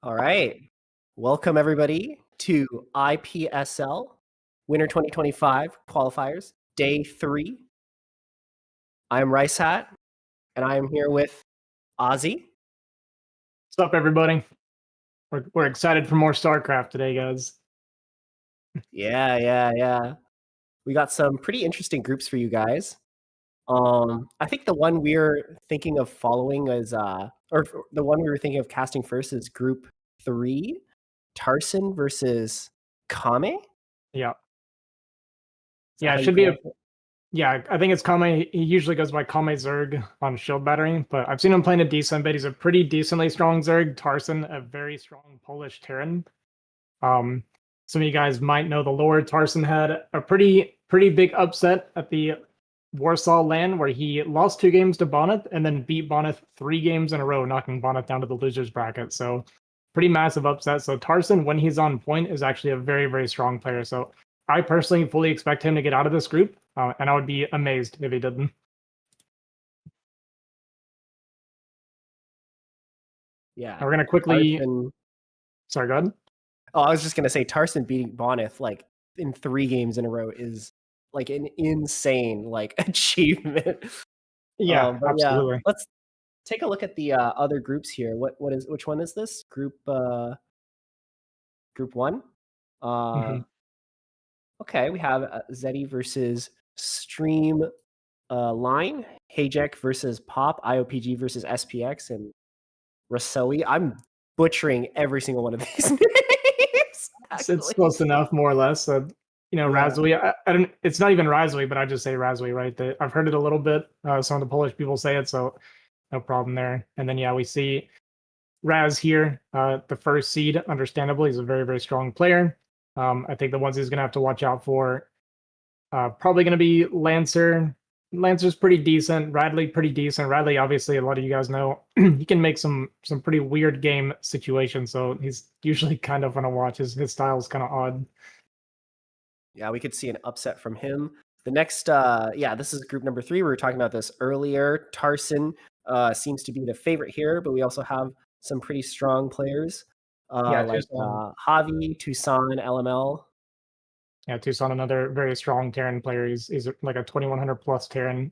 All right. Welcome, everybody, to IPSL Winter 2025 Qualifiers, Day 3. I'm Rice Hat, and I am here with Ozzy. What's up, everybody? We're excited for more StarCraft today, guys. Yeah. We got some pretty interesting groups for you guys. I think the one we're thinking of following is, or the one we were thinking of casting first is Group 3, Tarson versus Kame. Yeah. Is that Yeah, how it you should be pronounce it? yeah, I think it's Kame. He usually goes by Kame Zerg on Shield Battery, but I've seen him playing a decent bit. He's a pretty decently strong Zerg. Tarson, a very strong Polish Terran. Some of you guys might know the lore. Tarson had a pretty big upset at the Warsaw LAN where he lost 2 games to Bonneth and then beat Bonneth 3 games in a row, knocking Bonneth down to the losers bracket. So pretty massive upset. So Tarson, when he's on point, is actually a very strong player. So I personally fully expect him to get out of this group, and I would be amazed if he didn't. Yeah. And we're gonna quickly. Tarson, Sorry, go ahead. Oh, I was just gonna say Tarson beating Bonneth like in 3 games in a row is like an insane like achievement. Yeah, But yeah, absolutely. let's take a look at the other groups here. Which one is this? Group 1? Mhm. Okay, we have Zeddy versus Stream Line, Hajek versus Pop, IOPG versus SPX, and Rasoe. I'm butchering every single one of these names. It's Actually. close enough, more or less. So, Yeah. Razui. I don't. It's not even Razui, but I just say Razui, right? I've heard it a little bit. Some of the Polish people say it, so no problem there. And then yeah, we see Raz here, the first seed. Understandably, he's a very strong player. I think the ones he's gonna have to watch out for, probably gonna be Lancer. Lancer's pretty decent. Radley pretty decent. Radley, obviously, a lot of you guys know he can make some pretty weird game situations. So he's usually kind of fun to watch. His style is kind of odd. Yeah, we could see an upset from him. The next, this is group number 3. We were talking about this earlier. Tarson seems to be the favorite here, but we also have some pretty strong players like Javi, Tucson, LML. Yeah, Tucson, another very strong Terran player. He's like a 2100 plus Terran,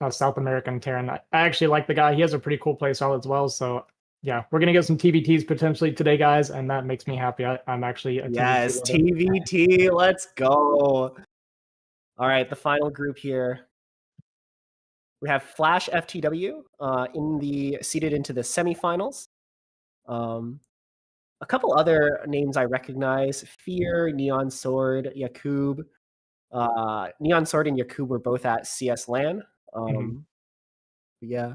South American Terran. I actually like the guy. He has a pretty cool play style as well. So yeah, we're gonna get some TVTs potentially today, guys, and that makes me happy. I'm actually a Yes, TVT lover. TVT. Let's go. All right, the final group here. We have Flash FTW seeded into the semifinals. A couple other names I recognize: Fear, Neon Sword, Yakub. Neon Sword and Yakub were both at CS LAN. Yeah.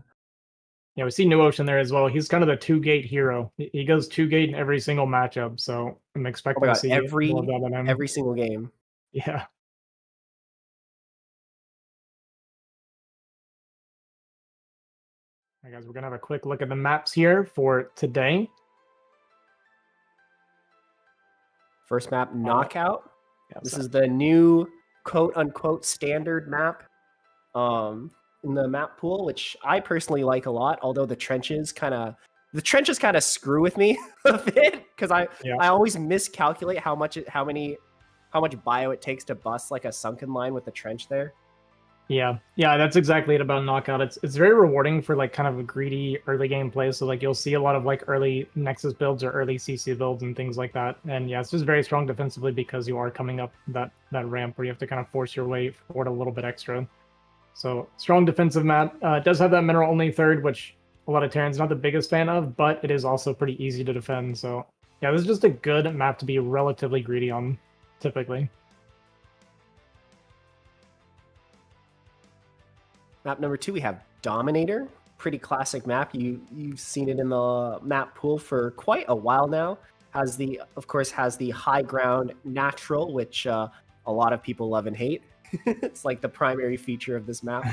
Yeah, we see New Ocean there as well. He's kind of the 2-gate hero. He goes 2-gate in every single matchup, so I'm Oh expecting my to god, see more of that on him. every single game. Yeah. All right, guys, we're gonna have a quick look at the maps here for today. First map, Knockout. Yeah, This is the new quote-unquote standard map in the map pool, which I personally like a lot, although the trenches kind of screw with me a bit because I always miscalculate how much bio it takes to bust like a sunken line with the trench there. Yeah, that's exactly it about Knockout. It's very rewarding for like kind of a greedy early game play. So like you'll see a lot of like early Nexus builds or early CC builds and things like that. And yeah, it's just very strong defensively because you are coming up that ramp where you have to kind of force your way forward a little bit extra. So strong defensive map. It does have that mineral only third, which a lot of Terrans not the biggest fan of, but it is also pretty easy to defend. So yeah, this is just a good map to be relatively greedy on, typically. Map number 2, we have Dominator. Pretty classic map. You've seen it in the map pool for quite a while now. Of course, has the high ground natural, which a lot of people love and hate. It's like the primary feature of this map.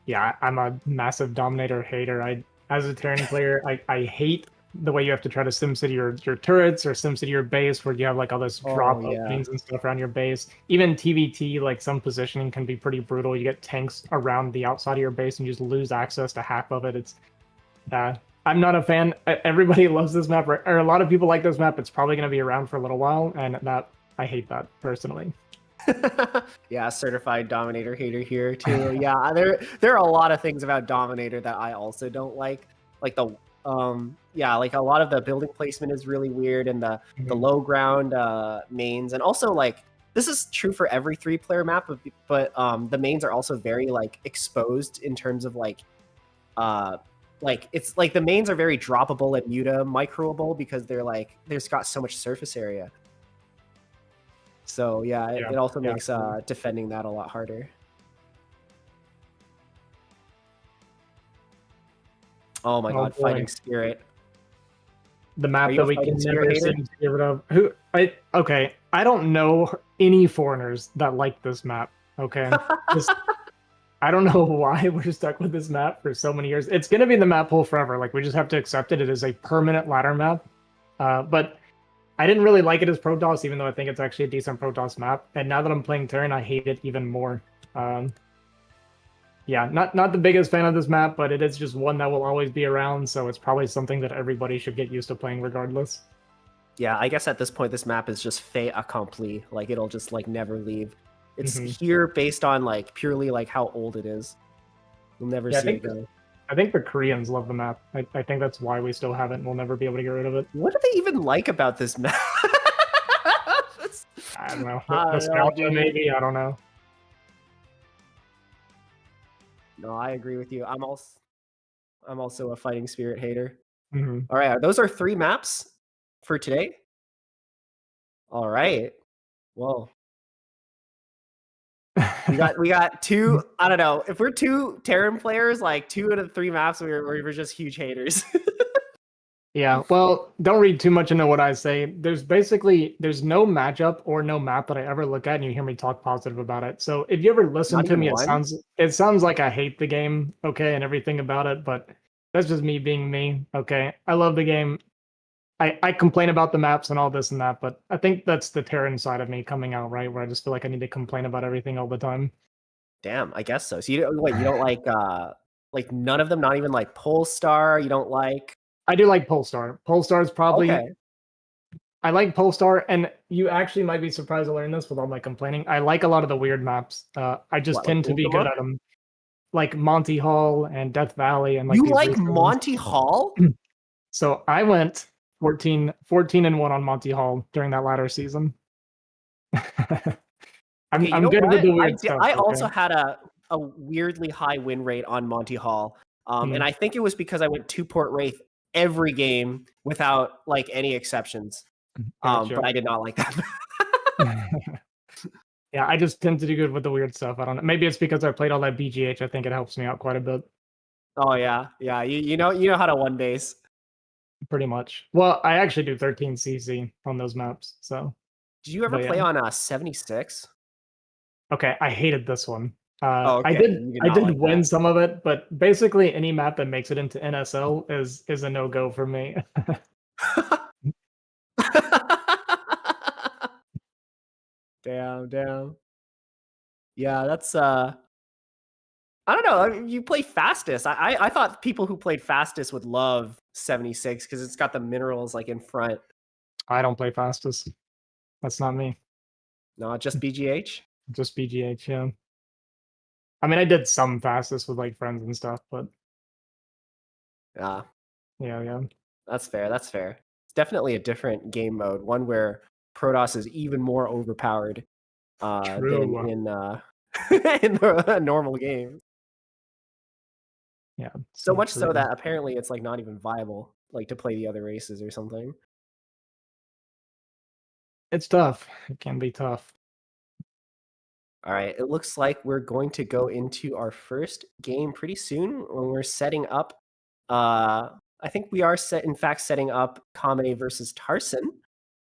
Yeah, I'm a massive Dominator hater. As a Terran player, I hate the way you have to try to SimCity your turrets or SimCity your base, where you have like all this drop openings and stuff around your base. Even TVT, like some positioning can be pretty brutal. You get tanks around the outside of your base and you just lose access to half of it. I I'm not a fan. Everybody loves this map, or a lot of people like this map. It's probably going to be around for a little while, and that I hate that personally. Yeah, certified Dominator hater here too. Yeah, there are a lot of things about Dominator that I also don't like. Like the yeah, like a lot of the building placement is really weird, and the low ground mains, and also like this is true for every 3-player map, but the mains are also very like exposed in terms of like it's like the mains are very droppable and muta microable because they're like there's got so much surface area. So yeah, it also makes defending that a lot harder. Oh my god, boy. Fighting Spirit. The map that we can never seem to get rid of. Okay, I don't know any foreigners that like this map. Okay, I don't know why we're stuck with this map for so many years. It's gonna be the map pool forever. Like we just have to accept it. It is a permanent ladder map. But I didn't really like it as Protoss, even though I think it's actually a decent Protoss map. And now that I'm playing Terran, I hate it even more. Yeah, not the biggest fan of this map, but it is just one that will always be around, so it's probably something that everybody should get used to playing regardless. Yeah, I guess at this point, this map is just fait accompli. Like, it'll just, like, never leave. It's here based on, like, purely, like, how old it is. You'll never see it go. I think the Koreans love the map. I think that's why we still have it, and we'll never be able to get rid of it. What do they even like about this map? I don't know. Nostalgia, maybe? I don't know. No, I agree with you. I'm also a Fighting Spirit hater. Mm-hmm. All right, those are 3 maps for today. All right. Well, we got 2. I don't know if we're 2 Terran players. Like 2 out of the 3 maps, we're just huge haters. Yeah, well, don't read too much into what I say. There's no matchup or no map that I ever look at and you hear me talk positive about it. So if you ever listen to me, it sounds like I hate the game, okay, and everything about it, but that's just me being me, okay? I love the game. I complain about the maps and all this and that, but I think that's the Terran side of me coming out, right? Where I just feel like I need to complain about everything all the time. Damn, I guess so. So you don't like none of them, not even like Polestar, you don't like? I do like Polestar. Polestar is probably okay. I like Polestar, and you actually might be surprised to learn this with all my complaining. I like a lot of the weird maps. I just tend to be good at them, like Monty Hall and Death Valley, and like you these like Monty Hall. So I went 14-1 on Monty Hall during that latter season. I'm good with the weird stuff. I also had a weirdly high win rate on Monty Hall, and I think it was because I went 2 Port Wraith every game without like any exceptions. Gotcha. But I did not like that. Yeah, I just tend to do good with the weird stuff. I don't know. Maybe it's because I played all that BGH. I think it helps me out quite a bit. Oh yeah. You know how to one base. Pretty much. Well, I actually do 13 CC on those maps. So. Did you ever play on 76? Okay, I hated this one. Okay. I did win some of it, but basically any map that makes it into NSL is a no-go for me. Damn. Yeah, that's I don't know. You play fastest. I thought people who played fastest would love 76 because it's got the minerals like in front. I don't play fastest. That's not me. No, just BGH? Just BGH, yeah. I mean, I did some fastest with like friends and stuff, but yeah. That's fair. It's definitely a different game mode, one where Protoss is even more overpowered than in the normal game. Yeah. So much so that apparently it's like not even viable, like to play the other races or something. It's tough. It can be tough. All right, it looks like we're going to go into our first game pretty soon when we're setting up. I think we are setting up Kamine versus Tarson.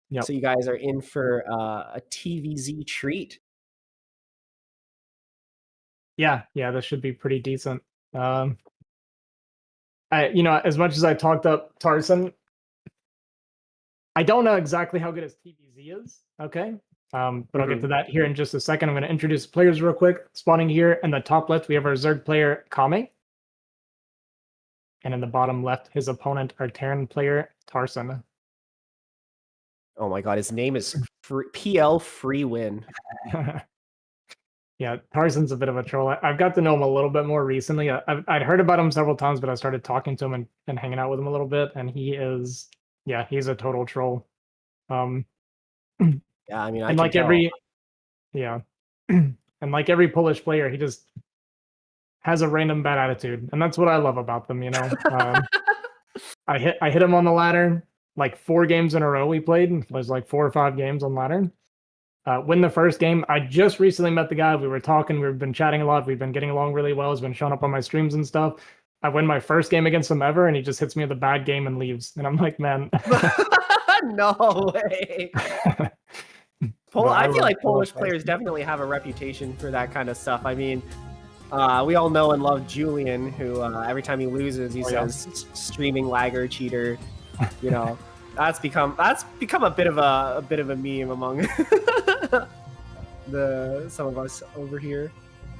Yep. So you guys are in for a TVZ treat. Yeah, this should be pretty decent. As much as I talked up Tarson, I don't know exactly how good his TVZ is. Okay. But I'll get to that here in just a second. I'm going to introduce players real quick. Spawning here in the top left, we have our Zerg player, Kame. And in the bottom left, his opponent, our Terran player, Tarson. Oh my god, his name is PL Free Win. Yeah, Tarzan's a bit of a troll. I've got to know him a little bit more recently. I'd heard about him several times, but I started talking to him and hanging out with him a little bit, and he's a total troll. Yeah, I mean, I and can like tell. and like every Polish player, he just has a random bad attitude, and that's what I love about them. I hit him on the ladder like 4 games in a row. We played. It was like 4 or 5 games on ladder. Win the first game. I just recently met the guy. We were talking. We've been chatting a lot. We've been getting along really well. He's been showing up on my streams and stuff. I win my first game against him ever, and he just hits me with a bad game and leaves. And I'm like, man. No way. I feel like Polish players definitely have a reputation for that kind of stuff. I mean, we all know and love Julian, who every time he loses, he says streaming lagger, cheater. You know, that's become a bit of a meme among some of us over here.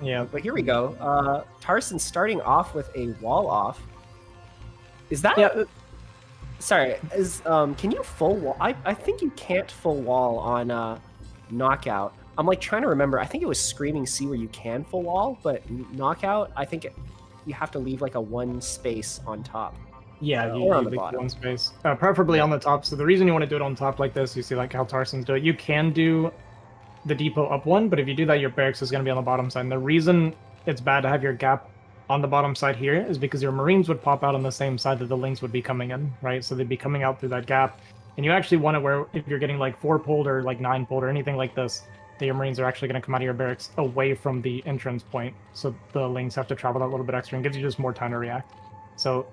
Yeah, but here we go. Tarson starting off with a wall off. Is that? Yeah. Sorry. Can you full wall? I think you can't full wall on knockout. I'm like trying to remember. I think it was Screaming Sea where you can full wall, but knockout, I think you have to leave like a 1 space on top. Yeah, or on the leave bottom. 1 space, preferably on the top. So the reason you want to do it on top like this, you see like how Tarson's do it. You can do the depot up 1, but if you do that, your barracks is going to be on the bottom side. And the reason it's bad to have your gap on the bottom side here is because your Marines would pop out on the same side that the Lings would be coming in, right? So they'd be coming out through that gap. And you actually want it where if you're getting like 4 pulled or like 9 pulled or anything like this, that your Marines are actually going to come out of your barracks away from the entrance point. So the Lings have to travel that little bit extra and gives you just more time to react. So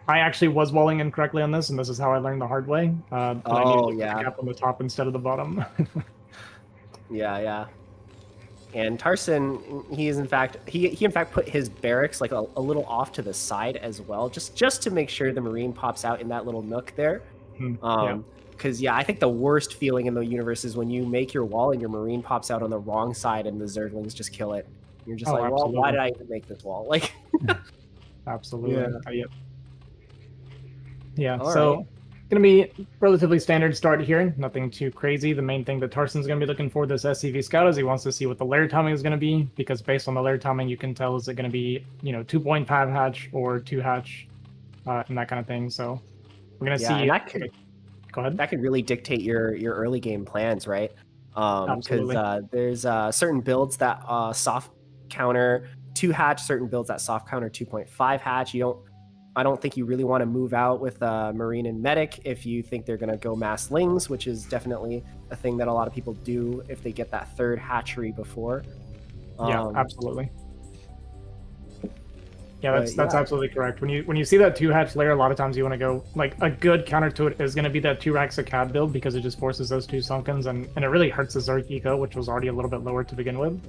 I actually was walling incorrectly on this, and this is how I learned the hard way. I needed to put the gap on the top instead of the bottom. Yeah. And Tarson, he in fact put his barracks like a little off to the side as well, just to make sure the Marine pops out in that little nook there. Because I think the worst feeling in the universe is when you make your wall and your Marine pops out on the wrong side and the Zerglings just kill it. You're just like, well, why did I even make this wall? Like, absolutely. Yeah. All So right. Going to be relatively standard start here. Nothing too crazy. The main thing that Tarson's going to be looking for this SCV scout is he wants to see what the lair timing is going to be, because based on the lair timing, you can tell is it going to be 2.5 hatch or 2 hatch, and that kind of thing. So we're going to see. That could, go ahead. That could really dictate your early game plans, right? Because there's certain builds that soft counter 2 hatch, certain builds that soft counter 2.5 hatch. I don't think you really want to move out with Marine and Medic if you think they're going to go mass Lings, which is definitely a thing that a lot of people do if they get that 3rd hatchery before. Yeah, absolutely. Yeah, that's absolutely correct. When you see that 2 hatch layer, a lot of times you want to go, like, a good counter to it is going to be that 2 racks of CAD build, because it just forces those 2 Sunkens, and it really hurts the Zerg eco, which was already a little bit lower to begin with.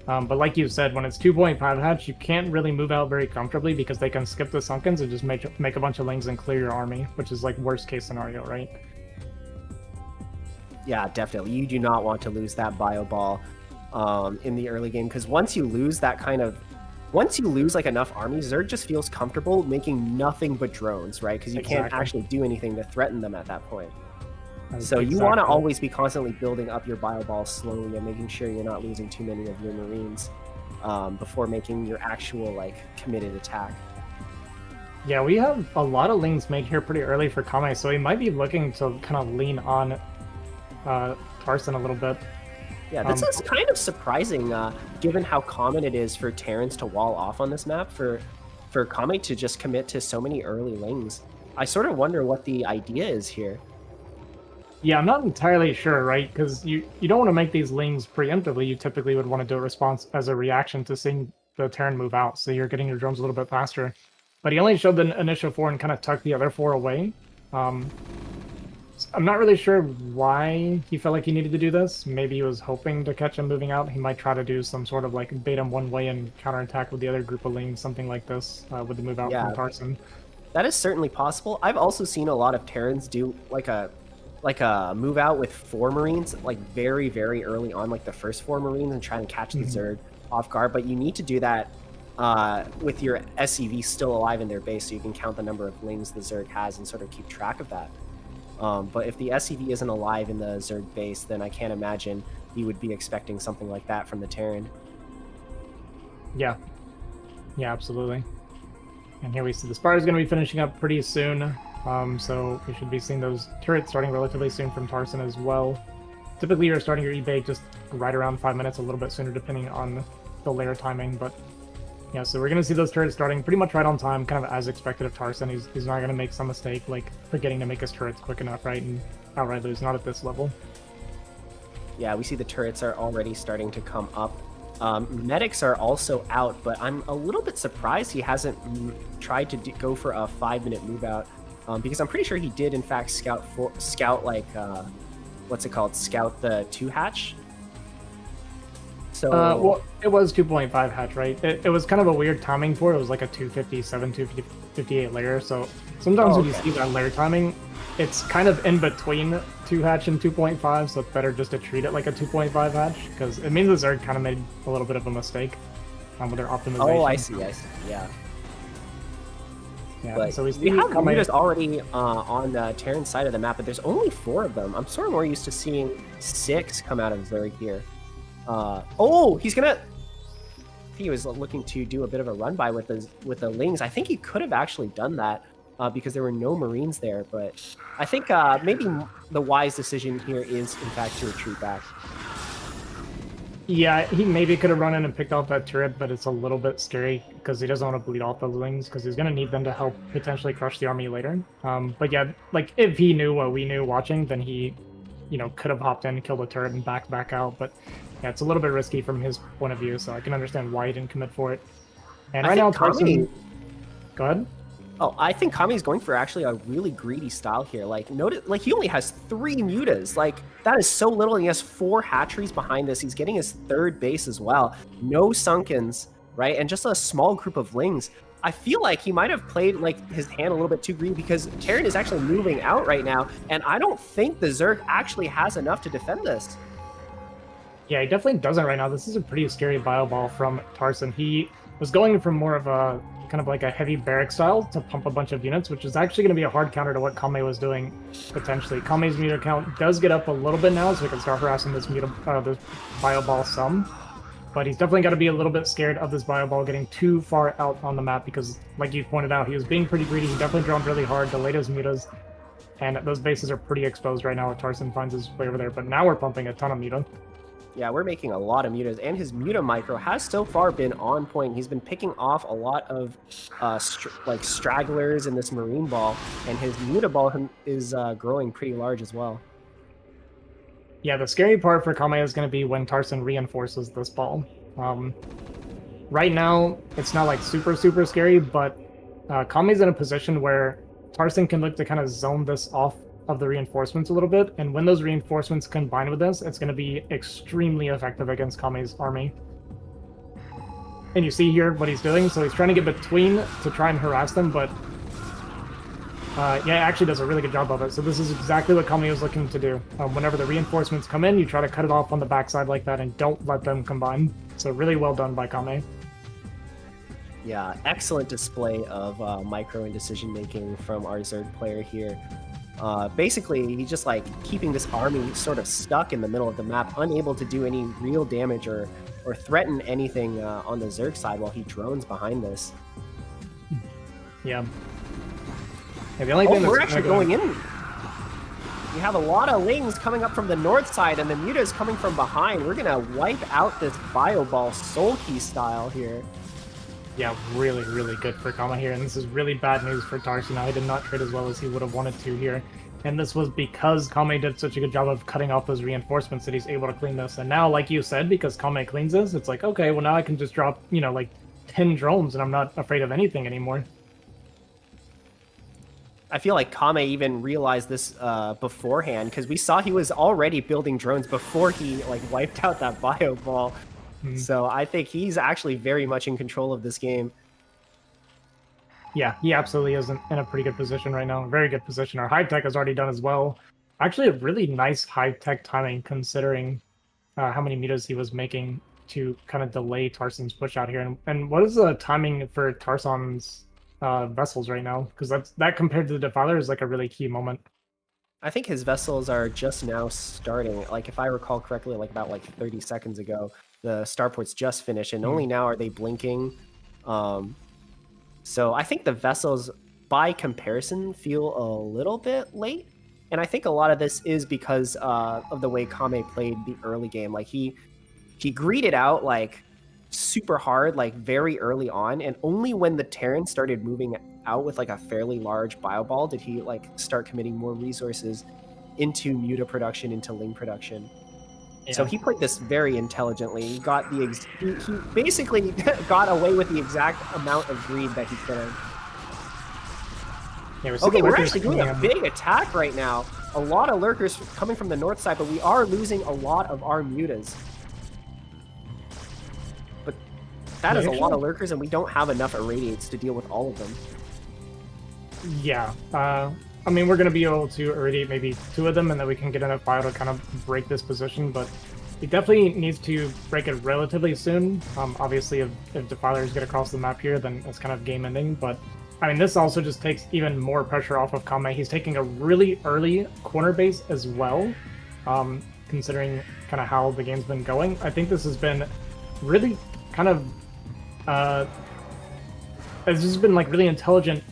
But like you said, when it's 2.5 hatch, you can't really move out very comfortably because they can skip the Sunkens and just make a bunch of Lings and clear your army, which is like worst case scenario, right? Yeah, definitely. You do not want to lose that bio ball in the early game, because once you lose like enough armies, Zerg just feels comfortable making nothing but drones, right? Because you can't actually do anything to threaten them at that point. So you want to always be constantly building up your bio ball slowly and making sure you're not losing too many of your Marines before making your actual committed attack. Yeah, we have a lot of Lings made here pretty early for Kame, so he might be looking to kind of lean on Tarson a little bit. Yeah, this is kind of surprising given how common it is for Terrans to wall off on this map, for Kame to just commit to so many early Lings. I sort of wonder what the idea is here. Yeah, I'm not entirely sure, right? Because you don't want to make these Lings preemptively. You typically would want to do a response as a reaction to seeing the Terran move out, so you're getting your drones a little bit faster. But he only showed the initial 4 and kind of tucked the other 4 away. I'm not really sure why he felt like he needed to do this. Maybe he was hoping to catch him moving out. He might try to do some sort of bait him one way and counterattack with the other group of Lings, something like this, with the move out from Tarson. That is certainly possible. I've also seen a lot of Terrans do like a move out with 4 Marines, very, very early on, like the first 4 Marines, and try and catch the Zerg off guard. But you need to do that with your SCV still alive in their base, so you can count the number of lings the Zerg has and sort of keep track of that. But if the SCV isn't alive in the Zerg base, then I can't imagine you would be expecting something like that from the Terran. Yeah. Yeah, absolutely. And here we see the Spire is going to be finishing up pretty soon. So we should be seeing those turrets starting relatively soon from Tarson as well. Typically, you're starting your e-bake just right around 5 minutes, a little bit sooner depending on the layer timing. But yeah, so we're going to see those turrets starting pretty much right on time, kind of as expected of Tarson. He's not going to make some mistake like forgetting to make his turrets quick enough, right? And outright lose, not at this level. Yeah, we see the turrets are already starting to come up. Medics are also out, but I'm a little bit surprised he hasn't tried to go for a 5-minute move out, because I'm pretty sure he did in fact scout like what's it called? Scout the 2-hatch. So well, it was 2.5 hatch, right? It was kind of a weird timing for it. It was like a 257, 258 layer. So sometimes when you see that layer timing, it's kind of in between 2 hatch and 2.5, so it's better just to treat it like a 2.5 hatch, because it means the Zerg kind of made a little bit of a mistake with their optimization. Oh, I see, yeah. Yeah, but so we have mutas already on the Terran side of the map, but there's only 4 of them. I'm sort of more used to seeing 6 come out of Zerg here. Oh, he's gonna... He was looking to do a bit of a run by with the lings. I think he could have actually done that because there were no Marines there, but I think maybe the wise decision here is in fact to retreat back. Yeah, he maybe could have run in and picked off that turret, but it's a little bit scary because he doesn't want to bleed off those lings because he's going to need them to help potentially crush the army later. But yeah, like if he knew what we knew watching, then he, could have hopped in, killed the turret, and back out. But yeah, it's a little bit risky from his point of view, so I can understand why he didn't commit for it. And right now, Tarson... Go ahead. Oh, I think Kami's going for actually a really greedy style here. Like, notice, like he only has 3 mutas. Like, that is so little, and he has 4 hatcheries behind this. He's getting his 3rd base as well. No Sunkens, right? And just a small group of lings. I feel like he might have played like his hand a little bit too greedy because Terran is actually moving out right now, and I don't think the Zerg actually has enough to defend this. Yeah, he definitely doesn't right now. This is a pretty scary bio ball from Tarson. He was going from more of a kind of like a heavy barrack style to pump a bunch of units, which is actually going to be a hard counter to what Kame was doing potentially. Kame's meter count does get up a little bit now, so we can start harassing this bio ball some. But he's definitely got to be a little bit scared of this bio ball getting too far out on the map because, like you pointed out, he was being pretty greedy. He definitely droned really hard, delayed his mutas, and those bases are pretty exposed right now if Tarson finds his way over there. But now we're pumping a ton of muta. Yeah, we're making a lot of mutas, and his muta micro has so far been on point. He's been picking off a lot of stragglers in this marine ball, and his muta ball is growing pretty large as well. Yeah, the scary part for Kame is going to be when Tarson reinforces this ball. Right now, it's not like super scary, but Kame's in a position where Tarson can look to kind of zone this off of the reinforcements a little bit, and when those reinforcements combine with this, it's going to be extremely effective against Kame's army. And you see here what he's doing, so he's trying to get between to try and harass them, but yeah, it actually does a really good job of it. So this is exactly what Kame was looking to do. Whenever the reinforcements come in, you try to cut it off on the backside like that and don't let them combine. So really well done by Kame. Yeah, excellent display of micro and decision making from our Zerg player here. Basically, he's just like keeping this army sort of stuck in the middle of the map, unable to do any real damage or threaten anything on the Zerg side while he drones behind this. Yeah. Yeah, the only thing we're actually going in. We have a lot of lings coming up from the north side, and the muta is coming from behind. We're gonna wipe out this bio ball soul key style here. Yeah, really good for Kama here, and this is really bad news for Tarson. Now, he did not trade as well as he would have wanted to here, and this was because Kame did such a good job of cutting off those reinforcements that he's able to clean this. And now, like you said, because Kame cleans this, it's like, okay, well now I can just drop, like 10 drones, and I'm not afraid of anything anymore. I feel like Kame even realized this beforehand, because we saw he was already building drones before he wiped out that bio ball. So I think he's actually very much in control of this game. Yeah, he absolutely is in a pretty good position right now. Very good position. Our high tech is already done as well. Actually, a really nice high tech timing considering how many mutas he was making to kind of delay Tarson's push out here. And what is the timing for Tarson's vessels right now? Because that compared to the Defiler is like a really key moment. I think his vessels are just now starting. Like if I recall correctly, like about 30 seconds ago, the starports just finished, and only now are they blinking. So I think the vessels, by comparison, feel a little bit late. And I think a lot of this is because of the way Kame played the early game. Like he greeted out like super hard, like very early on, and only when the Terran started moving out with like a fairly large bio ball did he like start committing more resources into Muta production, into Ling production. Yeah. So he played this very intelligently. He got he basically got away with the exact amount of greed that he could have. Yeah, we're actually doing a big attack right now. A lot of lurkers coming from the north side, but we are losing a lot of our mutas. But that is a lot of lurkers, and we don't have enough irradiates to deal with all of them. Yeah. I mean, we're going to be able to irradiate maybe 2 of them, and then we can get enough bio to kind of break this position, but he definitely needs to break it relatively soon. Obviously, if Defiler's get across the map here, then it's kind of game ending, but I mean, this also just takes even more pressure off of Kame. He's taking a really early corner base as well, considering kind of how the game's been going. I think this has been really kind of... it's just been like really intelligent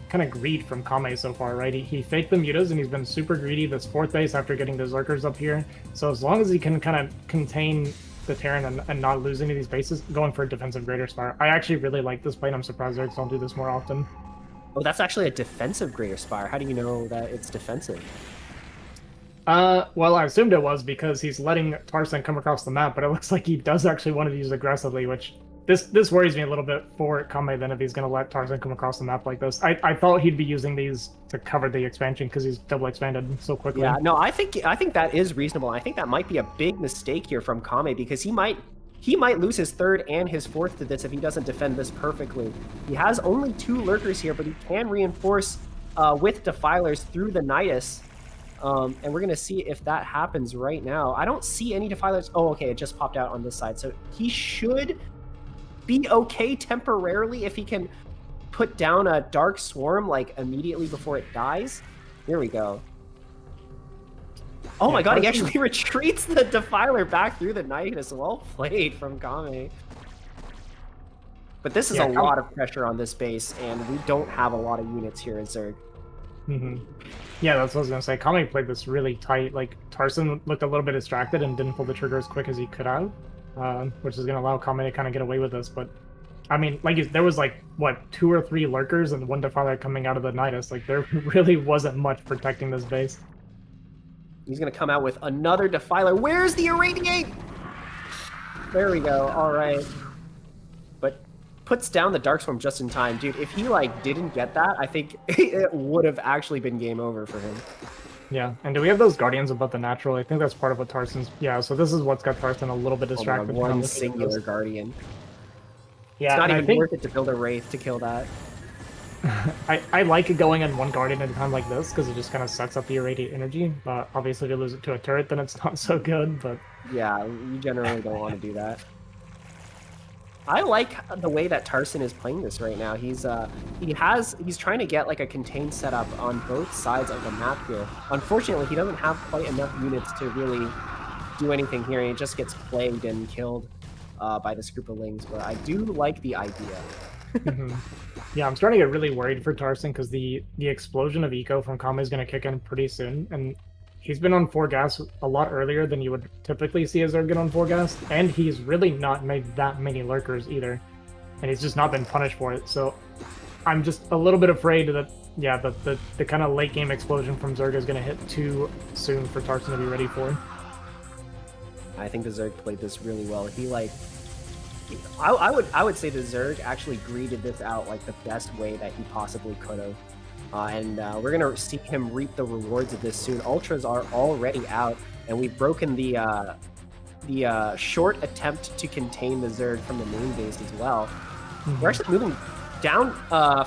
kind of greed from Kame so far, right? He faked the mutas, and he's been super greedy this 4th base after getting those lurkers up here. So as long as he can kind of contain the Terran and not lose any of these bases, going for a defensive Greater Spire. I actually really like this play, and I'm surprised Zergs don't do this more often. Oh, that's actually a defensive Greater Spire. How do you know that it's defensive? Well, I assumed it was because he's letting Tarson come across the map, but it looks like he does actually want to use aggressively, which this worries me a little bit for Kame then if he's going to let Tarzan come across the map like this. I thought he'd be using these to cover the expansion because he's double expanded so quickly. Yeah, no, I think that is reasonable. I think that might be a big mistake here from Kame because he might lose his 3rd and his 4th to this if he doesn't defend this perfectly. He has only 2 lurkers here, but he can reinforce with Defilers through the Nidus. And we're going to see if that happens right now. I don't see any Defilers. Oh, okay, it just popped out on this side. So he should be okay temporarily if he can put down a Dark Swarm like immediately before it dies. Here we go. Oh my god, he actually retreats the Defiler back through the Nidus. Well played from Kame. But this is a lot of pressure on this base, and we don't have a lot of units here in Zerg. Yeah, that's what I was going to say. Kame played this really tight. Like, Tarson looked a little bit distracted and didn't pull the trigger as quick as he could have. Which is going to allow Kame to kind of get away with this. But, I mean, like, there was, like, what, 2 or 3 lurkers and 1 Defiler coming out of the Nidus. Like, there really wasn't much protecting this base. He's going to come out with another Defiler. Where's the Irradiate? There we go. All right. But puts down the Dark Swarm just in time. Dude, if he, like, didn't get that, I think it would have actually been game over for him. Yeah, and do we have those Guardians above the natural? I think that's part of what Tarson's... Yeah, so this is what's got Tarson a little bit distracted. Oh, one singular Guardian. Yeah, it's not even worth it to build a Wraith to kill that. I like going in 1 Guardian at a time like this, because it just kind of sucks up the irradiate energy, but obviously if you lose it to a turret, then it's not so good, but... Yeah, you generally don't want to do that. I like the way that Tarson is playing this right now. He's trying to get like a contained setup on both sides of the map here. Unfortunately, he doesn't have quite enough units to really do anything here. He just gets plagued and killed by this group of Lings, but I do like the idea. Yeah, I'm starting to get really worried for Tarson because the explosion of eco from Kame is going to kick in pretty soon, and he's been on 4 gas a lot earlier than you would typically see a Zerg get on 4 gas, and he's really not made that many lurkers either, and he's just not been punished for it. So I'm just a little bit afraid that, yeah, the kind of late game explosion from Zerg is going to hit too soon for Tarson to be ready for. I think the Zerg played this really well. He like, I would say the Zerg actually greeted this out like the best way that he possibly could have. And we're going to see him reap the rewards of this soon. Ultras are already out, and we've broken the short attempt to contain the Zerg from the main base as well. We're actually moving down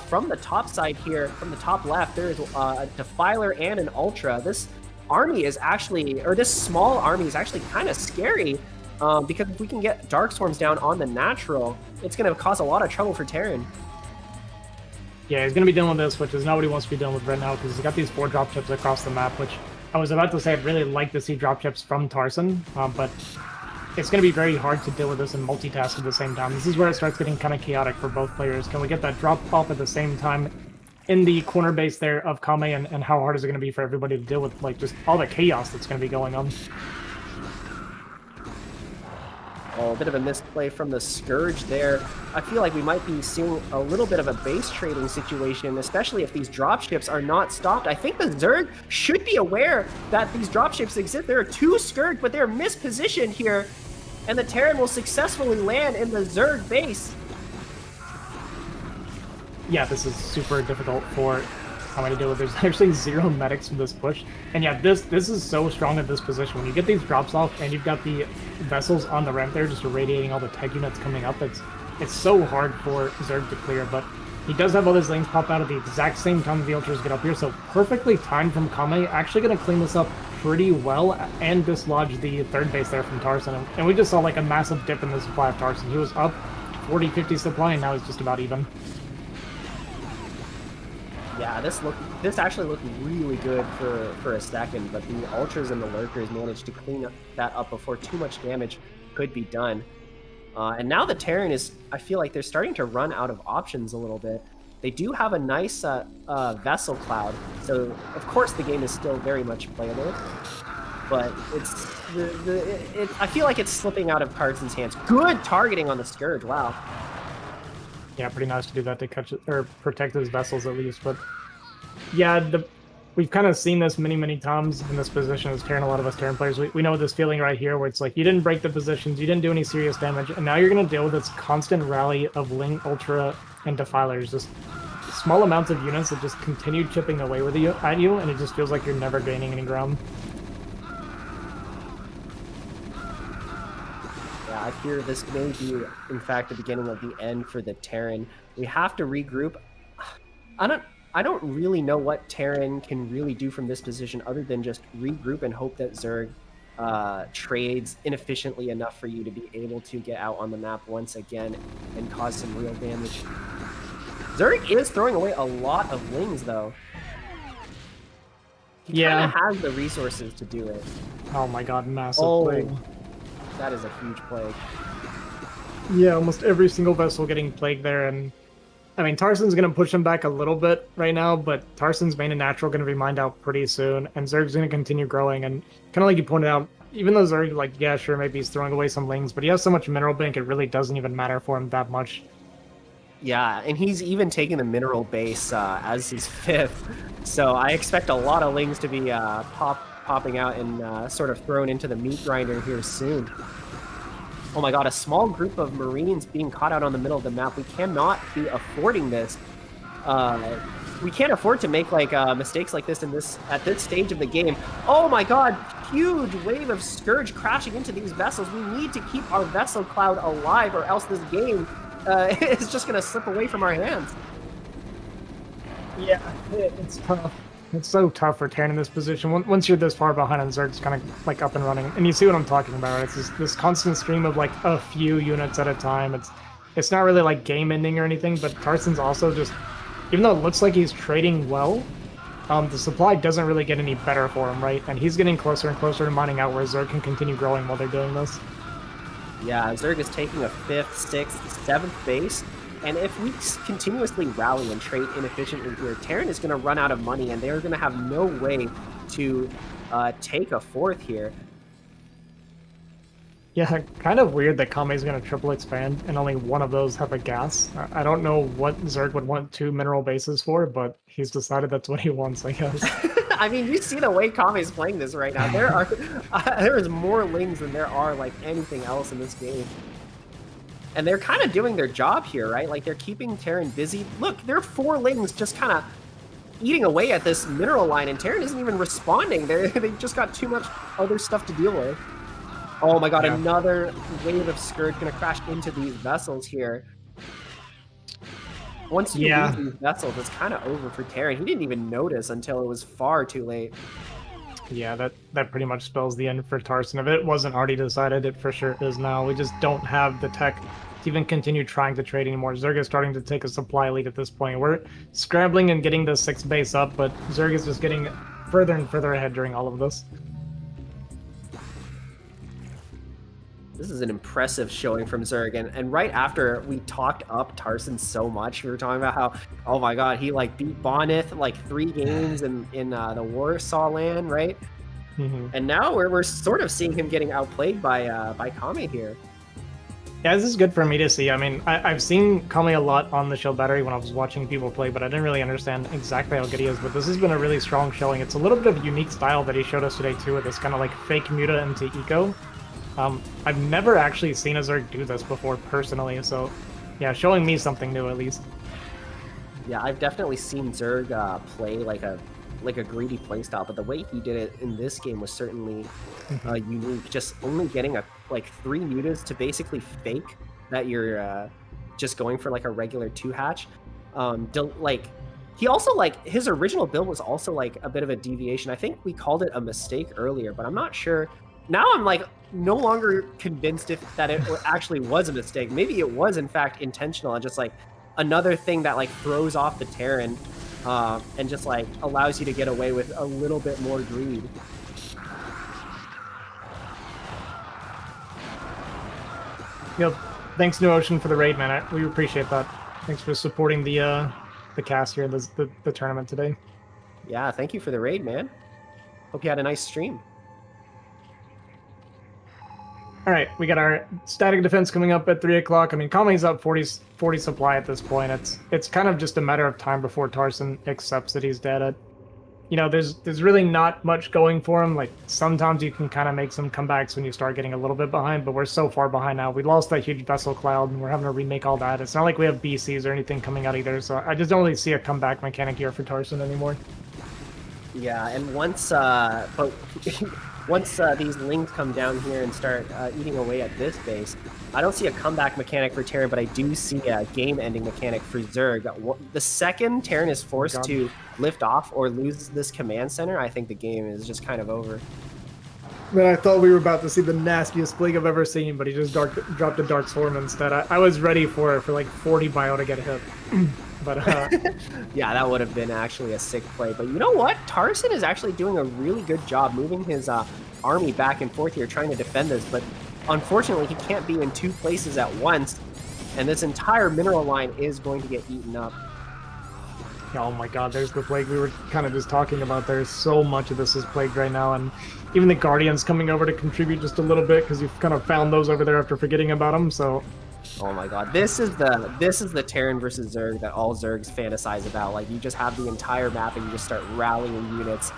from the top side here, from the top left. There is a Defiler and an Ultra. This army is actually, or this small army is actually kind of scary because if we can get Dark Swarms down on the natural, it's going to cause a lot of trouble for Terran. Yeah, he's going to be dealing with this, which is not what he wants to be dealing with right now, because he's got these 4 drop chips across the map, which I was about to say I'd really like to see drop chips from Tarson, but it's going to be very hard to deal with this and multitask at the same time. This is where it starts getting kind of chaotic for both players. Can we get that drop off at the same time in the corner base there of Kame, and how hard is it going to be for everybody to deal with, like, just all the chaos that's going to be going on? Oh, a bit of a misplay from the Scourge there. I feel like we might be seeing a little bit of a base trading situation, especially if these dropships are not stopped. I think the Zerg should be aware that these dropships exist. There are 2 Scourge, but they're mispositioned here, and the Terran will successfully land in the Zerg base. Yeah, this is super difficult for Kame to deal with. There's actually 0 medics in this push. And yeah, this is so strong at this position. When you get these drops off and you've got the vessels on the ramp there just irradiating all the tech units coming up, it's so hard for Zerg to clear, but he does have all his lanes pop out at the exact same time the ultras get up here, so perfectly timed from Kame, actually going to clean this up pretty well and dislodge the 3rd base there from Tarson. And we just saw like a massive dip in the supply of Tarson. He was up 40-50 supply, and now he's just about even. Yeah, this actually looked really good for a second, but the Ultras and the Lurkers managed to clean that up before too much damage could be done. And now the Terran is, I feel like they're starting to run out of options a little bit. They do have a nice vessel cloud, so of course the game is still very much playable, but I feel like it's slipping out of Carson's hands. Good targeting on the Scourge, wow. Yeah, pretty nice to do that to catch it, or protect his vessels at least. But yeah, we've kind of seen this many times in this position as Terran. A lot of us Terran players, we know this feeling right here where it's like you didn't break the positions, you didn't do any serious damage, and now you're going to deal with this constant rally of Ling, Ultra, and Defilers. Just small amounts of units that just continue chipping away with you at you, and it just feels like you're never gaining any ground. Yeah, I fear this may be, in fact, the beginning of the end for the Terran. We have to regroup. I don't really know what Terran can really do from this position other than just regroup and hope that Zerg trades inefficiently enough for you to be able to get out on the map once again and cause some real damage. Zerg is throwing away a lot of Lings, though. He kind of has the resources to do it. Oh my god, massive plague. That is a huge plague. Yeah, almost every single vessel getting plagued there, and I mean, Tarson's going to push him back a little bit right now, but Tarson's main and natural going to be mined out pretty soon, and Zerg's going to continue growing, and kind of like you pointed out, even though Zerg, like, yeah, sure, maybe he's throwing away some Lings, but he has so much mineral bank, it really doesn't even matter for him that much. Yeah, and he's even taking the mineral base as his 5th, so I expect a lot of Lings to be popping out and sort of thrown into the meat grinder here soon. Oh my god, a small group of Marines being caught out on the middle of the map. We cannot be affording this. We can't afford to make like mistakes like this at this stage of the game. Oh my god, huge wave of Scourge crashing into these vessels. We need to keep our vessel cloud alive, or else this game is just going to slip away from our hands. Yeah, it's tough. It's so tough for Terran in this position. Once you're this far behind and Zerg's kind of like up and running, and you see what I'm talking about, right? It's this constant stream of like a few units at a time. It's not really like game ending or anything, but Tarson's also just, even though it looks like he's trading well, the supply doesn't really get any better for him, right? And he's getting closer and closer to mining out where Zerg can continue growing while they're doing this. Yeah, Zerg is taking a 5th, 6th, 7th base. And if we continuously rally and trade inefficiently here, Terran is going to run out of money, and they're going to have no way to take a 4th here. Yeah, kind of weird that Kame's going to triple expand, and only one of those have a gas. I don't know what Zerg would want 2 mineral bases for, but he's decided that's what he wants, I guess. I mean, you see the way Kame's playing this right now. There is more Lings than there are like anything else in this game. And they're kind of doing their job here, right? Like, they're keeping Terran busy. Look, there are 4 Lings just kind of eating away at this mineral line, and Terran isn't even responding. They've just got too much other stuff to deal with. Oh my god, yeah. Another wave of Scourge going to crash into these vessels here. Once you lose these vessels, it's kind of over for Terran. He didn't even notice until it was far too late. Yeah, that pretty much spells the end for Tarson. If it wasn't already decided, it for sure is now. We just don't have the tech to even continue trying to trade anymore. Zerg is starting to take a supply lead at this point. We're scrambling and getting the 6 base up, but Zerg is just getting further and further ahead during all of this. This is an impressive showing from Zerg, and right after we talked up Tarson so much, we were talking about how, oh my god, he like beat Bonith like 3 games in the Warsaw land, right? And now we're sort of seeing him getting outplayed by Kame here. Yeah, this is good for me to see. I mean, I've seen Kame a lot on the Shield Battery when I was watching people play, but I didn't really understand exactly how good he is. But this has been a really strong showing. It's a little bit of a unique style that he showed us today too, with this kind of like fake muta into eco. I've never actually seen a Zerg do this before personally, so yeah, showing me something new at least. Yeah, I've definitely seen Zerg play like a greedy playstyle, but the way he did it in this game was certainly unique. Just only getting like 3 mutas to basically fake that you're just going for like a regular 2-hatch. Like he also like his original build was also like a bit of a deviation. I think we called it a mistake earlier, but I'm not sure. Now I'm like no longer convinced that it actually was a mistake. Maybe it was in fact intentional and just like another thing that like throws off the Terran and just like allows you to get away with a little bit more greed. Yep. Thanks, New Ocean, for the raid, man. We appreciate that. Thanks for supporting the cast here, the tournament today. Yeah, thank you for the raid, man. Hope you had a nice stream. All right, we got our static defense coming up at 3 o'clock. I mean, Kame's up 40 supply at this point. It's kind of just a matter of time before Tarson accepts that he's dead. You know, there's really not much going for him. Like, sometimes you can kind of make some comebacks when you start getting a little bit behind, but we're so far behind now. We lost that huge vessel cloud, and we're having to remake all that. It's not like we have BCs or anything coming out either, so I just don't really see a comeback mechanic here for Tarson anymore. Yeah, and once once these lings come down here and start eating away at this base, I don't see a comeback mechanic for Terran, but I do see a game-ending mechanic for Zerg. The second Terran is forced to lift off or lose this command center, I think the game is just kind of over. Man, I thought we were about to see the nastiest Plague I've ever seen, but he just dropped a Dark Swarm instead. I was ready for like 40 bio to get hit. But yeah, that would have been actually a sick play. But you know what? Tarson is actually doing a really good job moving his army back and forth here, trying to defend this. But unfortunately, he can't be in 2 places at once, and this entire mineral line is going to get eaten up. Oh my god, there's the Plague we were kind of just talking about. There's so much of this is Plagued right now, and even the Guardians coming over to contribute just a little bit because you've kind of found those over there after forgetting about them, so... Oh my god, this is the Terran versus Zerg that all Zergs fantasize about. Like, you just have the entire map and you just start rallying units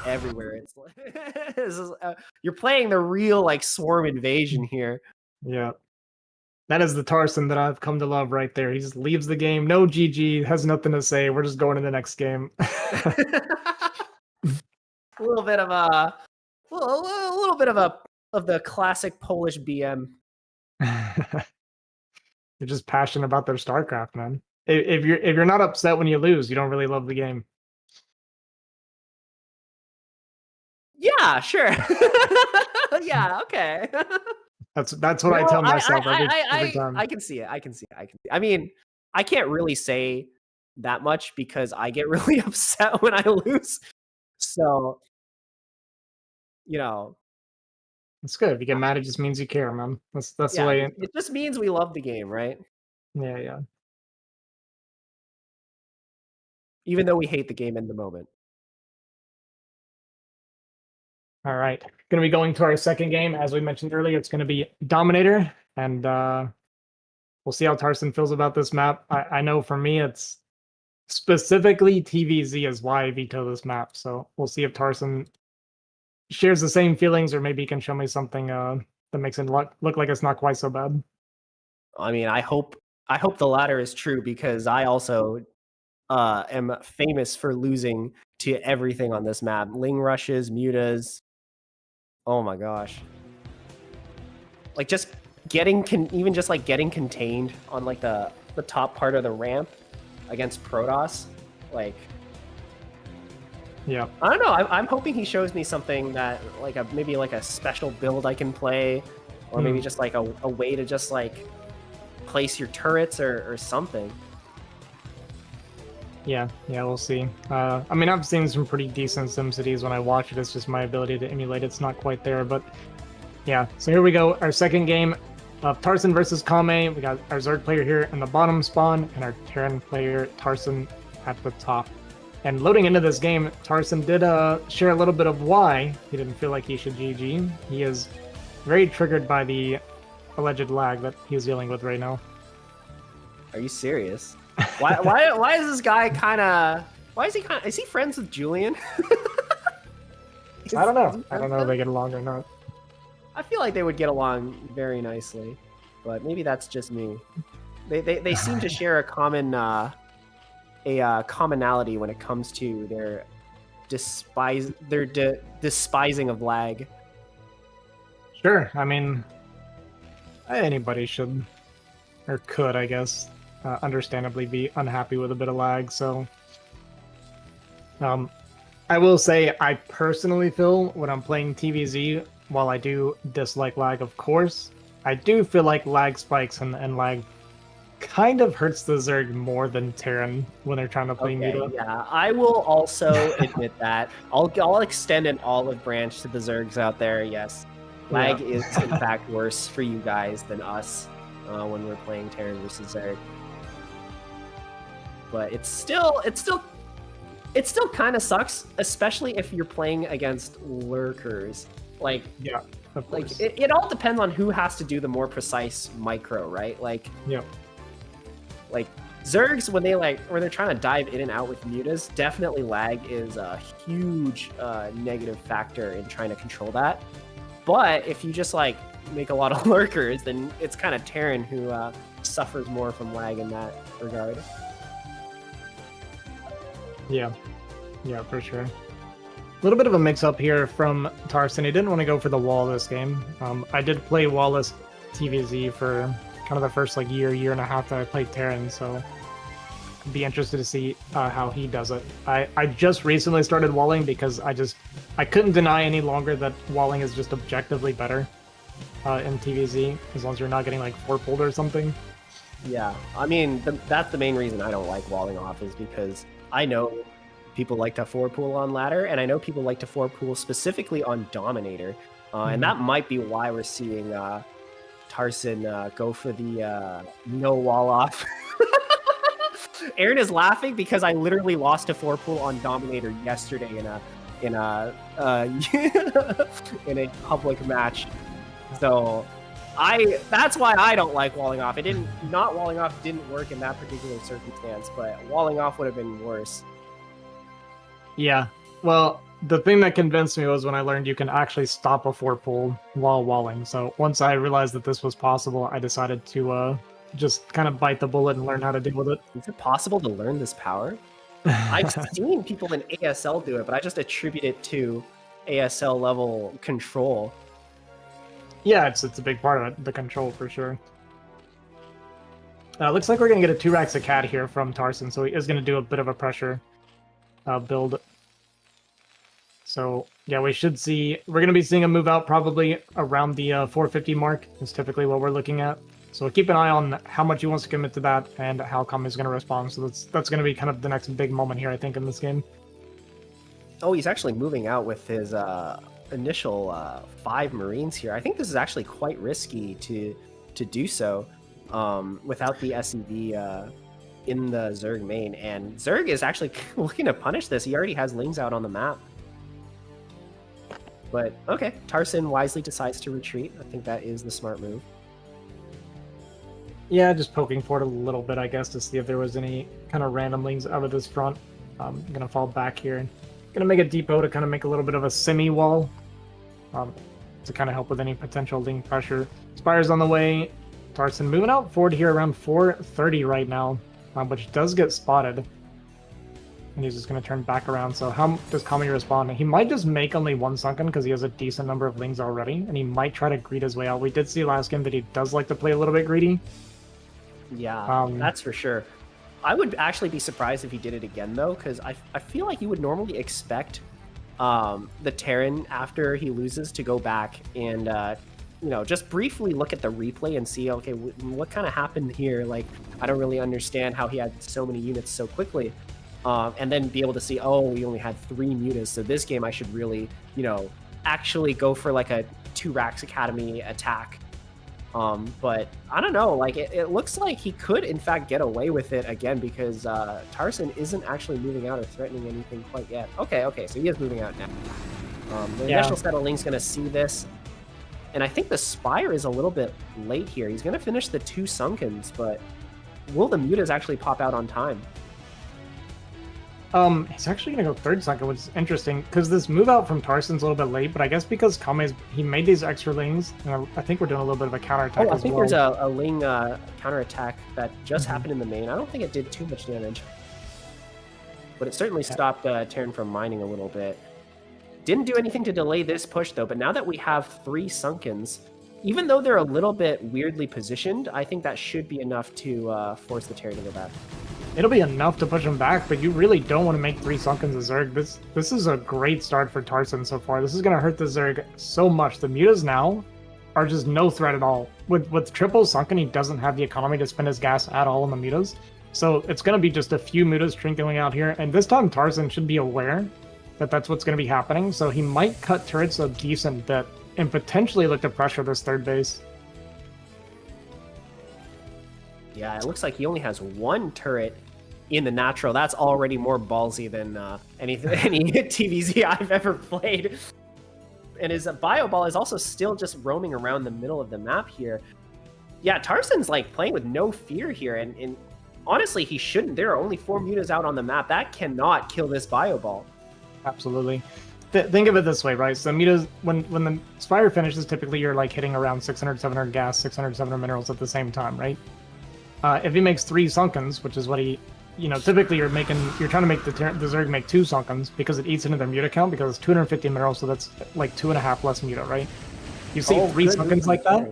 everywhere. It's like, you're playing the real like swarm invasion here. Yeah. That is the Tarson that I've come to love right there. He just leaves the game, no GG, has nothing to say. We're just going to the next game. A little bit of the classic Polish BM. You're just passionate about their StarCraft, man. If you're not upset when you lose, you don't really love the game. Yeah, sure. Yeah, okay. That's what I tell myself every time. I can see it. I mean, I can't really say that much because I get really upset when I lose. So, you know. It's good. If you get mad, it just means you care, man. That's the way it just means we love the game, right? Yeah. Even though we hate the game in the moment. All right. Going to be going to our second game. As we mentioned earlier, it's going to be Dominator, and we'll see how Tarson feels about this map. I know for me, it's specifically TVZ is why I veto this map. So we'll see if Tarson shares the same feelings, or maybe he can show me something that makes it look like it's not quite so bad. I mean, I hope the latter is true, because I also am famous for losing to everything on this map. Ling rushes, mutas. Oh my gosh. Like just getting getting contained on like the top part of the ramp against Protoss, like Yeah. I don't know. I'm hoping he shows me something that like maybe like a special build I can play, or maybe just like a way to just like place your turrets or something. Yeah, we'll see. I mean, I've seen some pretty decent SimCities when I watch it. It's just my ability to emulate it's not quite there, but yeah. So here we go. Our second game of Tarson versus Kame. We got our Zerg player here in the bottom spawn and our Terran player Tarson at the top. And loading into this game, Tarson did share a little bit of why he didn't feel like he should GG. He is very triggered by the alleged lag that he's dealing with right now. Are you serious? Why is this guy kind of? Why is he kind of? Is he friends with Julian? I don't know. I don't know if they get along or not. I feel like they would get along very nicely, but maybe that's just me. They seem to share a common commonality when it comes to their despising of lag. Sure. I mean, anybody should or could, I guess, understandably be unhappy with a bit of lag. So, I will say I personally feel when I'm playing TVZ, while I do dislike lag, of course, I do feel like lag spikes and lag kind of hurts the Zerg more than Terran when they're trying to play Muta. Yeah, I will also admit that. I'll extend an olive branch to the Zergs out there. Yes, lag is in fact worse for you guys than us when we're playing Terran versus Zerg. But it still kind of sucks, especially if you're playing against lurkers. Like, yeah, of course. Like it all depends on who has to do the more precise micro, right? Like, yeah. Like Zergs, when they're trying to dive in and out with mutas, definitely lag is a huge negative factor in trying to control that. But if you just like make a lot of lurkers, then it's kind of Terran who suffers more from lag in that regard. Yeah, for sure. A little bit of a mix-up here from Tarson. He didn't want to go for the wall this game. I did play Wallless TVZ for kind of the first like year and a half that I played Terran, so I'd be interested to see how he does it. I just recently started walling because I couldn't deny any longer that walling is just objectively better in TVZ, as long as you're not getting like 4-pulled or something. Yeah, I mean, that's the main reason I don't like walling off, is because I know people like to 4-pull on ladder, and I know people like to 4-pull specifically on Dominator, and that might be why we're seeing Tarson go for the no wall off. Aaron is laughing because I literally lost a 4-pull on Dominator yesterday in a in a public match. So that's why I don't like walling off. Not walling off didn't work in that particular circumstance, but walling off would have been worse. Yeah. Well, the thing that convinced me was when I learned you can actually stop a 4-pull while walling. So once I realized that this was possible, I decided to just kind of bite the bullet and learn how to deal with it. Is it possible to learn this power? I've seen people in ASL do it, but I just attribute it to ASL level control. Yeah, it's a big part of it, the control for sure. Looks like we're going to get a 2 racks of CAD here from Tarson, so he is going to do a bit of a pressure build. So yeah, we're going to be seeing a move out probably around the 450 mark is typically what we're looking at. So keep an eye on how much he wants to commit to that and how Kame is going to respond. So that's going to be kind of the next big moment here, I think, in this game. Oh, he's actually moving out with his initial 5 Marines here. I think this is actually quite risky to do so without the SEV in the Zerg main. And Zerg is actually looking to punish this. He already has Lings out on the map. But okay, Tarson wisely decides to retreat. I think that is the smart move. Yeah, just poking for it a little bit, I guess, to see if there was any kind of random Lings out of this front. I'm going to fall back here and going to make a depot to kind of make a little bit of a semi-wall to kind of help with any potential Ling pressure. Spire's on the way. Tarson moving out forward here around 430 right now, which does get spotted. And he's just going to turn back around. So how does Kame respond? He might just make only 1 sunken because he has a decent number of Lings already, and he might try to greed his way out. We did see last game that he does like to play a little bit greedy. Yeah, that's for sure. I would actually be surprised if he did it again, though, because I feel like you would normally expect the Terran, after he loses, to go back and, you know, just briefly look at the replay and see, okay, what kind of happened here? Like, I don't really understand how he had so many units so quickly. And then be able to see, oh, we only had 3 mutas, so this game I should really, you know, actually go for like a 2 Rax Academy attack. But I don't know, like it looks like he could in fact get away with it again, because Tarson isn't actually moving out or threatening anything quite yet. Okay, so he is moving out now. The initial set of Link's gonna see this, and I think the Spire is a little bit late here. He's gonna finish the 2 Sunkens, but will the mutas actually pop out on time? He's actually gonna go 3rd Sunken, which is interesting because this move out from Tarson's a little bit late, but I guess because Kame's he made these extra Lings, and I think we're doing a little bit of a counterattack as well. I think there's a Ling counterattack that just happened in the main. I don't think it did too much damage, but it certainly stopped Terran from mining a little bit. Didn't do anything to delay this push though, but now that we have 3 Sunkens, even though they're a little bit weirdly positioned, I think that should be enough to force the Terran to go back. It'll be enough to push him back, but you really don't want to make 3 Sunkens of Zerg. This is a great start for Tarson so far. This is going to hurt the Zerg so much. The mutas now are just no threat at all. With triple Sunken, he doesn't have the economy to spend his gas at all on the mutas. So it's going to be just a few mutas trinkling out here. And this time Tarson should be aware that that's what's going to be happening. So he might cut turrets a decent bit and potentially look to pressure this 3rd base. Yeah, it looks like he only has 1 turret in the natural. That's already more ballsy than any TVZ I've ever played. And his Bio Ball is also still just roaming around the middle of the map here. Yeah, Tarson's like playing with no fear here, and honestly, he shouldn't. There are only 4 mutas out on the map. That cannot kill this Bio Ball. Absolutely. Think of it this way, right? So mutas, when the Spire finishes, typically you're like hitting around 600, 700 gas, 600, 700 minerals at the same time, right? If he makes 3 Sunkens, which is what he, you know, typically you're trying to make the Zerg make 2 Sunkens because it eats into their muta count, because it's 250 minerals, so that's like 2.5 less muta, right? You see 3 Sunkens like that,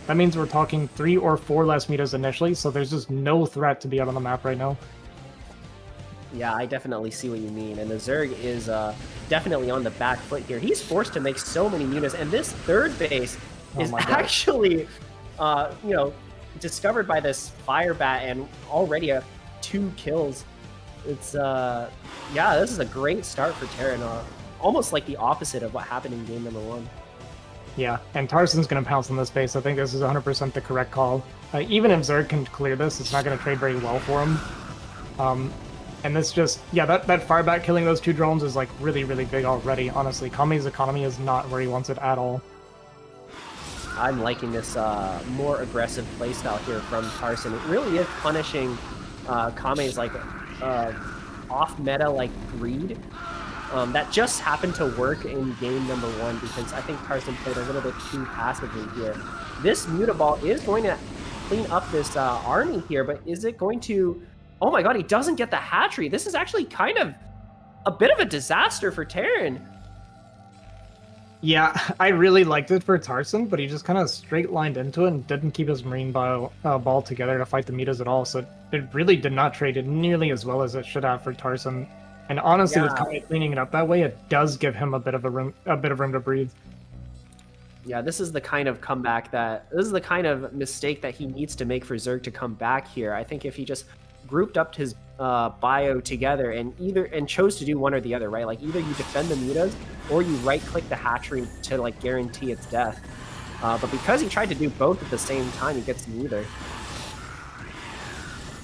that means we're talking 3 or 4 less mutas initially, so there's just no threat to be out on the map right now. Yeah, I definitely see what you mean, and the Zerg is definitely on the back foot here. He's forced to make so many mutas, and this 3rd base is actually, you know, discovered by this Fire Bat, and already 2 kills. It's yeah, this is a great start for Terran, almost like the opposite of what happened in game number 1. Yeah, and Tarson's going to pounce on this base. I think this is 100% the correct call. Even if Zerg can clear this, it's not going to trade very well for him. And this just, yeah, that Fire Bat killing those 2 drones is like really, really big already, honestly. Kame's economy is not where he wants it at all. I'm liking this more aggressive playstyle here from Tarson. It really is punishing Kame's like off-meta like greed. That just happened to work in game number 1, because I think Tarson played a little bit too passively here. This Muta Ball is going to clean up this army here, but is it going to... Oh my god, he doesn't get the hatchery. This is actually kind of a bit of a disaster for Terran. Yeah, I really liked it for Tarson, but he just kind of straight lined into it and didn't keep his Marine ball together to fight the mutas at all. So it really did not trade it nearly as well as it should have for Tarson. And honestly, with Kame cleaning it up that way, it does give him a bit of room to breathe. Yeah, this is the kind of comeback this is the kind of mistake that he needs to make for Zerg to come back here. I think if he just grouped up his bio together and chose to do one or the other, right? Like either you defend the mutas or you right-click the hatchery to like guarantee its death. But because he tried to do both at the same time, he gets neither.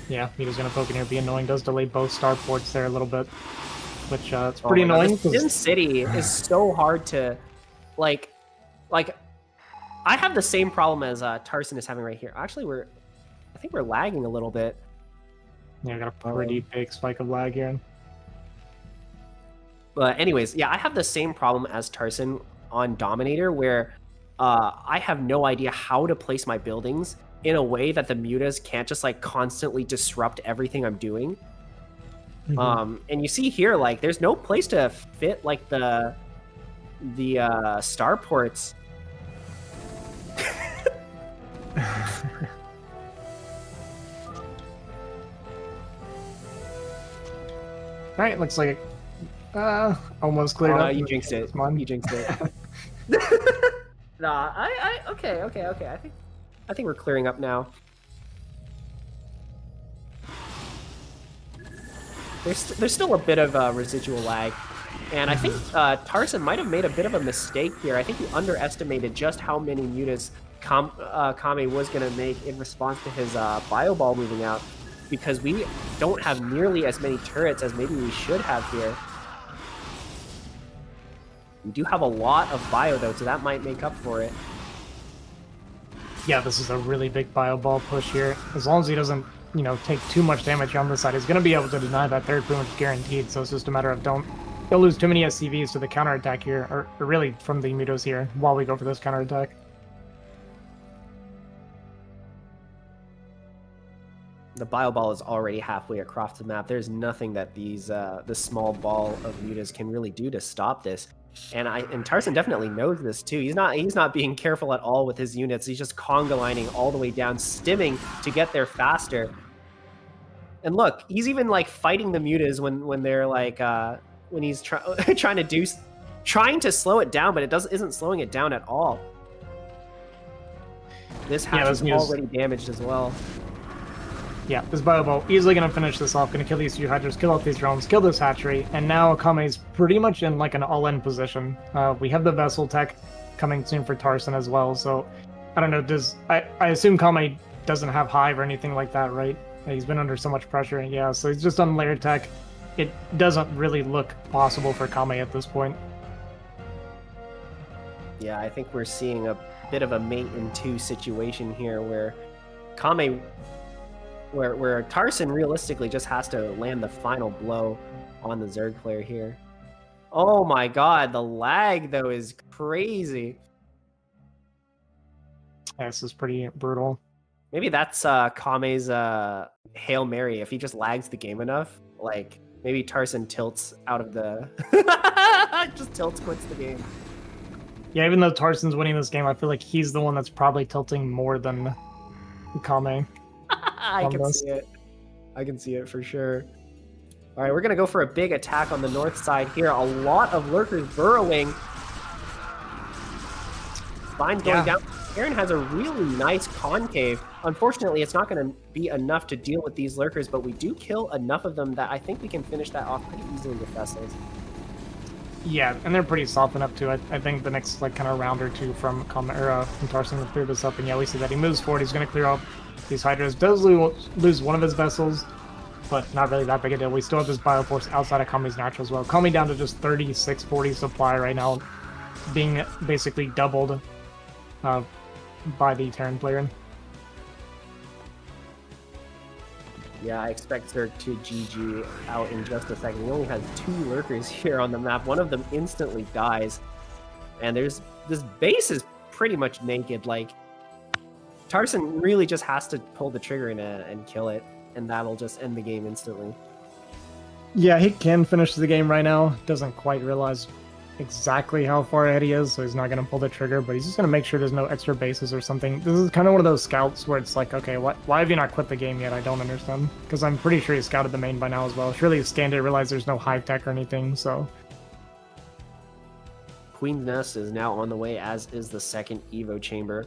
Yeah, Muta's gonna poke in here, be annoying. Does delay both starports there a little bit, which it's pretty annoying. Sin City is so hard to like. I have the same problem as Tarson is having right here. Actually, I think we're lagging a little bit. Yeah, I got a pretty big spike of lag here. But anyways, yeah, I have the same problem as Tarson on Dominator, where I have no idea how to place my buildings in a way that the mutas can't just like constantly disrupt everything I'm doing. And you see here, like, there's no place to fit like the starports. Right, looks like almost cleared up. You jinxed it. Come on. You jinxed it. Nah, okay. I think we're clearing up now. There's still a bit of residual lag, and I think Tarson might have made a bit of a mistake here. I think he underestimated just how many mutas Kame was going to make in response to his bio ball moving out, because we don't have nearly as many turrets as maybe we should have here. We do have a lot of bio though, so that might make up for it. Yeah, this is a really big bio ball push here. As long as he doesn't, you know, take too much damage on this side, he's going to be able to deny that third pretty much guaranteed. So it's just a matter of don't lose too many SCVs to the counterattack here, or really from the mutos here while we go for this counterattack. The bio ball is already halfway across the map. There's nothing that these this small ball of mutas can really do to stop this. And Tarson definitely knows this too. He's not being careful at all with his units. He's just conga lining all the way down, stimming to get there faster. And look, he's even like fighting the mutas when they're like when he's trying to slow it down, but it isn't slowing it down at all. This hatch is already damaged as well. Yeah, this bio ball easily going to finish this off, going to kill these two hydras, kill out these drones, kill this hatchery, and now Kame's pretty much in like an all-in position. We have the vessel tech coming soon for Tarson as well, so I don't know, I assume Kame doesn't have hive or anything like that, right? He's been under so much pressure, yeah, so he's just on layer tech. It doesn't really look possible for Kame at this point. Yeah, I think we're seeing a bit of a mate in two situation here where Kame... Where Tarson realistically just has to land the final blow on the Zerg player here. Oh my god, the lag though is crazy. Yeah, this is pretty brutal. Maybe that's Kame's Hail Mary. If he just lags the game enough, like maybe Tarson tilts out of the just quits the game. Yeah, even though Tarson's winning this game, I feel like he's the one that's probably tilting more than Kame. I can see it. I can see it for sure. All right, we're going to go for a big attack on the north side here. A lot of lurkers burrowing. Vine going down. Aaron has a really nice concave. Unfortunately, it's not going to be enough to deal with these lurkers, but we do kill enough of them that I think we can finish that off pretty easily with vessels. Yeah, and they're pretty softened up too. I think the next like kind of round or two from Tarson will clear this up, and yeah, we see that he moves forward. He's going to clear up these hydras. Does lose one of his vessels, but not really that big a deal. We still have this Bioforce outside of Kame's natural as well. Kame down to just 3640 supply right now, being basically doubled by the Terran player. Yeah, I expect Zerg to GG out in just a second. He only has 2 lurkers here on the map. One of them instantly dies. And this base is pretty much naked. Like, Tarson really just has to pull the trigger and kill it, and that'll just end the game instantly. Yeah, he can finish the game right now. Doesn't quite realize exactly how far ahead he is, so he's not going to pull the trigger, but he's just going to make sure there's no extra bases or something. This is kind of one of those scouts where it's like, okay, why have you not quit the game yet? I don't understand. Because I'm pretty sure he scouted the main by now as well. Surely he scanned it, realized there's no hive tech or anything, so... Queen's Nest is now on the way, as is the second Evo chamber.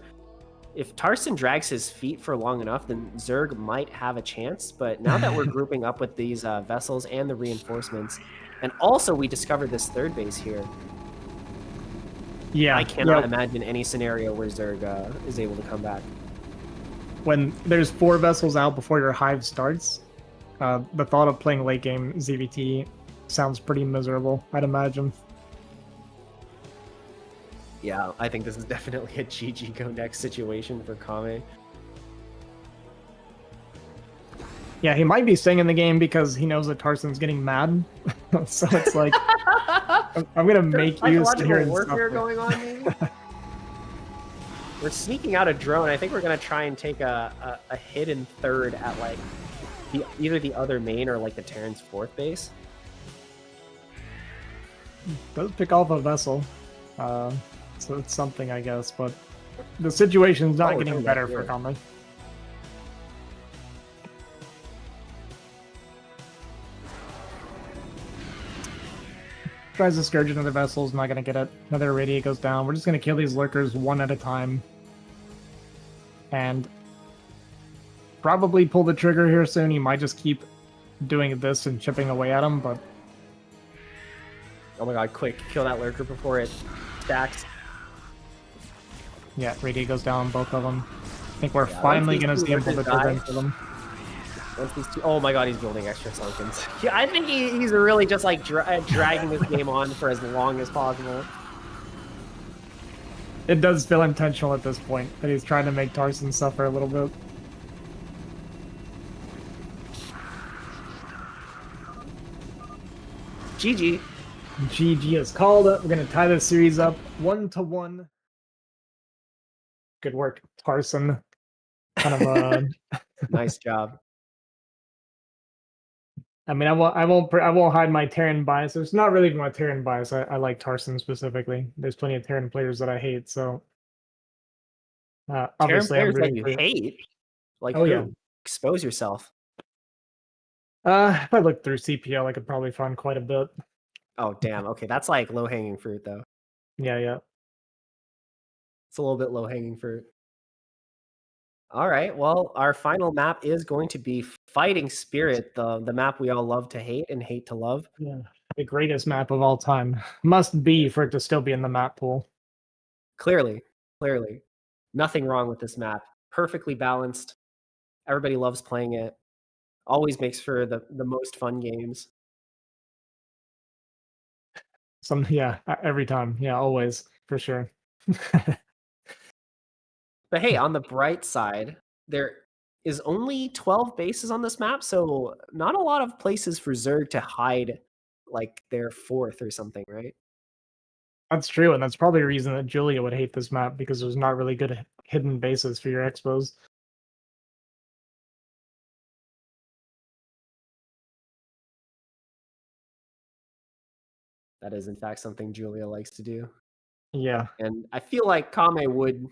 If Tarson drags his feet for long enough, then Zerg might have a chance, but now that we're grouping up with these vessels and the reinforcements, and also we discovered this third base here. Yeah, I cannot imagine any scenario where Zerg is able to come back. When there's 4 vessels out before your hive starts, the thought of playing late game ZVT sounds pretty miserable, I'd imagine. Yeah, I think this is definitely a GG go next situation for Kame. Yeah, he might be staying in the game because he knows that Tarson's getting mad. So it's like, I'm going to make you sit here and warfare going on, maybe? We're sneaking out a drone. I think we're going to try and take a hidden third at like either the other main or like the Terran's 4th base. Does pick off a vessel. So it's something, I guess, but the situation's not getting better for Kame. tries to scourge another vessels, not gonna get it. Another radiate goes down. We're just gonna kill these lurkers one at a time. And probably pull the trigger here soon. He might just keep doing this and chipping away at him, but... Oh my god, quick, kill that lurker before it stacks. Yeah, radiate goes down on both of them. I think we're finally gonna see him pull the trigger and kill them. Once these two, oh my god, he's building extra sunkens. Yeah, I think he's really just like dragging this game on for as long as possible. It does feel intentional at this point that he's trying to make Tarson suffer a little bit. GG. GG is called. We're gonna tie this series up 1-1. Good work, Tarson. Kind of nice job. I mean, I won't hide my Terran bias. It's not really my Terran bias. I like Tarson specifically. There's plenty of Terran players that I hate. So obviously, Terran players that you hate. Like, oh yeah, expose yourself. If I look through CPL, I could probably find quite a bit. Oh damn. Okay, that's like low hanging fruit though. Yeah. It's a little bit low hanging fruit. All right. Well, our final map is going to be Fighting Spirit, the map we all love to hate and hate to love. Yeah, the greatest map of all time. Must be for it to still be in the map pool. Clearly. Nothing wrong with this map. Perfectly balanced. Everybody loves playing it. Always makes for the most fun games. Every time. Yeah, always, for sure. But hey, on the bright side, there is only 12 bases on this map, so not a lot of places for Zerg to hide like their fourth or something, right? That's true, and that's probably a reason that Julia would hate this map, because there's not really good hidden bases for your expos. That is, in fact, something Julia likes to do. Yeah. And I feel like Kame would...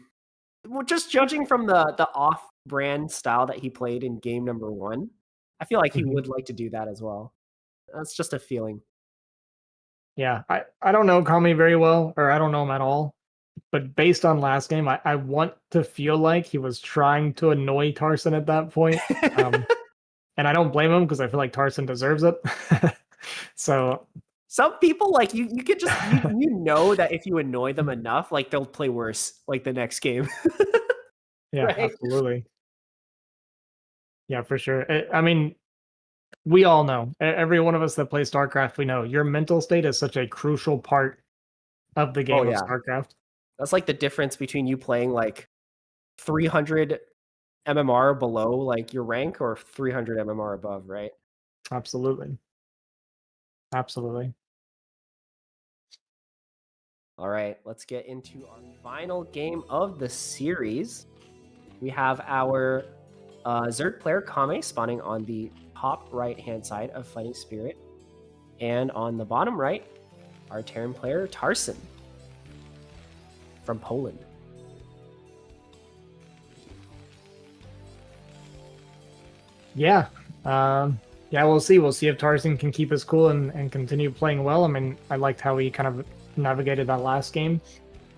Well, just judging from the off-brand style that he played in game number 1, I feel like he would like to do that as well. That's just a feeling. Yeah, I don't know Kame very well, or I don't know him at all. But based on last game, I want to feel like he was trying to annoy Tarson at that point. And I don't blame him, because I feel like Tarson deserves it. So... Some people, like, you could just, you know that if you annoy them enough, like, they'll play worse, like, the next game. Yeah, right? Absolutely. Yeah, for sure. I mean, we all know, every one of us that plays StarCraft, we know your mental state is such a crucial part of the game of StarCraft. That's like the difference between you playing, like, 300 MMR below, like, your rank, or 300 MMR above, right? Absolutely. All right, let's get into our final game of the series. We have our Zerg player Kame spawning on the top right-hand side of Fighting Spirit. And on the bottom right, our Terran player Tarson from Poland. Yeah. We'll see. We'll see if Tarson can keep his cool and continue playing well. I mean, I liked how he kind of navigated that last game.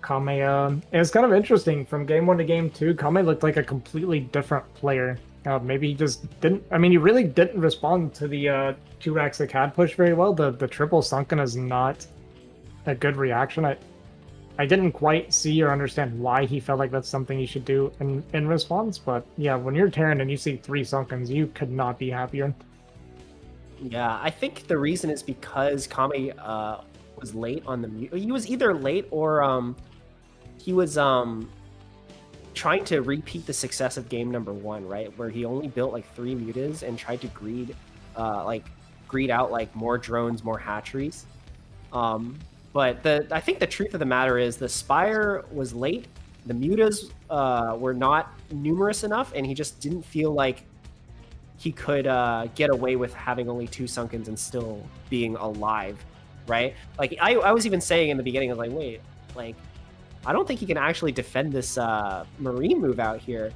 Kame, it's kind of interesting from game 1 to game 2. Kame looked like a completely different player. Maybe he just didn't. I mean, he really didn't respond to the 2 racks of CAD push very well. The triple sunken is not a good reaction. I didn't quite see or understand why he felt like that's something he should do in response. But yeah, when you're Terran and you see 3 sunkens, you could not be happier. Yeah, I think the reason is because Kame was late on the mute. He was either late or he was trying to repeat the success of game number 1, right? Where he only built like 3 mutas and tried to greed out like more drones, more hatcheries. But I think the truth of the matter is the Spire was late. The mutas were not numerous enough, and he just didn't feel like he could get away with having only 2 sunkens and still being alive, right? Like I was even saying in the beginning, I was like, wait, like I don't think he can actually defend this Marine move out here.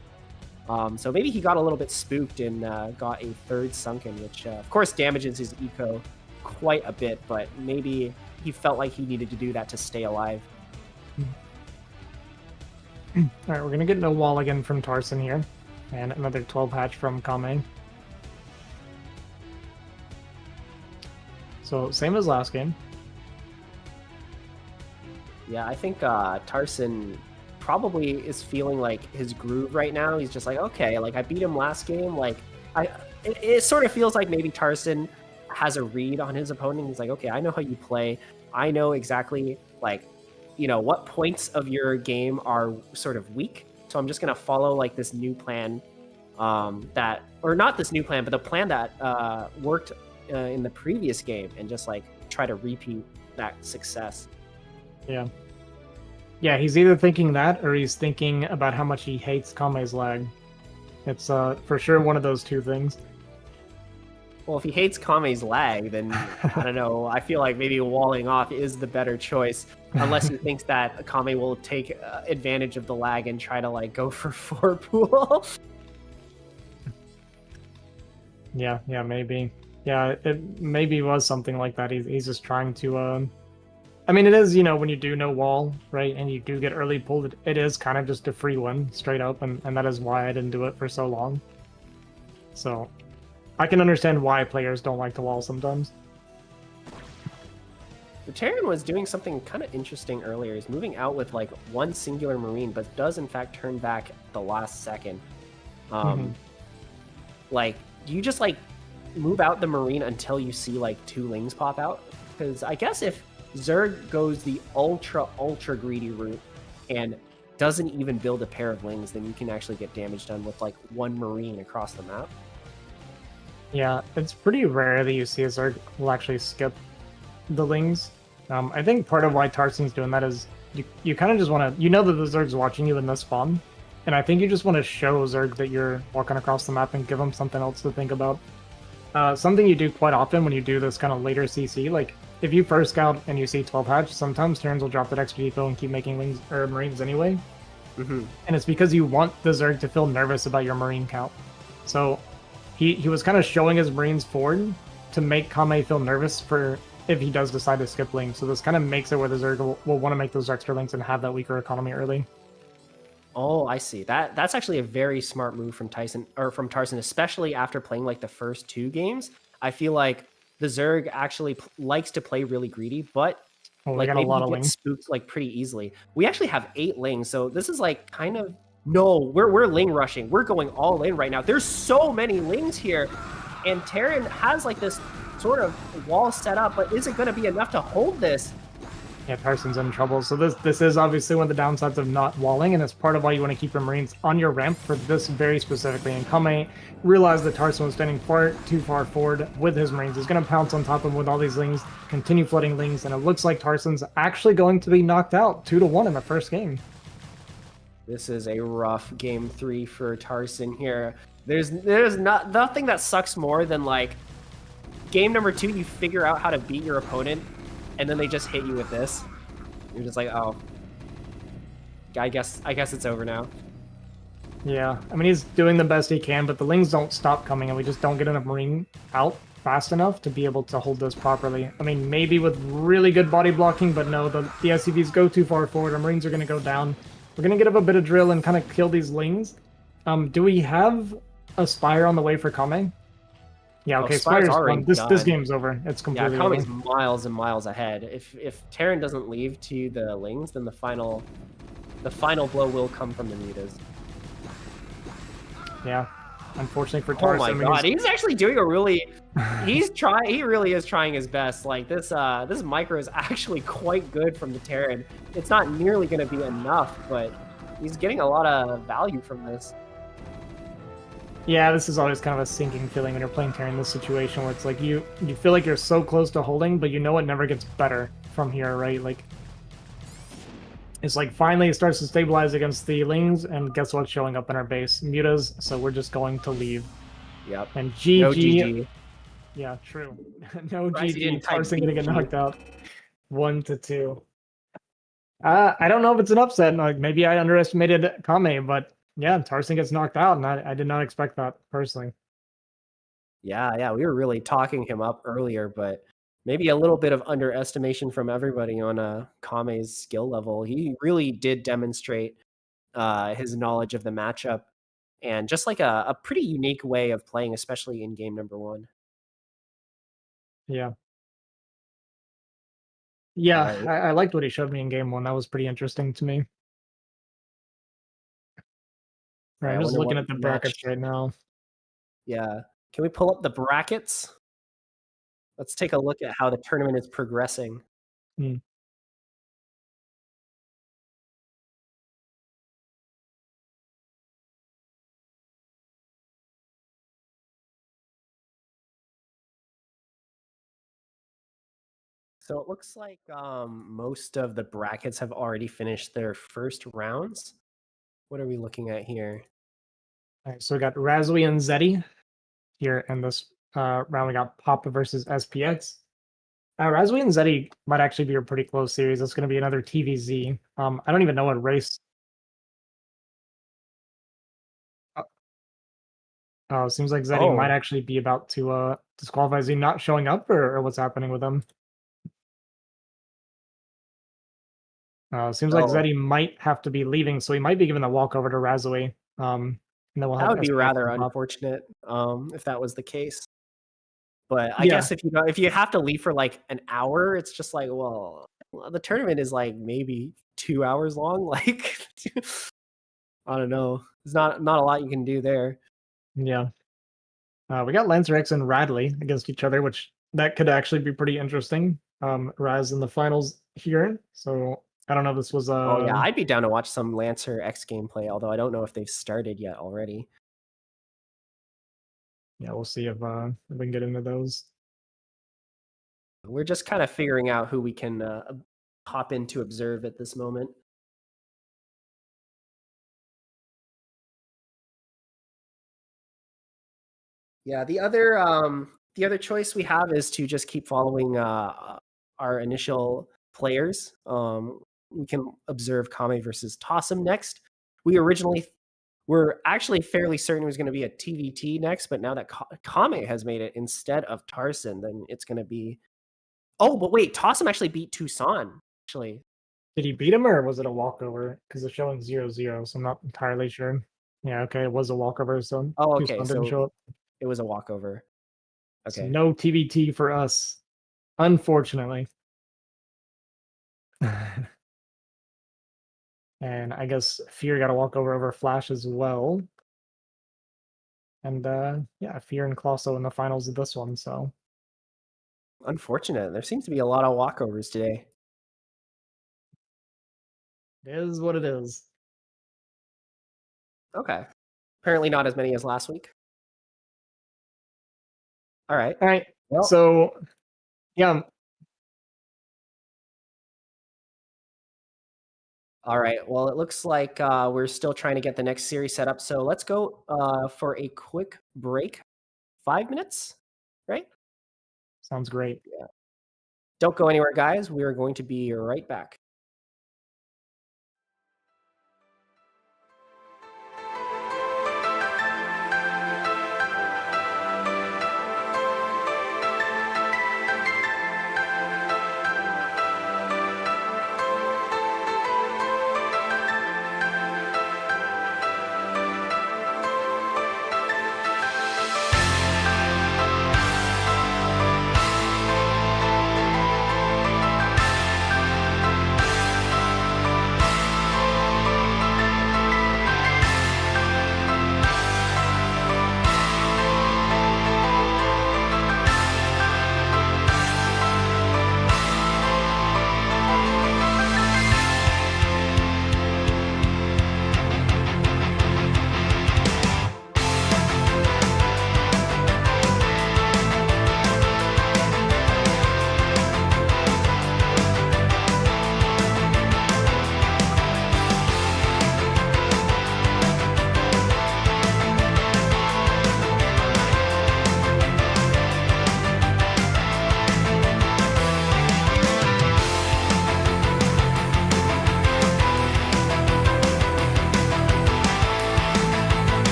So maybe he got a little bit spooked and got a 3rd sunken, which of course damages his eco quite a bit, but maybe he felt like he needed to do that to stay alive. All right, we're gonna get no wall again from Tarson here, and another 12 hatch from Kame. So same as last game. Yeah, I think Tarson probably is feeling like his groove right now. He's just like, okay, like I beat him last game. Like it sort of feels like maybe Tarson has a read on his opponent. He's like, okay, I know how you play. I know exactly like, what points of your game are sort of weak. So I'm just gonna follow like this new plan, or not this new plan, but the plan that worked in the previous game, and just like try to repeat that success. Yeah. Yeah, he's either thinking that or he's thinking about how much he hates Kame's lag. It's for sure one of those two things. Well, if he hates Kame's lag, then I don't know. I feel like maybe walling off is the better choice, unless he thinks that Kame will take advantage of the lag and try to like go for 4 pool. Yeah, maybe. Yeah, it maybe was something like that. He's just trying to. I mean, it is, when you do no wall, right, and you do get early pulled, it is kind of just a free win, straight up, and that is why I didn't do it for so long. So, I can understand why players don't like to wall sometimes. The Terran was doing something kind of interesting earlier. He's moving out with like one singular Marine, but does in fact turn back at the last second. Like, do you just like move out the Marine until you see like 2 Lings pop out? Because I guess if Zerg goes the ultra greedy route and doesn't even build a pair of Lings, then you can actually get damage done with like 1 Marine across the map. Yeah, it's pretty rare that you see a Zerg will actually skip the Lings. I think part of why Tarson's doing that is you kind of just want to, that the Zerg's watching you in this spawn, and I think you just want to show Zerg that you're walking across the map and give them something else to think about. Something you do quite often when you do this kind of later CC, like if you first scout and you see 12 hatch, sometimes Terrans will drop that extra depot and keep making Lings or Marines anyway. And it's because you want the Zerg to feel nervous about your Marine count. So he was kind of showing his Marines forward to make Kame feel nervous for if he does decide to skip Lings. So this kind of makes it where the Zerg will want to make those extra Lings and have that weaker economy early. Oh, I see. That's actually a very smart move from Tarson, especially after playing like the first 2 games. I feel like the Zerg actually likes to play really greedy, but like maybe he gets spooked like pretty easily. We actually have 8 Lings, so this is like kind of we're Ling rushing. We're going all in right now. There's so many Lings here, and Terran has like this sort of wall set up, but is it going to be enough to hold this? Yeah, Tarson's in trouble. So this is obviously one of the downsides of not walling, and it's part of why you want to keep your Marines on your ramp for this very specifically. And Kame realized that Tarson was standing too far forward with his Marines. He's going to pounce on top of him with all these Lings, continue flooding Lings, and it looks like Tarson's actually going to be knocked out 2-1 in the first game. This is a rough game 3 for Tarson here. There's nothing that sucks more than like game number 2, you figure out how to beat your opponent, and then they just hit you with this. You're just like, oh, I guess it's over now. Yeah, I mean, he's doing the best he can, but the Lings don't stop coming, and we just don't get enough Marine out fast enough to be able to hold this properly. I mean, maybe with really good body blocking, but no, the SCVs go too far forward. Our Marines are going to go down. We're going to get up a bit of drill and kind of kill these Lings. Do we have a Spire on the way for Kame? Yeah, okay, Spire's already done. This game's over. It's completely over. Yeah, Kame's miles and miles ahead. If Terran doesn't leave to the Lings, then the final blow will come from the Mutas. Yeah, unfortunately for Tarson. Oh my god, he's actually doing he really is trying his best. Like this micro is actually quite good from the Terran. It's not nearly going to be enough, but he's getting a lot of value from this. Yeah, this is always kind of a sinking feeling when you're playing Terran in this situation where it's like you feel like you're so close to holding, but you know it never gets better from here, right? Like it's like finally it starts to stabilize against the Lings, and guess what's showing up in our base? Mutas, so we're just going to leave. Yep. And GG. No GG. Yeah, true. No GG. Tarson gonna get knocked out. 1-2. I don't know if it's an upset. Like maybe I underestimated Kame, but yeah, Tarson gets knocked out, and I did not expect that personally. Yeah, we were really talking him up earlier, but maybe a little bit of underestimation from everybody on Kame's skill level. He really did demonstrate his knowledge of the matchup and just like a pretty unique way of playing, especially in game number 1. Yeah. Yeah, Alright. I liked what he showed me in game 1. That was pretty interesting to me. Right, Alright, I I'm just wonder looking what at the match. brackets right now. Yeah. Can we pull up the brackets? Let's take a look at how the tournament is progressing. Hmm. So it looks like most of the brackets have already finished their first rounds. What are we looking at here? All right, so we got Razui and Zeddy here in this round. We got Papa versus SPX. Razui and Zeddy might actually be a pretty close series. It's going to be another TVZ. I don't even know what race. Seems like Zeddy might Oh, actually be about to disqualify. Is he not showing up, or what's happening with him? Seems like oh, Zeddy might have to be leaving, so he might be giving the walkover to Razui. And then we'll that have would be SPX rather and Pop. unfortunate if that was the case. But I Yeah, guess if you have to leave for like an hour, it's just like, well, the tournament is like maybe 2 hours long. Like, I don't know. There's not a lot you can do there. yeah. We got Lancer X and Radley against each other, which that could actually be pretty interesting. Raz in the finals here, so I don't know if this was Oh yeah, I'd be down to watch some Lancer X gameplay, although I don't know if they've started yet already. yeah, we'll see if we can get into those. We're just kind of figuring out who we can hop in to observe at this moment. Yeah, the other choice we have is to just keep following our initial players. We can observe Kame versus Tossum next. We originally were actually fairly certain it was going to be a TVT next, but now that Kame has made it instead of Tarson, then it's going to be. Oh, but wait, Tossum actually beat Tucson. Actually, Did he beat him, or was it a walkover? Because it's showing 0-0, so I'm not entirely sure. Yeah, okay, it was a walkover, so oh, okay, Tucson didn't so show up. it was a walkover. So Okay. no TVT for us, unfortunately. And I guess Fear got a walkover over Flash as well. And yeah, Fear and Colosso in the finals of this one, so Unfortunate. There seems to be a lot of walkovers today. it is what it is. Okay. Apparently not as many as last week. All right. All right. Well, So yeah, all right. Well, it looks like we're still trying to get the next series set up. So let's go for a quick break. 5 minutes, right? sounds great. Don't go anywhere, guys. We are going to be right back.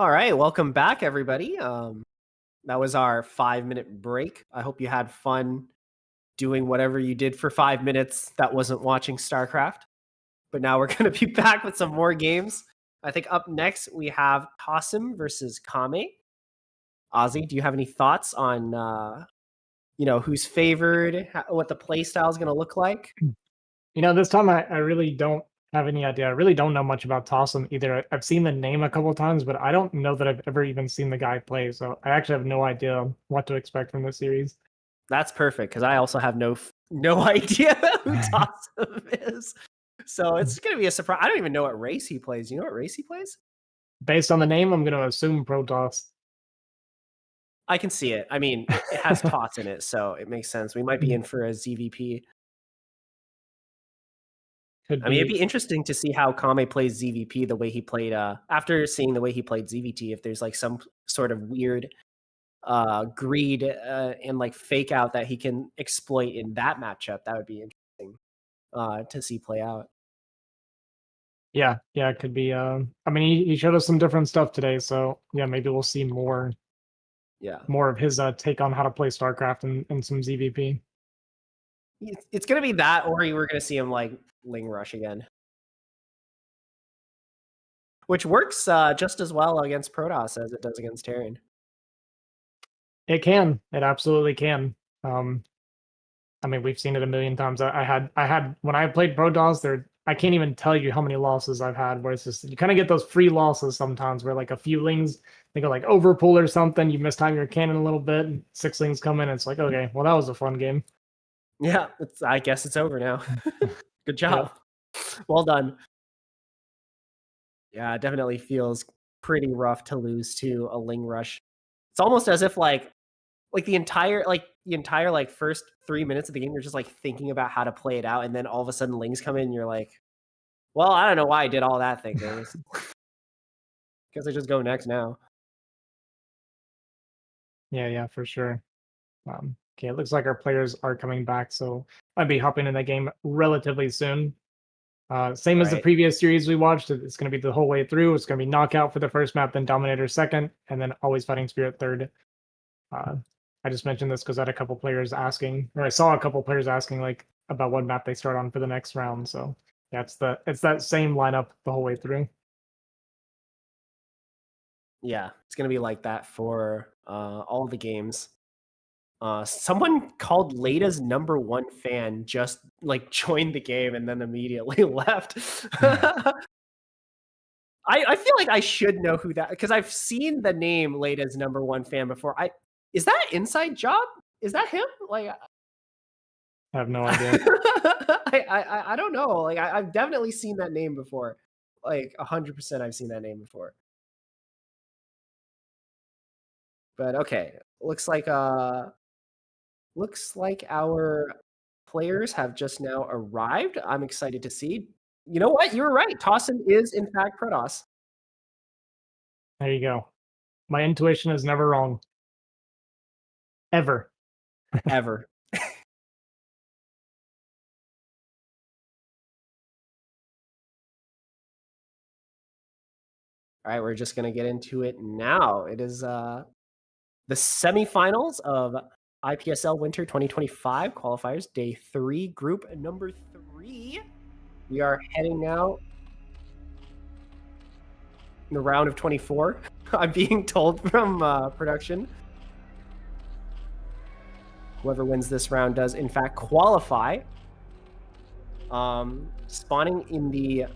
All right, welcome back, everybody. That was our 5-minute break. I hope you had fun doing whatever you did for 5 minutes that wasn't watching StarCraft. But now we're going to be back with some more games. I think up next we have Tossum versus Kame. Ozzy, do you have any thoughts on who's favored, what the play style is going to look like? This time I really don't have any idea. I really don't know much about Tossum either. I've seen the name a couple of times, but I don't know that I've ever even seen the guy play. So I actually have no idea what to expect from this series. That's perfect because I also have no idea who Tossum is. So it's going to be a surprise. I don't even know what race he plays. You know what race he plays? Based on the name, I'm going to assume Protoss. I can see it. I mean, it has TOTS in it, so it makes sense. We might be in for a ZVP. It'd be interesting to see how Kame plays ZVP the way he played after seeing the way he played ZVT, if there's like some sort of weird greed and like fake out that he can exploit in that matchup. That would be interesting to see play out. Yeah, it could be. He showed us some different stuff today, so yeah, maybe we'll see more. Yeah, more of his take on how to play StarCraft and some ZVP. It's gonna be that, or we're gonna see him like Ling Rush again, which works just as well against Protoss as it does against Terran. It can. It absolutely can. We've seen it a million times. I had when I played Protoss, I can't even tell you how many losses I've had where it's just you kind of get those free losses sometimes where like a few lings they go like overpull or something, you mistime your cannon a little bit, and 6 lings come in, and it's like, okay, well that was a fun game. Yeah, I guess it's over now. Good job. Yeah. Well done. Yeah, it definitely feels pretty rough to lose to a Ling Rush. It's almost as if like the entire first 3 minutes of the game, you're just like thinking about how to play it out, and then all of a sudden Lings come in and you're like, well, I don't know why I did all that thinking. Guess I just go next now. Yeah, for sure. Okay, it looks like our players are coming back, so I'd be hopping in that game relatively soon. Same as the previous series we watched. It's going to be the whole way through. It's going to be knockout for the first map, then dominator second, and then always fighting spirit third. I just mentioned this because I had a couple players asking, or I saw a couple players asking like about what map they start on for the next round. So yeah, it's that same lineup the whole way through. Yeah, it's gonna be like that for all the games. Someone called Lada's #1 fan just like joined the game and then immediately left. I feel like I should know who that, because I've seen the name Lada's #1 fan before. Is that an inside job? Is that him? Like, I have no idea. I don't know. Like, I've definitely seen that name before. Like 100%, I've seen that name before. But okay, looks like our players have just now arrived. I'm excited to see. You know what? You were right. Tossum is in fact Protoss. There you go. My intuition is never wrong. Ever. Ever. All right, we're just going to get into it now. It is the semifinals of IPSL Winter 2025 qualifiers, day 3, group number 3. We are heading now in the round of 24. I'm being told from production. Whoever wins this round does, in fact, qualify. Spawning in the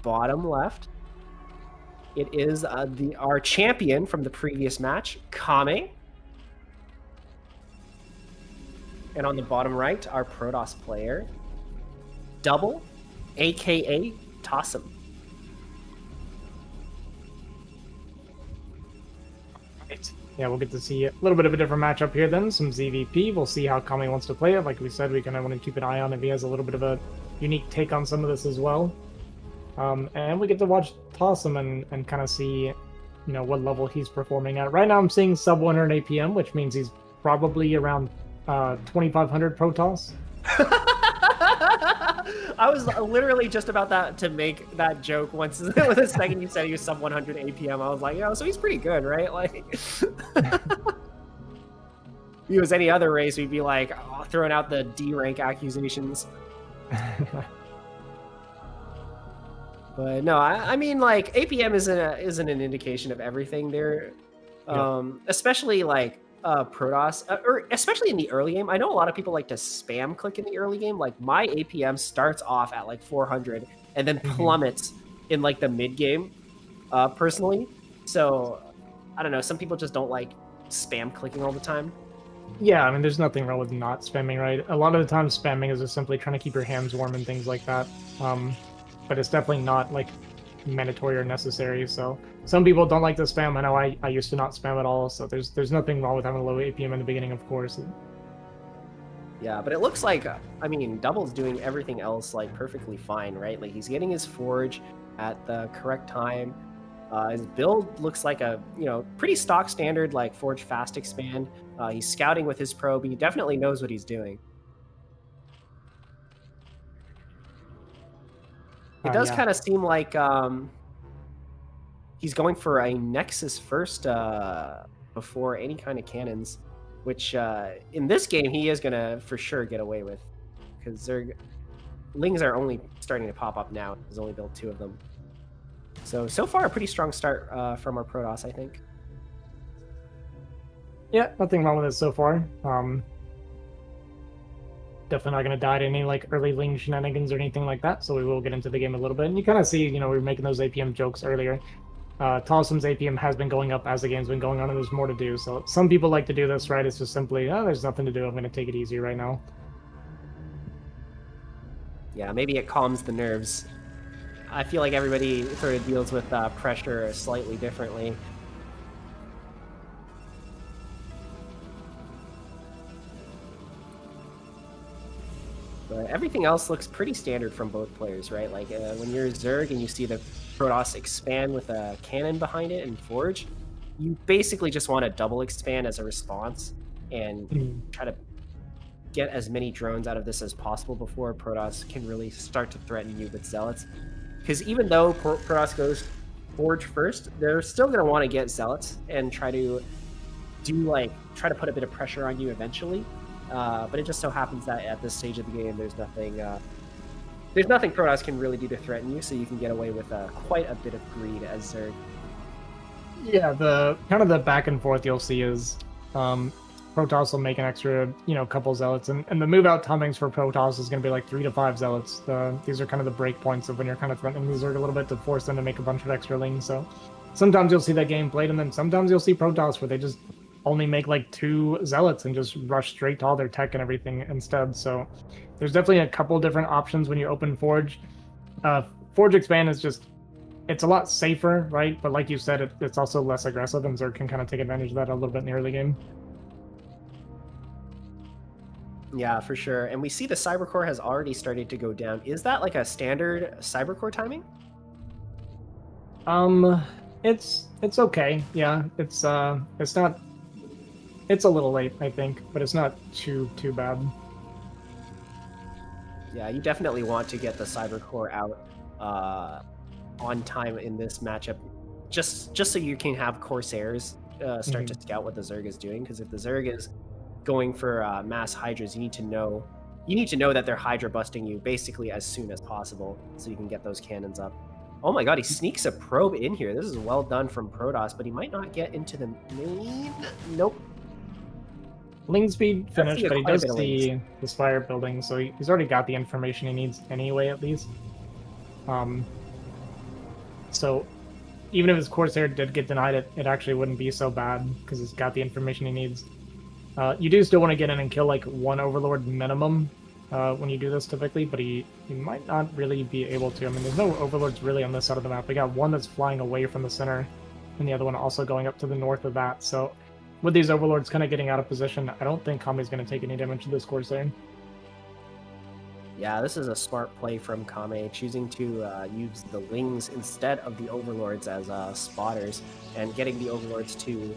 bottom left, it is our champion from the previous match, Kame. And on the bottom right, our Protoss player, Double, aka Tossum. Right. Yeah, we'll get to see a little bit of a different matchup here then, some ZVP. We'll see how Kame wants to play it. Like we said, we kind of want to keep an eye on if he has a little bit of a unique take on some of this as well. And we get to watch Tossum and kind of see, what level he's performing at. Right now I'm seeing sub 100 APM, which means he's probably around 2500 Protoss. I was literally just about to make that joke once the second you said he was sub 100 APM. I was like, so he's pretty good, right? Like, if he was any other race, we'd be like throwing out the D rank accusations. But no, I mean, like, APM isn't an indication of everything there, especially like Protoss, or especially in the early game. I know a lot of people like to spam click in the early game. Like, my APM starts off at like 400 and then plummets in like the mid game, personally. So I don't know. Some people just don't like spam clicking all the time. Yeah, I mean, there's nothing wrong with not spamming, right? A lot of the time, spamming is just simply trying to keep your hands warm and things like that. But it's definitely not like mandatory or necessary. So some people don't like to spam. I know I used to not spam at all. So there's nothing wrong with having a low APM in the beginning, of course. Yeah, but it looks like, I mean, Double's doing everything else like perfectly fine, right? Like, he's getting his forge at the correct time. His build looks like a, pretty stock standard, like forge fast expand. He's scouting with his probe. He definitely knows what he's doing. It does kind of seem like he's going for a Nexus first before any kind of cannons, which in this game he is going to for sure get away with, because Lings are only starting to pop up now. He's only built 2 of them. So far, a pretty strong start from our Protoss, I think. Yeah, nothing wrong with it so far. Definitely not going to die to any like early Ling shenanigans or anything like that, so we will get into the game a little bit. And you kind of see, we were making those APM jokes earlier. Tolsum's APM has been going up as the game's been going on, and there's more to do. So some people like to do this, right? It's just simply, there's nothing to do. I'm going to take it easy right now. Yeah, maybe it calms the nerves. I feel like everybody sort of deals with pressure slightly differently. But everything else looks pretty standard from both players, right? Like when you're Zerg and you see the Protoss expand with a cannon behind it and Forge, you basically just want to double expand as a response and try to get as many drones out of this as possible before Protoss can really start to threaten you with Zealots. Because even though Protoss goes Forge first, they're still going to want to get Zealots and try to put a bit of pressure on you eventually. But it just so happens that at this stage of the game, there's nothing Protoss can really do to threaten you, so you can get away with quite a bit of greed as Zerg. Yeah, the kind of the back and forth you'll see is Protoss will make an extra, couple Zealots, and the move out timings for Protoss is going to be like 3 to 5 Zealots. These are kind of the break points of when you're kind of threatening the Zerg a little bit to force them to make a bunch of extra Lings. So sometimes you'll see that game played, and then sometimes you'll see Protoss where they just only make like 2 Zealots and just rush straight to all their tech and everything instead. So there's definitely a couple different options when you open Forge. Forge Expand is just, it's a lot safer, right? But like you said, it's also less aggressive, and Zerg can kind of take advantage of that a little bit in the early game. Yeah, for sure. And we see the Cybercore has already started to go down. Is that like a standard Cybercore timing? It's okay. Yeah, it's not. It's a little late, I think, but it's not too bad. Yeah, you definitely want to get the Cybercore out on time in this matchup, just so you can have Corsairs start to scout what the Zerg is doing. Because if the Zerg is going for mass Hydras, you need to know that they're Hydra busting you basically as soon as possible, so you can get those cannons up. Oh my god, he sneaks a probe in here. This is well done from Protoss, but he might not get into the main. Nope. Ling speed finished, but he does see the Spire building, so he's already got the information he needs anyway, at least. So even if his Corsair did get denied, it actually wouldn't be so bad, because he's got the information he needs. You do still want to get in and kill like 1 Overlord minimum when you do this typically, but he might not really be able to. I mean, there's no Overlords really on this side of the map. We got one that's flying away from the center, and the other one also going up to the north of that, so with these Overlords kind of getting out of position, I don't think Kame's going to take any damage to this Corsair. Yeah, this is a smart play from Kame, choosing to use the Lings instead of the Overlords as spotters, and getting the Overlords to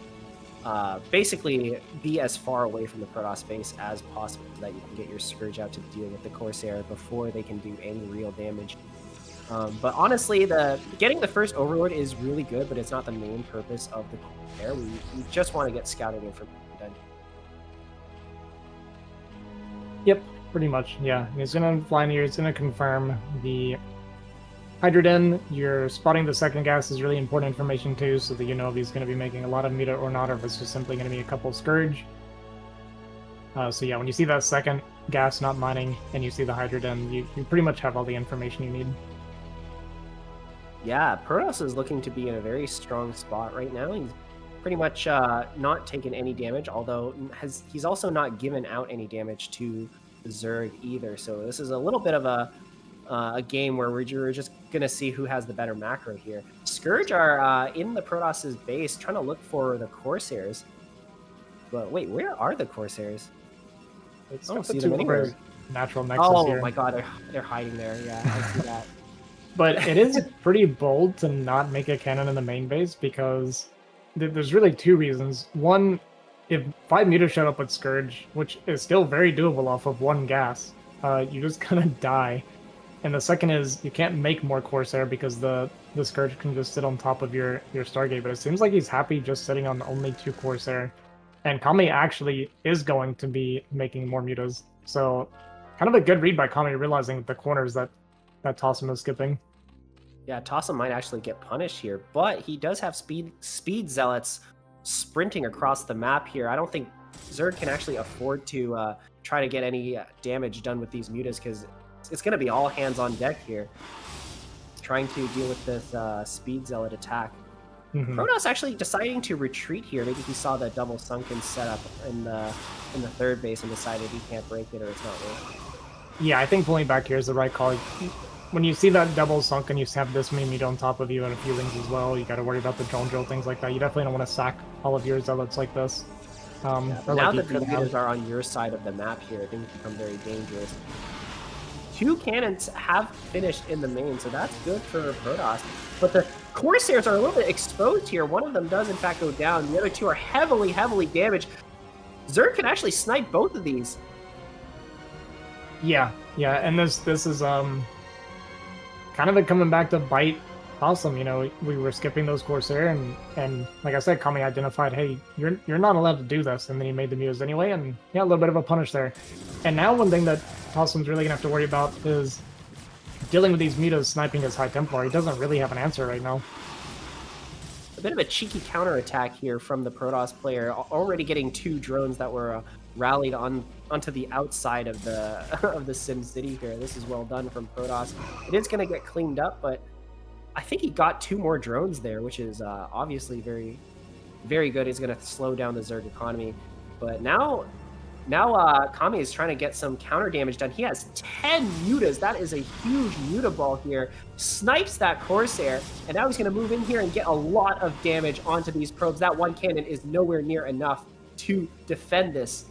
basically be as far away from the Protoss base as possible so that you can get your Scourge out to deal with the Corsair before they can do any real damage. But honestly, getting the first Overlord is really good, but it's not the main purpose of the Corsair. We just want to get scouting information done. Yep, pretty much, yeah. He's going to fly in here, he's going to confirm the Hydrogen. You're spotting the second gas is really important information too, so that you know if he's going to be making a lot of meter or not, or if it's just simply going to be a couple Scourge. So yeah, when you see that second gas not mining and you see the Hydrogen, you pretty much have all the information you need. Yeah, Protoss is looking to be in a very strong spot right now. He's pretty much not taken any damage, although he's also not given out any damage to Zerg either. So this is a little bit of a game where we're just going to see who has the better macro here. Scourge are in the Protoss's base trying to look for the Corsairs. But wait, where are the Corsairs? I don't see them anywhere. Natural nexus here. Oh my god, they're hiding there. Yeah, I see that. But it is pretty bold to not make a cannon in the main base because there's really two reasons. One, if 5 meters showed up with Scourge, which is still very doable off of 1 gas, you're just gonna die. And the second is you can't make more Corsair because the Scourge can just sit on top of your Stargate. But it seems like he's happy just sitting on only 2 Corsair. And Kami actually is going to be making more mutas. So kind of a good read by Kami realizing the corners that Tossum is skipping. Yeah, Tossum might actually get punished here, but he does have speed zealots sprinting across the map here. I don't think Zerg can actually afford to try to get any damage done with these mutas because it's going to be all hands on deck here, trying to deal with this speed zealot attack. Protoss actually deciding to retreat here. Maybe he saw the double sunken setup in the third base and decided he can't break it or it's not working. Yeah, I think pulling back here is the right call. When you see that double sunken, you have this many meat on top of you and a few lings as well. You got to worry about the drone drill, things like that. You definitely don't want to sack all of your zealots like this. Now that the meters are on your side of the map here, things become very dangerous. 2 cannons have finished in the main, so that's good for Protoss. But the Corsairs are a little bit exposed here. One of them does in fact go down. The other 2 are heavily damaged. Zerg can actually snipe both of these. Yeah, and this is kind of it coming back to bite Awesome. You know, we were skipping those Corsair, and like I said, Kami identified, hey, you're not allowed to do this, and then he made the mutas anyway, and yeah, a little bit of a punish there. And now one thing that Awesom's really gonna have to worry about is dealing with these mutas sniping his High Templar. He doesn't really have an answer right now. A bit of a cheeky counterattack here from the Protoss player, already getting 2 drones that were rallied onto the outside of the of the Sim City here. This is well done from Protoss. It is going to get cleaned up, but I think he got 2 more drones there, which is obviously very, very good. He's going to slow down the Zerg economy. But now Kami is trying to get some counter damage done. He has 10 mutas. That is a huge muta ball here. Snipes that Corsair, and now he's going to move in here and get a lot of damage onto these probes. That one cannon is nowhere near enough to defend this.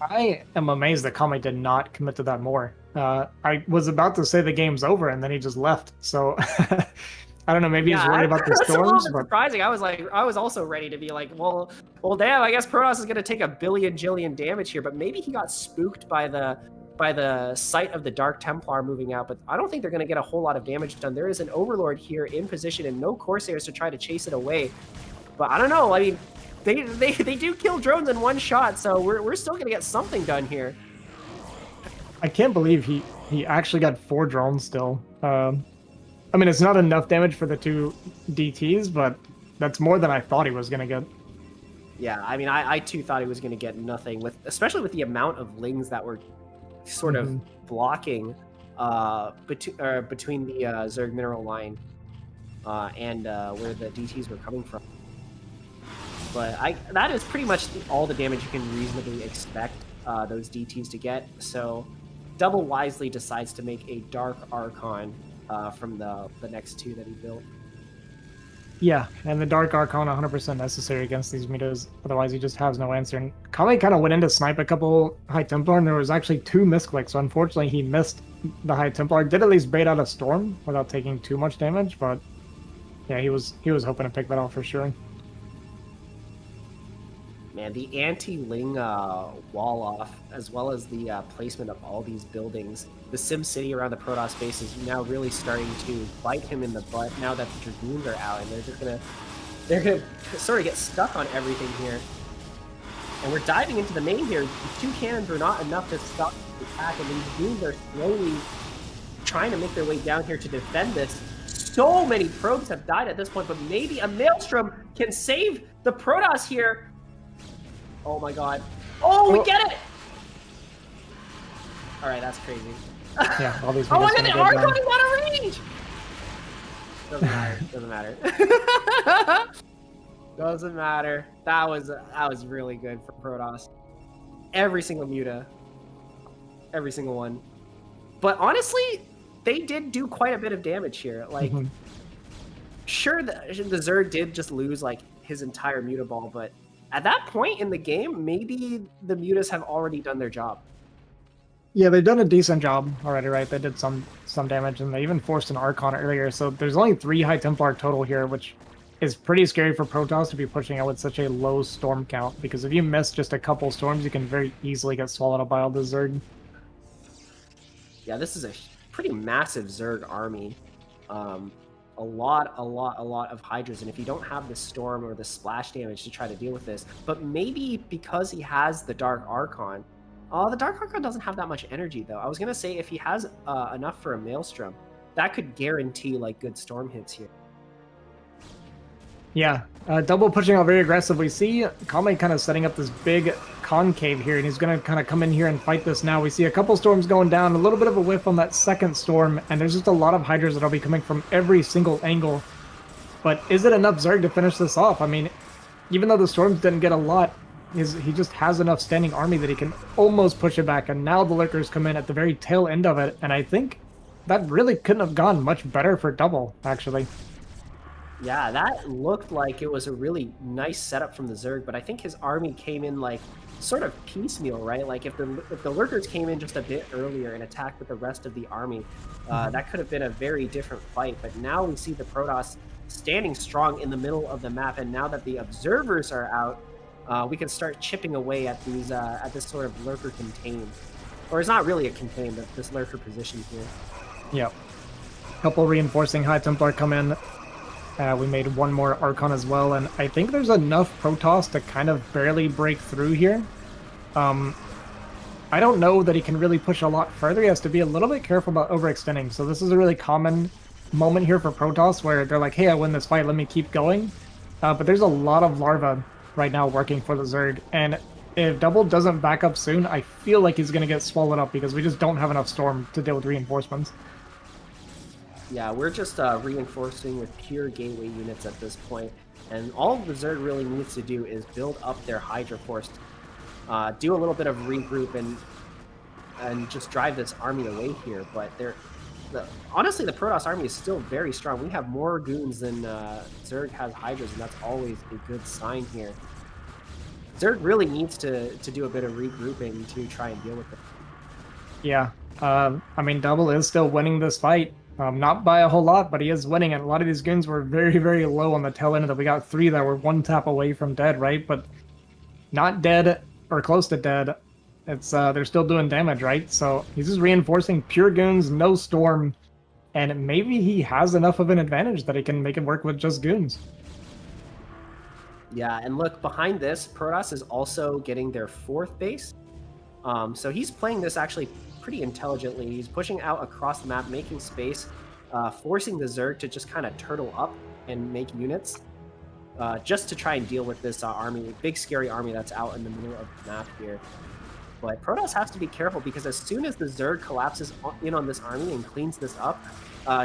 I am amazed that Kami did not commit to that more. I was about to say the game's over, and then he just left. So I don't know. Maybe he's worried about the storms. A little bit surprising. I was also ready to be like, well, damn. I guess Protoss is going to take a jillion damage here, but maybe he got spooked by the sight of the Dark Templar moving out. But I don't think they're going to get a whole lot of damage done. There is an Overlord here in position, and no Corsairs to try to chase it away. But I don't know. I mean, they do kill drones in one shot, so we're still going to get something done here. I can't believe he actually got 4 drones still. I mean, it's not enough damage for the 2 DTs, but that's more than I thought he was going to get. Yeah, I mean, I too thought he was going to get nothing, especially with the amount of lings that were sort of blocking between the Zerg mineral line and where the DTs were coming from. But that is pretty much all the damage you can reasonably expect those DTs to get. So Double wisely decides to make a Dark Archon from the next 2 that he built. Yeah, and the Dark Archon 100% necessary against these mutas. Otherwise, he just has no answer. And Kami kind of went in to snipe a couple High Templar, and there was actually 2 misclicks. So unfortunately, he missed the High Templar. Did at least bait out a Storm without taking too much damage, but yeah, he was hoping to pick that off for sure. And the anti-Ling wall off, as well as the placement of all these buildings, the Sim City around the Protoss base is now really starting to bite him in the butt now that the Dragoons are out, and they're gonna sort of get stuck on everything here. And we're diving into the main here. The 2 cannons are not enough to stop the attack, and these Dragoons are slowly trying to make their way down here to defend this. So many probes have died at this point, but maybe a Maelstrom can save the Protoss here. Oh my god. Oh, we get it! Alright, that's crazy. Yeah, all these oh, and then the Archon is out of range! Doesn't matter. Doesn't matter. Doesn't matter. That was really good for Protoss. Every single Muta. Every single one. But honestly, they did do quite a bit of damage here. Like, sure, the Zerg did just lose, like, his entire Muta ball, but at that point in the game, maybe the Mutas have already done their job. Yeah, they've done a decent job already, right? They did some damage, and they even forced an Archon earlier. So there's only 3 High Templar total here, which is pretty scary for Protoss to be pushing out with such a low storm count. Because if you miss just a couple storms, you can very easily get swallowed up by all the Zerg. Yeah, this is a pretty massive Zerg army. A lot of Hydras, and if you don't have the storm or the splash damage to try to deal with this, but maybe because he has the Dark Archon, the Dark Archon doesn't have that much energy though. I was gonna say if he has enough for a Maelstrom, that could guarantee like good storm hits here. Yeah, double pushing out very aggressively. See Kame kind of setting up this big concave here, and he's going to kind of come in here and fight this now. We see a couple storms going down, a little bit of a whiff on that second storm, and there's just a lot of Hydras that'll be coming from every single angle. But is it enough Zerg to finish this off? I mean, even though the storms didn't get a lot, he just has enough standing army that he can almost push it back, and now the Lurkers come in at the very tail end of it, and I think that really couldn't have gone much better for double, actually. Yeah, that looked like it was a really nice setup from the Zerg, but I think his army came in like sort of piecemeal, right? Like if the Lurkers came in just a bit earlier and attacked with the rest of the army, that could have been a very different fight. But now we see the Protoss standing strong in the middle of the map, and now that the observers are out, we can start chipping away at these at this sort of Lurker contain, or it's not really a contain, but this Lurker position here. Yep. Couple reinforcing High Templar come in. We made one more Archon as well, and I think there's enough Protoss to kind of barely break through here. I don't know that he can really push a lot further. He has to be a little bit careful about overextending. So this is a really common moment here for Protoss where they're like, hey, I win this fight, let me keep going. But there's a lot of larva right now working for the Zerg, and if Double doesn't back up soon, I feel like he's going to get swallowed up because we just don't have enough Storm to deal with reinforcements. Yeah, we're just reinforcing with pure gateway units at this point, and all the Zerg really needs to do is build up their Hydra Force, do a little bit of regroup, and just drive this army away here. But honestly, the Protoss army is still very strong. We have more goons than Zerg has Hydras, and that's always a good sign here. Zerg really needs to do a bit of regrouping to try and deal with it. Yeah, I mean, Double is still winning this fight. Not by a whole lot, but he is winning, and a lot of these goons were very, very low on the tail end of it. We got 3 that were 1 tap away from dead, right? But not dead or close to dead. It's they're still doing damage, right? So he's just reinforcing pure goons, no storm, and maybe he has enough of an advantage that he can make it work with just goons. Yeah, and look, behind this, Protoss is also getting their 4th base. So he's playing this actually pretty intelligently. He's pushing out across the map, making space, forcing the Zerg to just kind of turtle up and make units, just to try and deal with this army, big scary army that's out in the middle of the map here. But Protoss has to be careful because as soon as the Zerg collapses in on this army and cleans this up,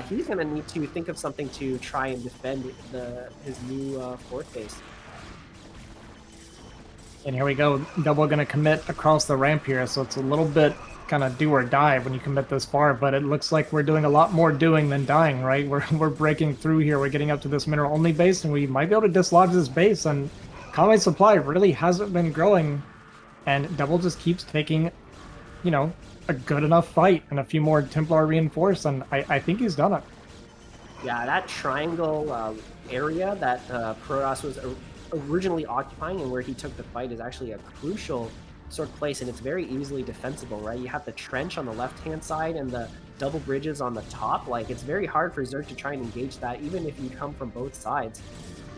he's going to need to think of something to try and defend his new 4th base. And here we go, Double going to commit across the ramp here, so it's a little bit kind of do or die when you commit this far, but it looks like we're doing a lot more doing than dying, right? We're breaking through here, we're getting up to this mineral only base, and we might be able to dislodge this base, and Kame's supply really hasn't been growing, and Double just keeps taking, you know, a good enough fight, and a few more Templar reinforce, and I think he's done it. Yeah, that triangle area that Protoss was originally occupying and where he took the fight is actually a crucial sort of place, and it's very easily defensible, right? You have the trench on the left-hand side and the double bridges on the top. Like, it's very hard for Zerg to try and engage that, even if you come from both sides.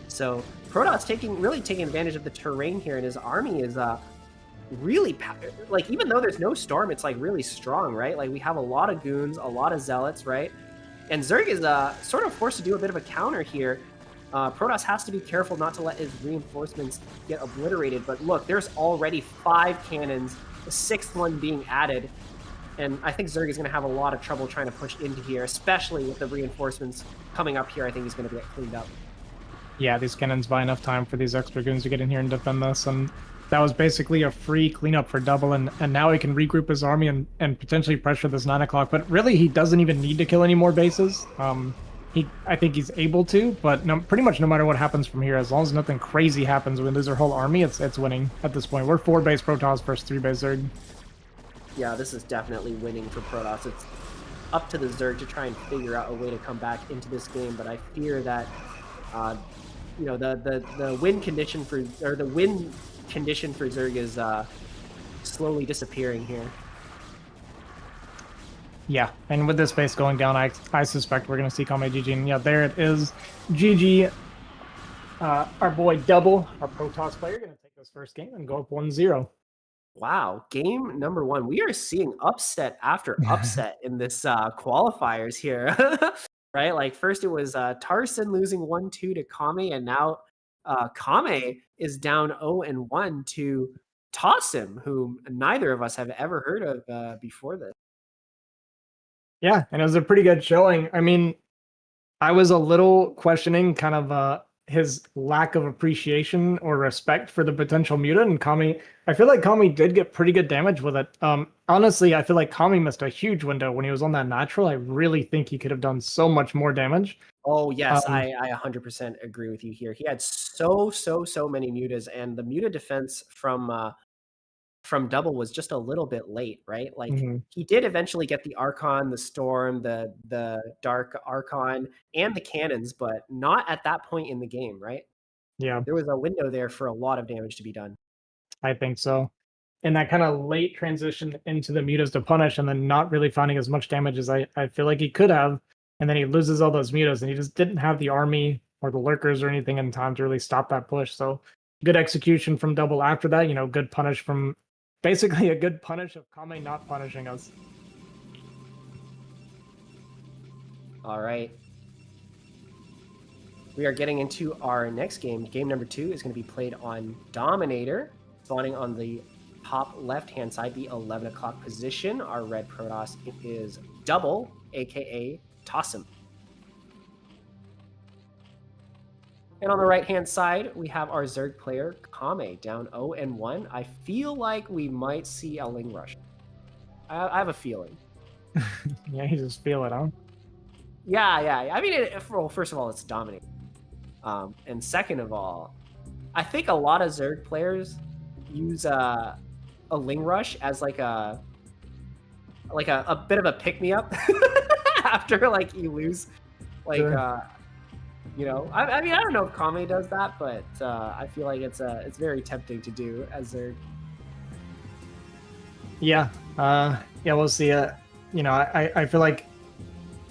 So Protoss really taking advantage of the terrain here, and his army is really, like, even though there's no storm, it's like really strong, right? Like, we have a lot of goons, a lot of zealots, right? And Zerg is sort of forced to do a bit of a counter here. Protoss has to be careful not to let his reinforcements get obliterated. But look, there's already 5 cannons, the 6th one being added. And I think Zerg is going to have a lot of trouble trying to push into here, especially with the reinforcements coming up here. I think he's going to get cleaned up. Yeah, these cannons buy enough time for these extra goons to get in here and defend this. And that was basically a free cleanup for Double. And now he can regroup his army and potentially pressure this 9 o'clock. But really, he doesn't even need to kill any more bases. I think he's able to, but pretty much no matter what happens from here, as long as nothing crazy happens when there's our whole army, it's winning at this point. We're 4 base Protoss versus 3 base Zerg. Yeah, this is definitely winning for Protoss. It's up to the Zerg to try and figure out a way to come back into this game, but I fear that you know, the win condition for Zerg is slowly disappearing here. Yeah, and with this base going down, I suspect we're going to see Kame GG. And yeah, there it is. GG. Our boy Double, our Protoss player, going to take this first game and go up 1-0. Wow, game number 1. We are seeing upset after upset in this qualifiers here, right? Like, first it was Tarson losing 1-2 to Kame, and now Kame is down 0-1 to Tossim, whom neither of us have ever heard of before this. Yeah, and it was a pretty good showing. I mean, I was a little questioning kind of his lack of appreciation or respect for the potential mutant, and Kami, I feel like Kami did get pretty good damage with it. Honestly, I feel like Kami missed a huge window when he was on that natural. I really think he could have done so much more damage. Oh, yes, I 100% agree with you here. He had so many mutas, and the muta defense from Double was just a little bit late, right? Like, he did eventually get the Archon, the Storm, the Dark Archon, and the cannons, but not at that point in the game, right? Yeah, There was a window there for a lot of damage to be done. I think so. And that kind of late transition into the mutas to punish and then not really finding as much damage as I feel like he could have. And then he loses all those mutas and he just didn't have the army or the lurkers or anything in time to really stop that push. So good execution from Double after that, you know, good punish from basically a good punish of Kame not punishing us. All right. We are getting into our next game. Game number 2 is going to be played on Dominator, spawning on the top left-hand side, the 11 o'clock position. Our red Protoss is Double, aka Tossim. And on the right-hand side, we have our Zerg player, Kame, down 0-1. I feel like we might see a Ling Rush. I have a feeling. Yeah, you just feel it, huh? Yeah. I mean, well, first of all, it's dominating. And second of all, I think a lot of Zerg players use a Ling Rush as like a bit of a pick-me-up after, like, you lose. Like, Sure. you know, I mean, I don't know if Kame does that, but I feel like it's very tempting to do as Zerg. Yeah, we'll see. You know, I feel like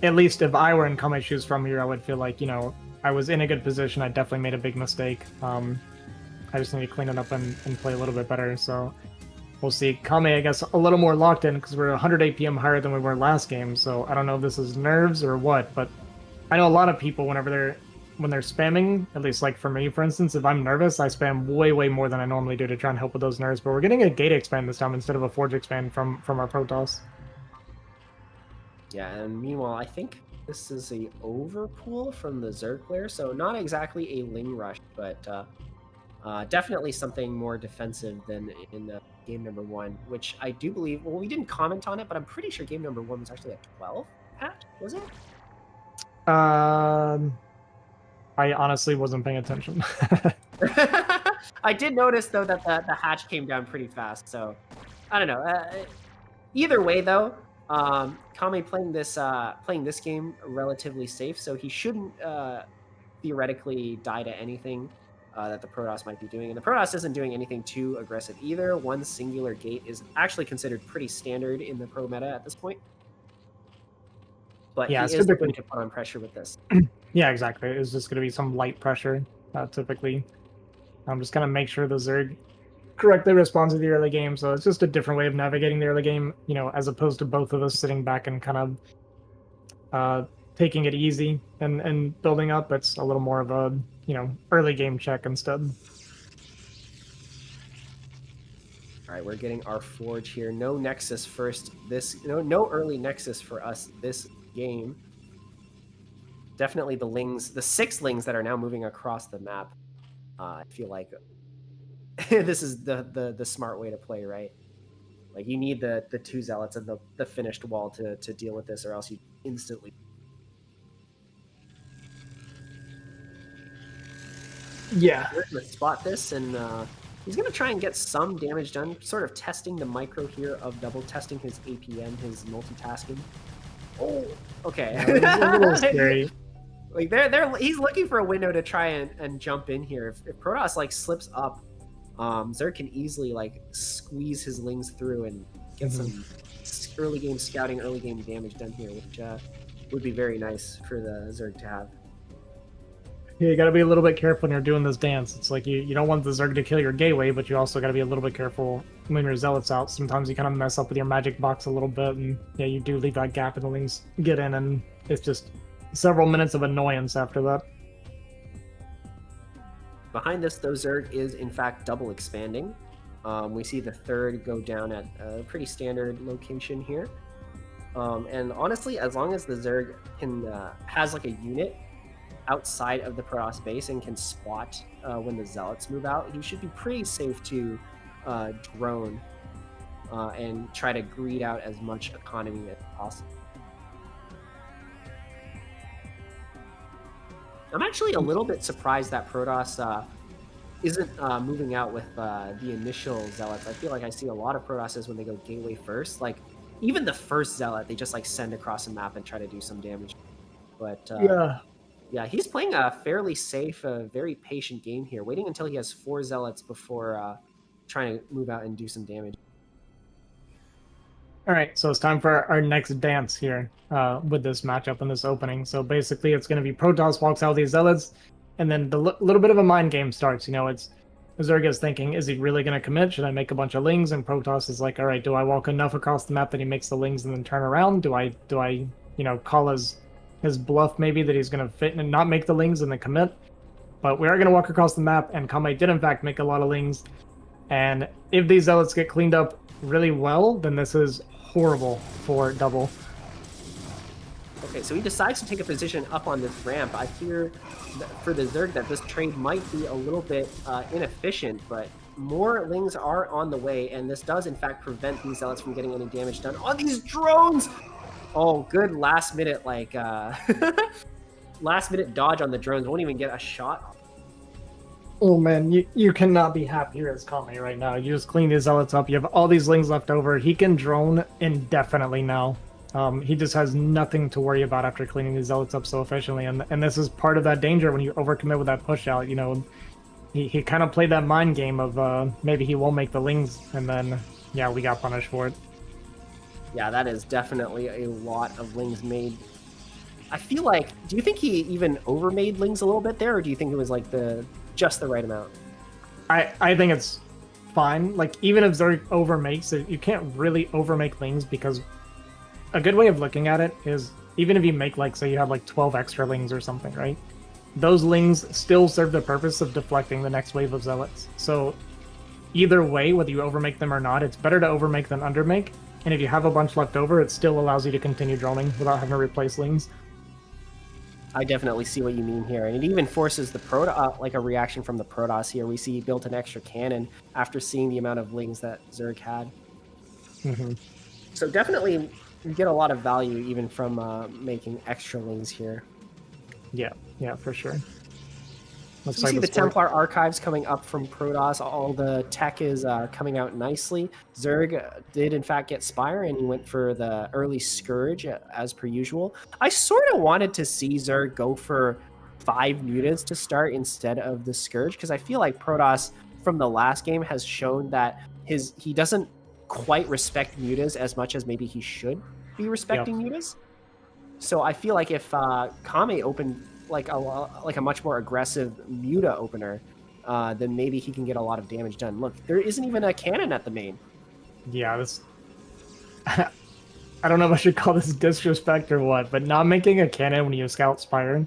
at least if I were in Kame's shoes from here, I would feel like, you know, I was in a good position. I definitely made a big mistake. I just need to clean it up and play a little bit better. So we'll see. Kame, I guess, a little more locked in because we're 100 APM higher than we were last game. So I don't know if this is nerves or what, but I know a lot of people when they're spamming, at least like for me, for instance, if I'm nervous, I spam way more than I normally do to try and help with those nerves. But we're getting a gate expand this time instead of a forge expand from our Protoss. Yeah, and meanwhile, I think this is a overpool from the Zerg player, so not exactly a Ling Rush, but definitely something more defensive than in game number 1, which I do believe, well, we didn't comment on it, but I'm pretty sure game number 1 was actually a 12 hatch, was it? I honestly wasn't paying attention. I did notice, though, that the hatch came down pretty fast, so I don't know. Either way, though, Kame playing this game relatively safe, so he shouldn't theoretically die to anything. that the Protoss might be doing. And the Protoss isn't doing anything too aggressive either. One singular gate is actually considered pretty standard in the pro meta at this point. But Yeah, he is looking to put on pressure with this. Yeah, exactly. It's just going to be some light pressure, typically. I'm just going to make sure the Zerg correctly responds to the early game. So it's just a different way of navigating the early game, you know, as opposed to both of us sitting back and kind of taking it easy and building up. It's a little more of a, you know, early game check instead. All right, we're getting our Forge here. No Nexus first. No early Nexus for us this game. Definitely the 6 lings that are now moving across the map. I feel like this is the smart way to play, right? Like you need the 2 zealots and the finished wall to deal with this, or else you instantly. Yeah. We're gonna spot this, and he's gonna try and get some damage done, sort of testing the micro here of double testing his APM, his multitasking. Oh, okay. Yeah, a little scary. Like he's looking for a window to try and jump in here. If Protoss like slips up, Zerg can easily like squeeze his lings through and get some early game scouting, early game damage done here, which would be very nice for the Zerg to have. Yeah, you got to be a little bit careful when you're doing this dance. It's like you don't want the Zerg to kill your gateway, but you also got to be a little bit careful when your zealots out. Sometimes you kind of mess up with your magic box a little bit, and yeah, you do leave that gap and the lings get in, and it's just several minutes of annoyance after that. Behind this, though, Zerg is in fact double expanding. We see the 3rd go down at a pretty standard location here. And honestly, as long as the Zerg has like a unit outside of the Protoss base and can spot when the Zealots move out, he should be pretty safe to drone and try to greed out as much economy as possible. I'm actually a little bit surprised that Protoss isn't moving out with the initial Zealots. I feel like I see a lot of Protosses when they go gateway first. Like, even the first Zealot, they just like send across a map and try to do some damage. But yeah, he's playing a fairly safe, very patient game here, waiting until he has 4 Zealots before trying to move out and do some damage. All right, so it's time for our next dance here with this matchup and this opening. So basically, it's going to be Protoss walks out these Zealots, and then the little bit of a mind game starts. You know, it's Zerg is thinking, is he really going to commit? Should I make a bunch of lings? And Protoss is like, all right, do I walk enough across the map that he makes the lings and then turn around? Do I you know, call his bluff maybe that he's going to fit and not make the lings and then commit? But we are going to walk across the map, and Kame did in fact make a lot of lings. And if these Zealots get cleaned up really well, then this is horrible for double. Okay, so he decides to take a position up on this ramp. I fear for the Zerg that this trade might be a little bit inefficient, but more lings are on the way, and this does in fact prevent these Zealots from getting any damage done on these drones. Oh, good last minute, like last minute dodge on the drones. Won't even get a shot. Oh man, you cannot be happier as Kame right now. You just clean these Zealots up. You have all these lings left over. He can drone indefinitely now. He just has nothing to worry about after cleaning these Zealots up so efficiently. And this is part of that danger when you overcommit with that push out. You know, he kind of played that mind game of maybe he won't make the lings, and then yeah, we got punished for it. Yeah, that is definitely a lot of lings made. I feel like, do you think he even overmade lings a little bit there, or do you think it was like just the right amount? I think it's fine. Like, even if Zerg overmakes it, you can't really overmake lings, because a good way of looking at it is, even if you make, like, say you have like 12 extra lings or something, right? Those lings still serve the purpose of deflecting the next wave of Zealots. So either way, whether you overmake them or not, it's better to overmake than undermake. And if you have a bunch left over, it still allows you to continue droning without having to replace lings. I definitely see what you mean here, and it even forces the like a reaction from the Protoss here. We see he built an extra cannon after seeing the amount of lings that Zerg had. So definitely you get a lot of value even from making extra lings here. Yeah, for sure. So you see the Templar archives coming up from Protoss. All the tech is coming out nicely. Zerg did in fact get Spire, and he went for the early Scourge as per usual. I sort of wanted to see Zerg go for 5 mutas to start instead of the Scourge, because I feel like Protoss from the last game has shown that he doesn't quite respect mutas as much as maybe he should be respecting mutas. So I feel like if Kame opened like a much more aggressive muta opener, then maybe he can get a lot of damage done. Look, there isn't even a cannon at the main. Yeah, this. I don't know if I should call this disrespect or what, but not making a cannon when you scout Spire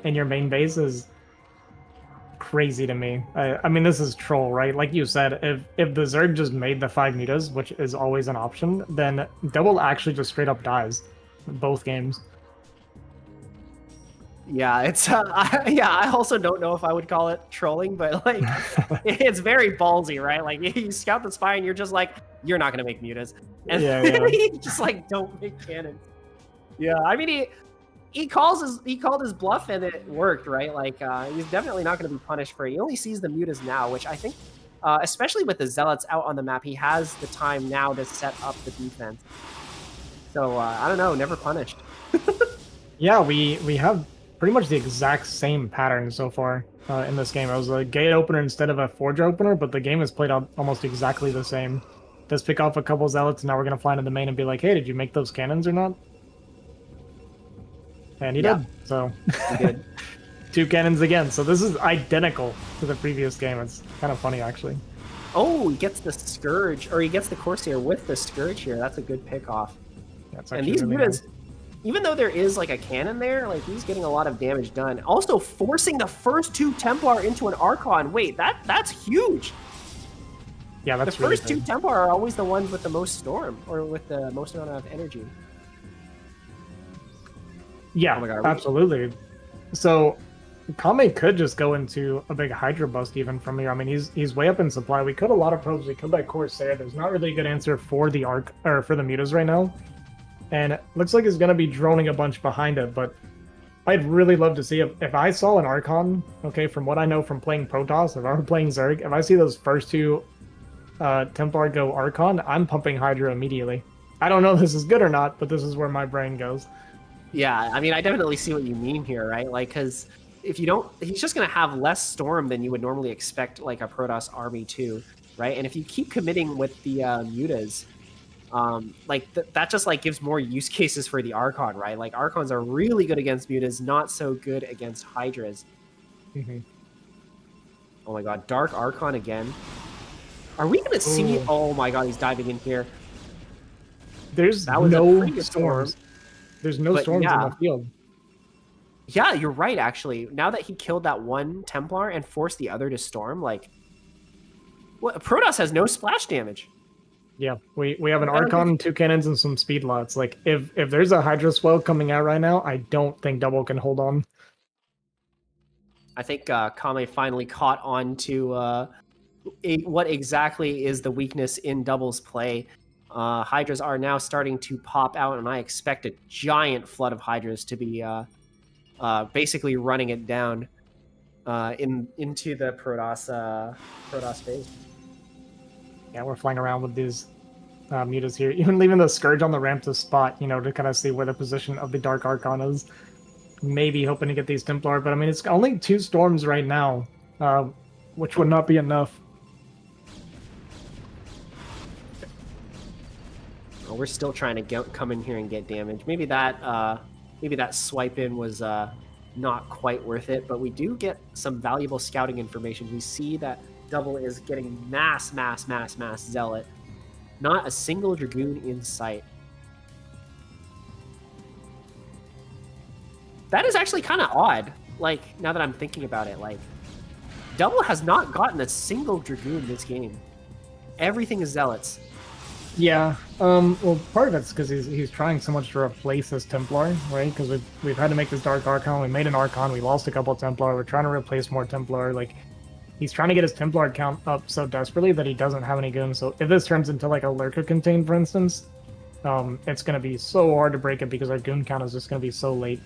in your main base is crazy to me. I mean, this is troll, right? Like you said, if the Zerg just made the 5 mutas, which is always an option, then Double actually just straight up dies in both games. Yeah, it's I also don't know if I would call it trolling, but like it's very ballsy, right? Like you scout the spy and you're just like, you're not gonna make mutas, and you just like don't make cannons. Yeah, I mean he called his bluff and it worked, right? Like he's definitely not gonna be punished for it. He only sees the mutas now, which I think, especially with the zealots out on the map, he has the time now to set up the defense. So I don't know, never punished. Yeah, we have pretty much the exact same pattern so far in this game. It was a gate opener instead of a forge opener, but the game is played out almost exactly the same. Just pick off a couple zealots, and now we're going to fly into the main and be like, hey, did you make those cannons or not? And he did, so... He did. 2 cannons again, so this is identical to the previous game. It's kind of funny, actually. Oh, he gets the Scourge, or he gets the Corsair with the Scourge here. That's a good pick off. That's and these really mutas, nice. Even though there is like a cannon there, like he's getting a lot of damage done. Also forcing the first 2 Templar into an Archon. Wait, that's huge. Yeah, that's the really first 2 Templar are always the ones with the most storm, or with the most amount of energy. Yeah, absolutely. So Kame could just go into a big Hydra bust even from here. I mean, he's way up in supply. We could a lot of probes. We could by Corsair. There's not really a good answer for the for the mutas right now. And it looks like it's going to be droning a bunch behind it, but I'd really love to see if I saw an Archon, okay, from what I know from playing Protoss, if I were playing Zerg, if I see those first 2 Templar go Archon, I'm pumping Hydra immediately. I don't know if this is good or not, but this is where my brain goes. Yeah, I mean, I definitely see what you mean here, right? Like, because if you don't, he's just going to have less storm than you would normally expect, like a Protoss army to, right? And if you keep committing with the mutas, that just like gives more use cases for the Archon, right? Like Archons are really good against mutas, not so good against Hydras. Mm-hmm. Oh my god, Dark Archon again. Are we gonna see? Oh my god, he's diving in here. There's no storms. There's no storms in the field. Yeah, you're right. Actually, now that he killed that one Templar and forced the other to storm, like, what? Protoss has no splash damage. Yeah, we have an Archon, 2 cannons, and some speed lots. Like, if there's a Hydra swell coming out right now, I don't think Double can hold on. I think Kame finally caught on to what exactly is the weakness in Double's play. Hydras are now starting to pop out, and I expect a giant flood of Hydras to be basically running it down into the Protoss base. Yeah, we're flying around with these mutas here. Even leaving the Scourge on the ramp to spot, to kind of see where the position of the Dark Archon is. Maybe hoping to get these Templar, but I mean, it's only 2 storms right now, which would not be enough. Oh, we're still trying to come in here and get damage. Maybe that swipe in was not quite worth it, but we do get some valuable scouting information. We see that Double is getting mass zealot. Not a single Dragoon in sight. That is actually kind of odd. Like, now that I'm thinking about it, like, Double has not gotten a single Dragoon this game. Everything is zealots. Yeah, well, part of it's because he's trying so much to replace this Templar, right? Because we've had to make this Dark Archon, we made an Archon, we lost a couple Templar, we're trying to replace more Templar, like, he's trying to get his Templar count up so desperately that he doesn't have any goons, so if this turns into, like, a Lurker contain, for instance, it's going to be so hard to break it because our goon count is just going to be so late.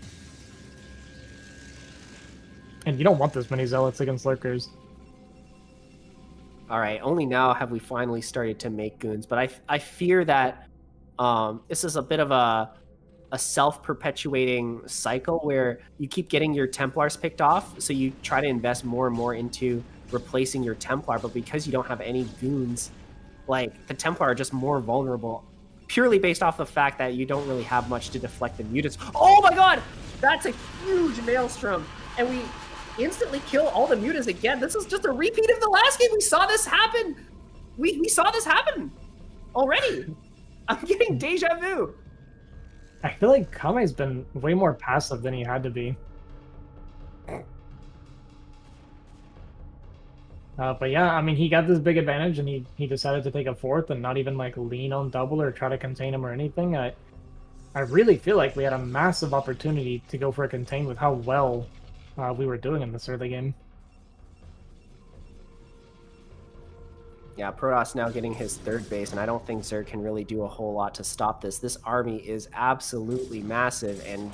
And you don't want this many Zealots against Lurkers. All right, only now have we finally started to make goons, but I fear that this is a bit of a a self-perpetuating cycle where you keep getting your Templars picked off, so you try to invest more and more into replacing your Templar, but because you don't have any goons, like the Templar are just more vulnerable, purely based off the fact that you don't really have much to deflect the mutants. Oh my god! That's a huge Maelstrom! And we instantly kill all the mutants again. This is just a repeat of the last game. We saw this happen! We saw this happen already! I'm getting deja vu! I feel like Kame's been way more passive than he had to be. But yeah, I mean, he got this big advantage, and he decided to take a fourth and not even like lean on double or try to contain him or anything. I really feel like we had a massive opportunity to go for a contain with how well we were doing in this early game. Yeah, Protoss now getting his third base, and I don't think Zerg can really do a whole lot to stop this. This army is absolutely massive, and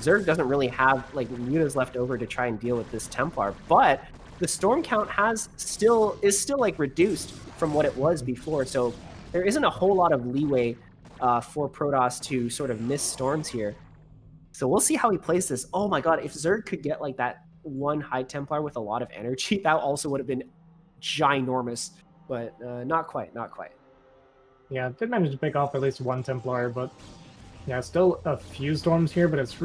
Zerg doesn't really have like mutas left over to try and deal with this Templar, but the storm count is still like reduced from what it was before, so there isn't a whole lot of leeway for Protoss to sort of miss storms here. So we'll see how he plays this. Oh my god, if Zerg could get like that one high Templar with a lot of energy, that also would have been ginormous, but not quite, not quite. Yeah, did manage to pick off at least one Templar, but yeah, still a few storms here, but it's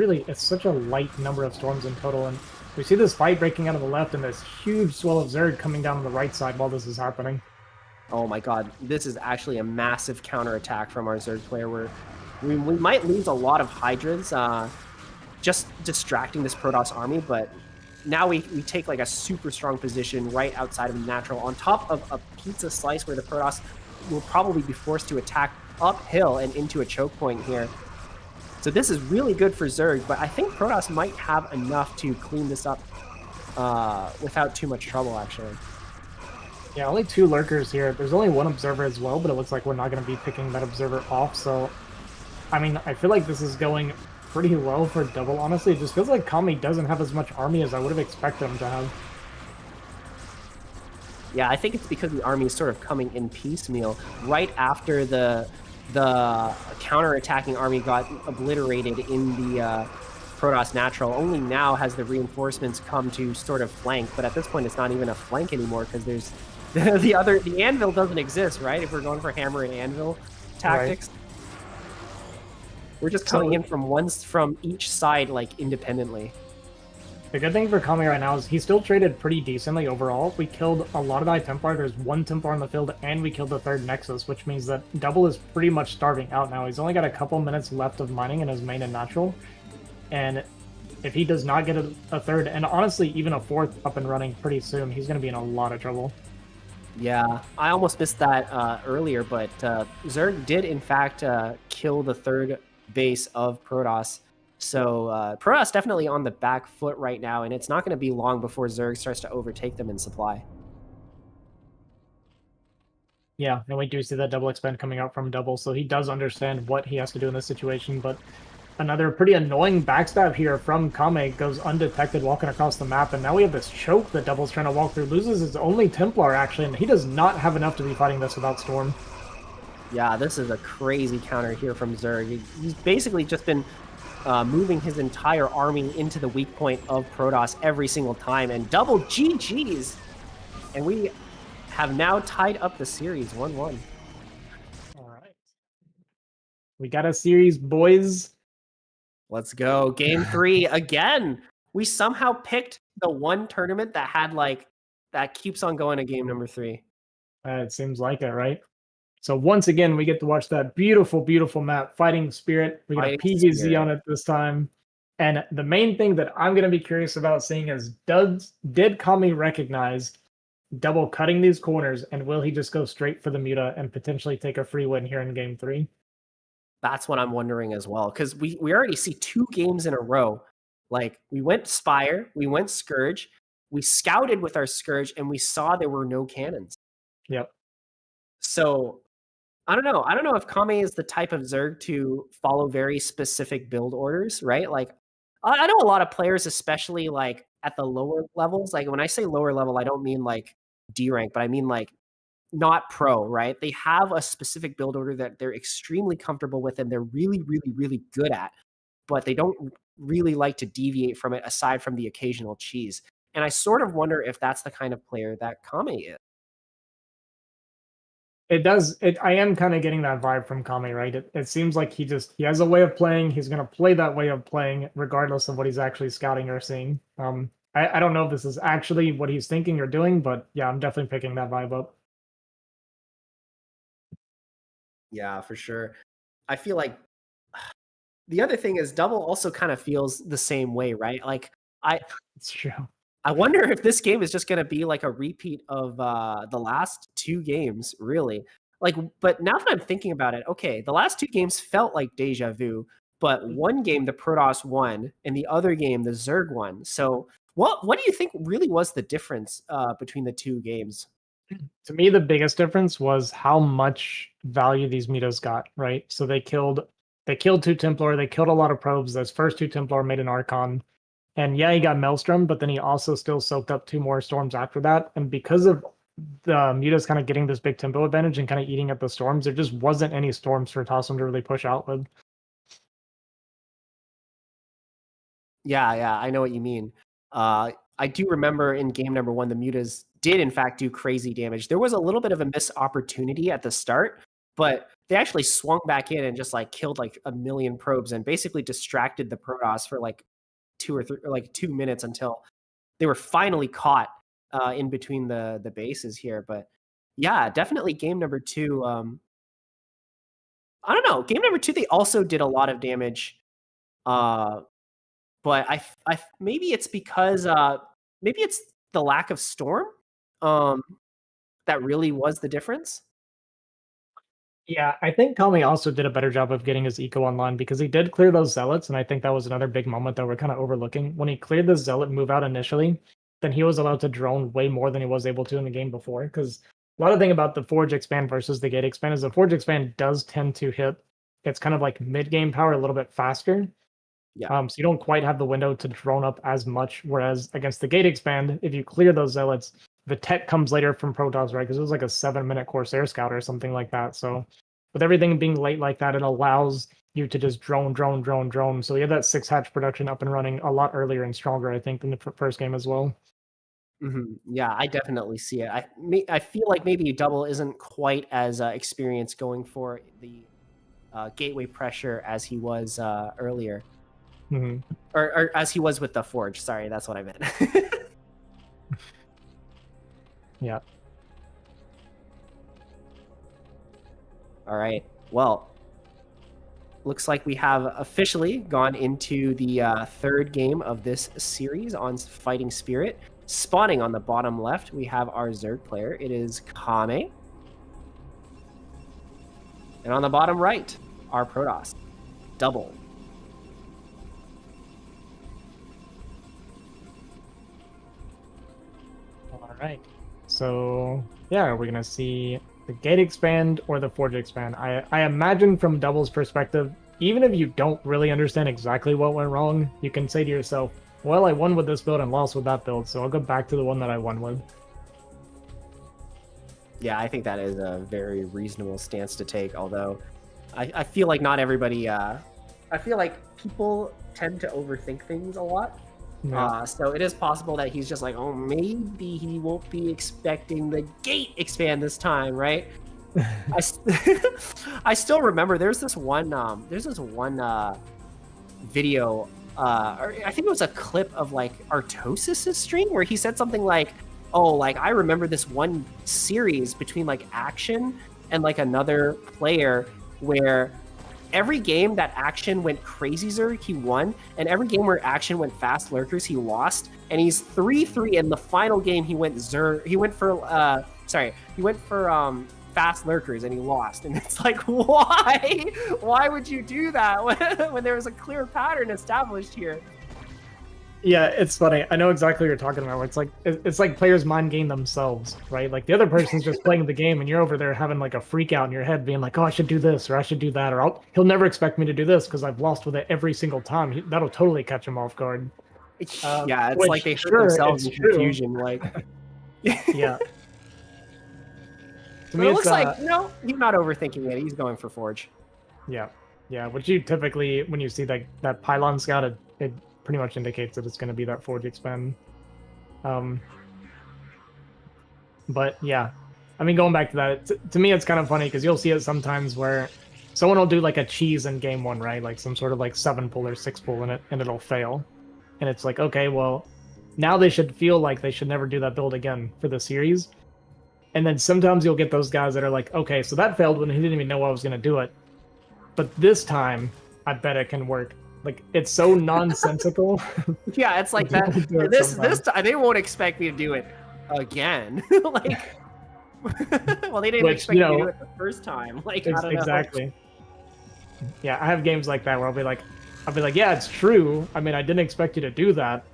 such a light number of storms in total, and we see this fight breaking out on the left and this huge swell of Zerg coming down on the right side while this is happening. Oh my god, this is actually a massive counterattack from our Zerg player where we might lose a lot of Hydras just distracting this Protoss army, but now we take like a super strong position right outside of the natural on top of a pizza slice where the Protoss will probably be forced to attack uphill and into a choke point here. So this is really good for Zerg, but I think Protoss might have enough to clean this up without too much trouble, actually. Yeah, only 2 lurkers here. There's only 1 observer as well, but it looks like we're not going to be picking that observer off, so I mean, I feel like this is going pretty well for double, honestly. It just feels like Kame doesn't have as much army as I would have expected him to have. Yeah, I think it's because the army is sort of coming in piecemeal right after the counter-attacking army got obliterated in the Protoss natural. Only now has the reinforcements come to sort of flank, but at this point it's not even a flank anymore because there's the anvil doesn't exist, right? If we're going for hammer and anvil tactics. Right. We're just coming in from each side like independently. The good thing for Kame right now is he still traded pretty decently overall. We killed a lot of the Templar. There's 1 Templar on the field, and we killed the 3rd Nexus, which means that Double is pretty much starving out now. He's only got a couple minutes left of mining in his main and natural, and if he does not get a 3rd, and honestly even a 4th up and running pretty soon, he's going to be in a lot of trouble. Yeah, I almost missed that earlier, but Zerg did in fact kill the 3rd base of Protoss. So Protoss definitely on the back foot right now, and it's not going to be long before Zerg starts to overtake them in supply. Yeah, and we do see that double expand coming out from Double, so he does understand what he has to do in this situation, but another pretty annoying backstab here from Kame goes undetected walking across the map, and now we have this choke that Double's trying to walk through. Loses his only Templar, actually, and he does not have enough to be fighting this without Storm. Yeah, this is a crazy counter here from Zerg. He's basically just been moving his entire army into the weak point of Protoss every single time, and double GG's! And we have now tied up the series 1-1. All right. We got a series, boys. Let's go. Game 3 again. We somehow picked the one tournament that had that keeps on going to game number 3. It seems like it, right? So once again, we get to watch that beautiful, beautiful map, Fighting Spirit. We got a PVZ on it this time. And the main thing that I'm going to be curious about seeing is, did Kame recognize Double cutting these corners, and will he just go straight for the Muta and potentially take a free win here in Game 3? That's what I'm wondering as well, because we already see 2 games in a row. Like, we went Spire, we went Scourge, we scouted with our Scourge, and we saw there were no cannons. Yep. So I don't know. I don't know if Kame is the type of Zerg to follow very specific build orders, right? Like, I know a lot of players, especially like at the lower levels. Like when I say lower level, I don't mean like D rank, but I mean like not pro, right? They have a specific build order that they're extremely comfortable with and they're really, really, really good at, but they don't really like to deviate from it aside from the occasional cheese. And I sort of wonder if that's the kind of player that Kame is. It does. I am kind of getting that vibe from Kami, right? It seems like he has a way of playing. He's going to play that way of playing, regardless of what he's actually scouting or seeing. I don't know if this is actually what he's thinking or doing, but yeah, I'm definitely picking that vibe up. Yeah, for sure. I feel like the other thing is Double also kind of feels the same way, right? Like I It's true. I wonder if this game is just gonna be like a repeat of the last two games, really. Like, but now that I'm thinking about it, okay, the last two games felt like deja vu, but one game the Protoss won, and the other game the Zerg won. So, what do you think really was the difference between the two games? To me, the biggest difference was how much value these metas got, right? So they killed two Templar, they killed a lot of probes. Those first two Templar made an Archon. And yeah, he got Maelstrom, but then he also still soaked up two more storms after that. And because of the mutas kind of getting this big tempo advantage and kind of eating up the storms, there just wasn't any storms for Tossum to really push out with. Yeah, yeah, I know what you mean. I do remember in game number one, the mutas did in fact do crazy damage. There was a little bit of a missed opportunity at the start, but they actually swung back in and just like killed like a million probes and basically distracted the Protoss for like 2 minutes until they were finally caught in between the bases here. But yeah, definitely game number two. I don't know. Game number two, they also did a lot of damage. Uh, but maybe it's because maybe it's the lack of storm um, that really was the difference. Yeah, I think Kami also did a better job of getting his eco online because he did clear those zealots, and I think that was another big moment that we're kind of overlooking. When he cleared the zealot move out initially, then he was allowed to drone way more than he was able to in the game before. Because a lot of thing about the Forge expand versus the Gate expand is the Forge expand does tend to hit it's kind of like mid game power a little bit faster. Yeah. So you don't quite have the window to drone up as much. Whereas against the Gate expand, if you clear those zealots, the tech comes later from Protoss, right? Because it was like a 7-minute Corsair scout or something like that. So with everything being late like that, it allows you to just drone. So you have that 6-hatch production up and running a lot earlier and stronger, I think, than the first game as well. Yeah, I definitely see it. I feel like maybe Double isn't quite as experienced going for the gateway pressure as he was earlier. Mm-hmm. Or as he was with the Forge. Sorry, that's what I meant. Yeah. All right. Well, looks like we have officially gone into the third game of this series on Fighting Spirit. Spawning on the bottom left, we have our Zerg player. It is Kame. And on the bottom right, our Protoss. Double. All right. So yeah, are we gonna see the Gate expand or the Forge expand? I imagine from Double's perspective, even if you don't really understand exactly what went wrong, you can say to yourself, well, I won with this build and lost with that build, so I'll go back to the one that I won with. Yeah, I think that is a very reasonable stance to take, although I feel like not everybody I feel like people tend to overthink things a lot. Yeah. So it is possible that he's just like, oh, maybe he won't be expecting the Gate expand this time, right? I still remember there's this one video, or I think it was a clip of like Artosis's stream where he said something like, oh, like I remember this one series between like Action and like another player where every game that Action went crazy Zerg, he won, and every game where Action went fast Lurkers, he lost. And he's 3-3 in the final game. He went Zerg. He went for fast Lurkers, and he lost. And it's like, why? Why would you do that when there was a clear pattern established here? Yeah, it's funny. I know exactly what you're talking about. It's like players mind game themselves, right? Like the other person's just playing the game, and you're over there having like a freak out in your head, being like, "Oh, I should do this, or I should do that, or he'll never expect me to do this because I've lost with it every single time." That'll totally catch him off guard. Yeah, it's like they hurt themselves in confusion. Like, yeah. To But me, it it's looks like no, he's not overthinking it. He's going for Forge. yeah, yeah. Which you typically, when you see that pylon scout, it pretty much indicates that it's going to be that Forge expand. But yeah, I mean, going back to that, to me, it's kind of funny because you'll see it sometimes where someone will do like a cheese in game one, right? Like some sort of like 7 pull or 6 pull in it, and it'll fail. And it's like, okay, well, now they should feel like they should never do that build again for the series. And then sometimes you'll get those guys that are like, okay, so that failed when he didn't even know I was going to do it. But this time, I bet it can work. Like, it's so nonsensical. Yeah, it's like that. This time, they won't expect me to do it again. Like, well, they didn't expect me to do it the first time. Like, I don't know. Exactly. Yeah, I have games like that where I'll be like, yeah, it's true. I mean, I didn't expect you to do that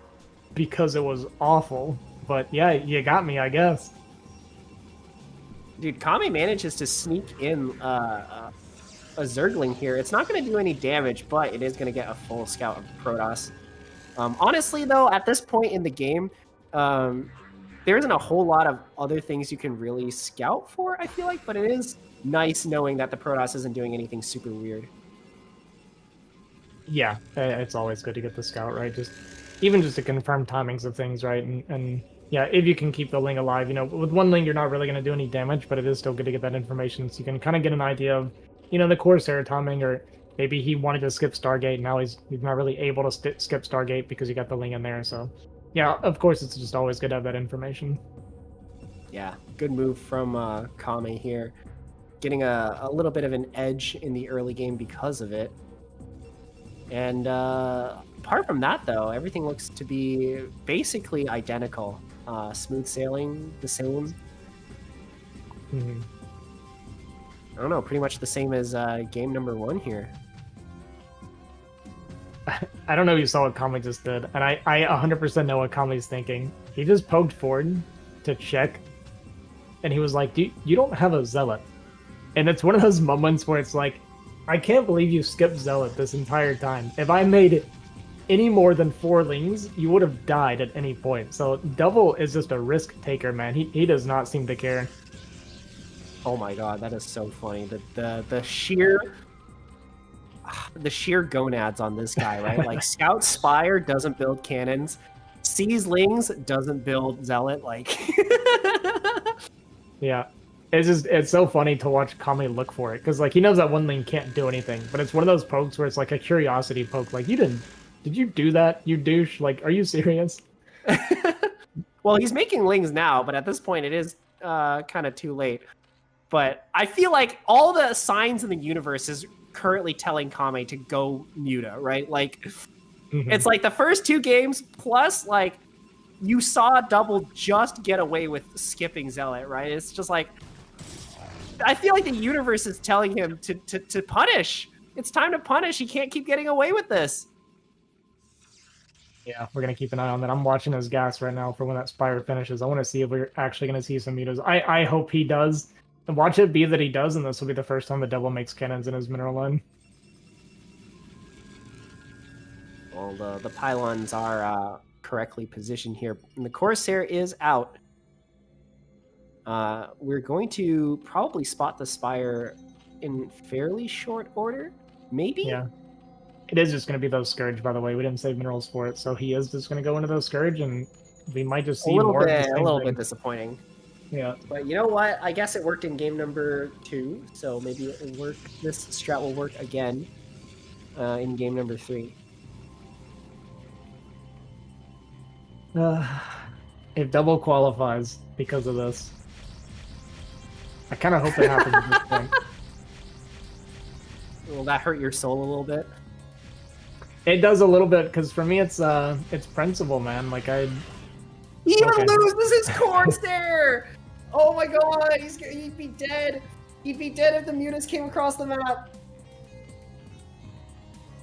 because it was awful. But yeah, you got me, I guess. Dude, Kami manages to sneak in a Zergling here. It's not going to do any damage, but it is going to get a full scout of Protoss. Honestly, though, at this point in the game, there isn't a whole lot of other things you can really scout for, I feel like, but it is nice knowing that the Protoss isn't doing anything super weird. Yeah, it's always good to get the scout, right? Even just to confirm timings of things, right? And yeah, if you can keep the Ling alive, with one Ling, you're not really going to do any damage, but it is still good to get that information so you can kind of get an idea of, the Corsair timing, or maybe he wanted to skip Stargate, now he's not really able to skip Stargate because you got the Ling in there, so yeah, of course, it's just always good to have that information. Yeah, good move from Kame here. Getting a little bit of an edge in the early game because of it. And apart from that, though, everything looks to be basically identical. Smooth sailing, the same. Mm-hmm. I don't know, pretty much the same as game number 1 here. I don't know if you saw what Kami just did, and I 100% know what Kami's thinking. He just poked forward to check, and he was like, you don't have a Zealot. And it's one of those moments where it's like, I can't believe you skipped Zealot this entire time. If I made any more than 4 Lings, you would have died at any point. So Double is just a risk taker, man. He does not seem to care. Oh my god, that is so funny. The sheer gonads on this guy, right? Like Scout Spire doesn't build cannons, sees Lings doesn't build Zealot. Like, yeah, it's so funny to watch Kami look for it because like he knows that one Ling can't do anything, but it's one of those pokes where it's like a curiosity poke. Like did you do that, you douche? Like, are you serious? Well, he's making Lings now, but at this point it is kind of too late. But I feel like all the signs in the universe is currently telling Kame to go Muta, right? Like, It's like the first 2 games, plus, like, you saw Double just get away with skipping Zealot, right? It's just like, I feel like the universe is telling him to punish. It's time to punish. He can't keep getting away with this. Yeah, we're going to keep an eye on that. I'm watching his gas right now for when that Spire finishes. I want to see if we're actually going to see some mutas. I hope he does. And watch it be that he does, and this will be the first time the Devil makes cannons in his mineral line. Well, the pylons are correctly positioned here. And the Corsair is out. We're going to probably spot the Spire in fairly short order. Maybe? Yeah. It is just going to be those Scourge, by the way. We didn't save minerals for it, so he is just going to go into those Scourge, and we might just see more of the same A little thing. bit disappointing. Yeah. But you know what? I guess it worked in game number 2, so maybe it will work. This strat will work again in game number 3. If Double qualifies because of this, I kind of hope it happens at this point. Will that hurt your soul a little bit? It does a little bit, because for me it's principle, man. Like He even loses his Corsair! Oh my god, he'd be dead. He'd be dead if the mutas came across the map.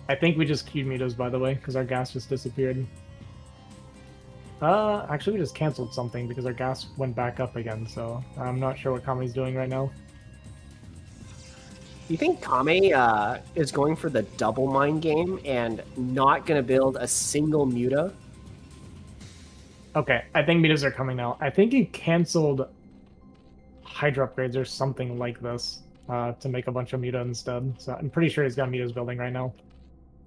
I think we just queued mutas, by the way, because our gas just disappeared. Actually, we just canceled something because our gas went back up again, so I'm not sure what Kami's doing right now. You think Kame is going for the double mine game and not going to build a single muta? Okay, I think mutas are coming now. I think he canceled Hydra upgrades or something like this to make a bunch of Muta instead. So I'm pretty sure he's got Mutas building right now.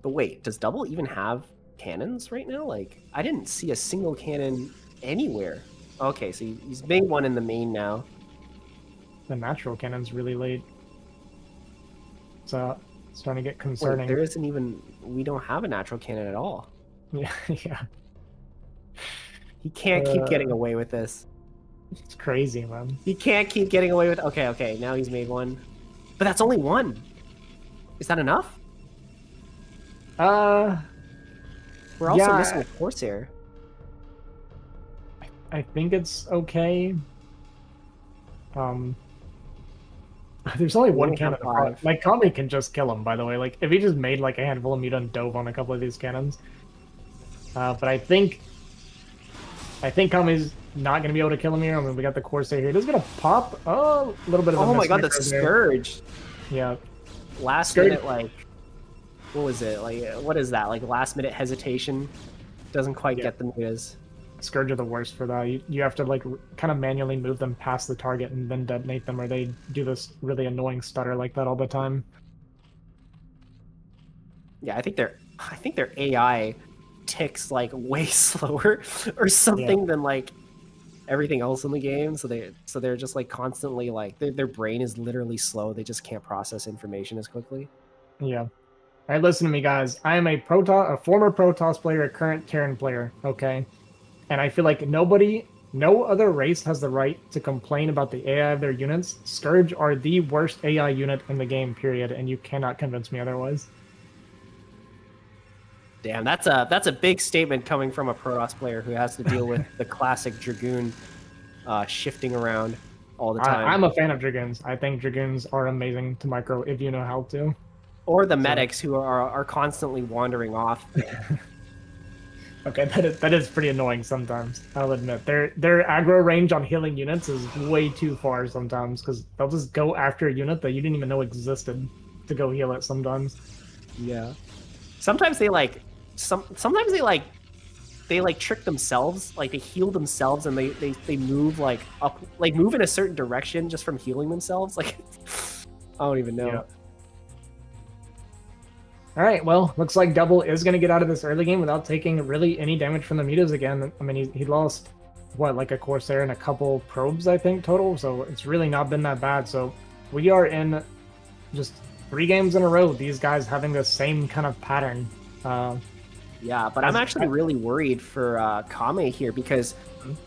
But wait, does Double even have cannons right now? Like, I didn't see a single cannon anywhere. Okay, so he's made one in the main now. The natural cannon's really late. So it's starting to get concerning. Wait, there isn't even... We don't have a natural cannon at all. Yeah, yeah. He can't keep getting away with this. It's crazy, man. He can't keep getting away with... Okay, now he's made one. But that's only one. Is that enough? We're also missing a Corsair. I think it's okay. There's only one cannon. Like, Kami can just kill him, by the way. Like, if he just made like a handful of Muta and dove on a couple of these cannons. But I think Kami's not going to be able to kill him here. I mean, we got the Corsair here. He's going to pop a little bit of a Oh my god, the Scourge. Yeah. Last minute, like, what was it? Like, what is that? Like, last minute hesitation? Doesn't quite get the Mutas. Scourge are the worst for that. You have to, like, kind of manually move them past the target and then detonate them, or they do this really annoying stutter like that all the time. Yeah, I think their AI ticks like way slower or something than like everything else in the game. So they're just like constantly like their brain is literally slow. They just can't process information as quickly. Yeah. All right, listen to me, guys. I am a former Protoss player, a current Terran player. Okay, and I feel like no other race has the right to complain about the AI of their units. Scourge are the worst AI unit in the game, period, and you cannot convince me otherwise. Damn, that's a big statement coming from a Protoss player who has to deal with the classic Dragoon shifting around all the time. I'm a fan of Dragoons. I think Dragoons are amazing to micro if you know how to. Or the medics who are constantly wandering off. Okay, that is pretty annoying sometimes. I'll admit their aggro range on healing units is way too far sometimes because they'll just go after a unit that you didn't even know existed to go heal it sometimes. Yeah. Sometimes they trick themselves, like they heal themselves and they move like up, like move in a certain direction just from healing themselves. Like I don't even know. Yeah. All right, well, looks like Double is going to get out of this early game without taking really any damage from the Mutas again. I mean, he lost, what, like a Corsair and a couple probes, I think, total, so it's really not been that bad. So we are in just 3 games in a row, these guys having the same kind of pattern. Yeah, but I'm actually really worried for Kame here because,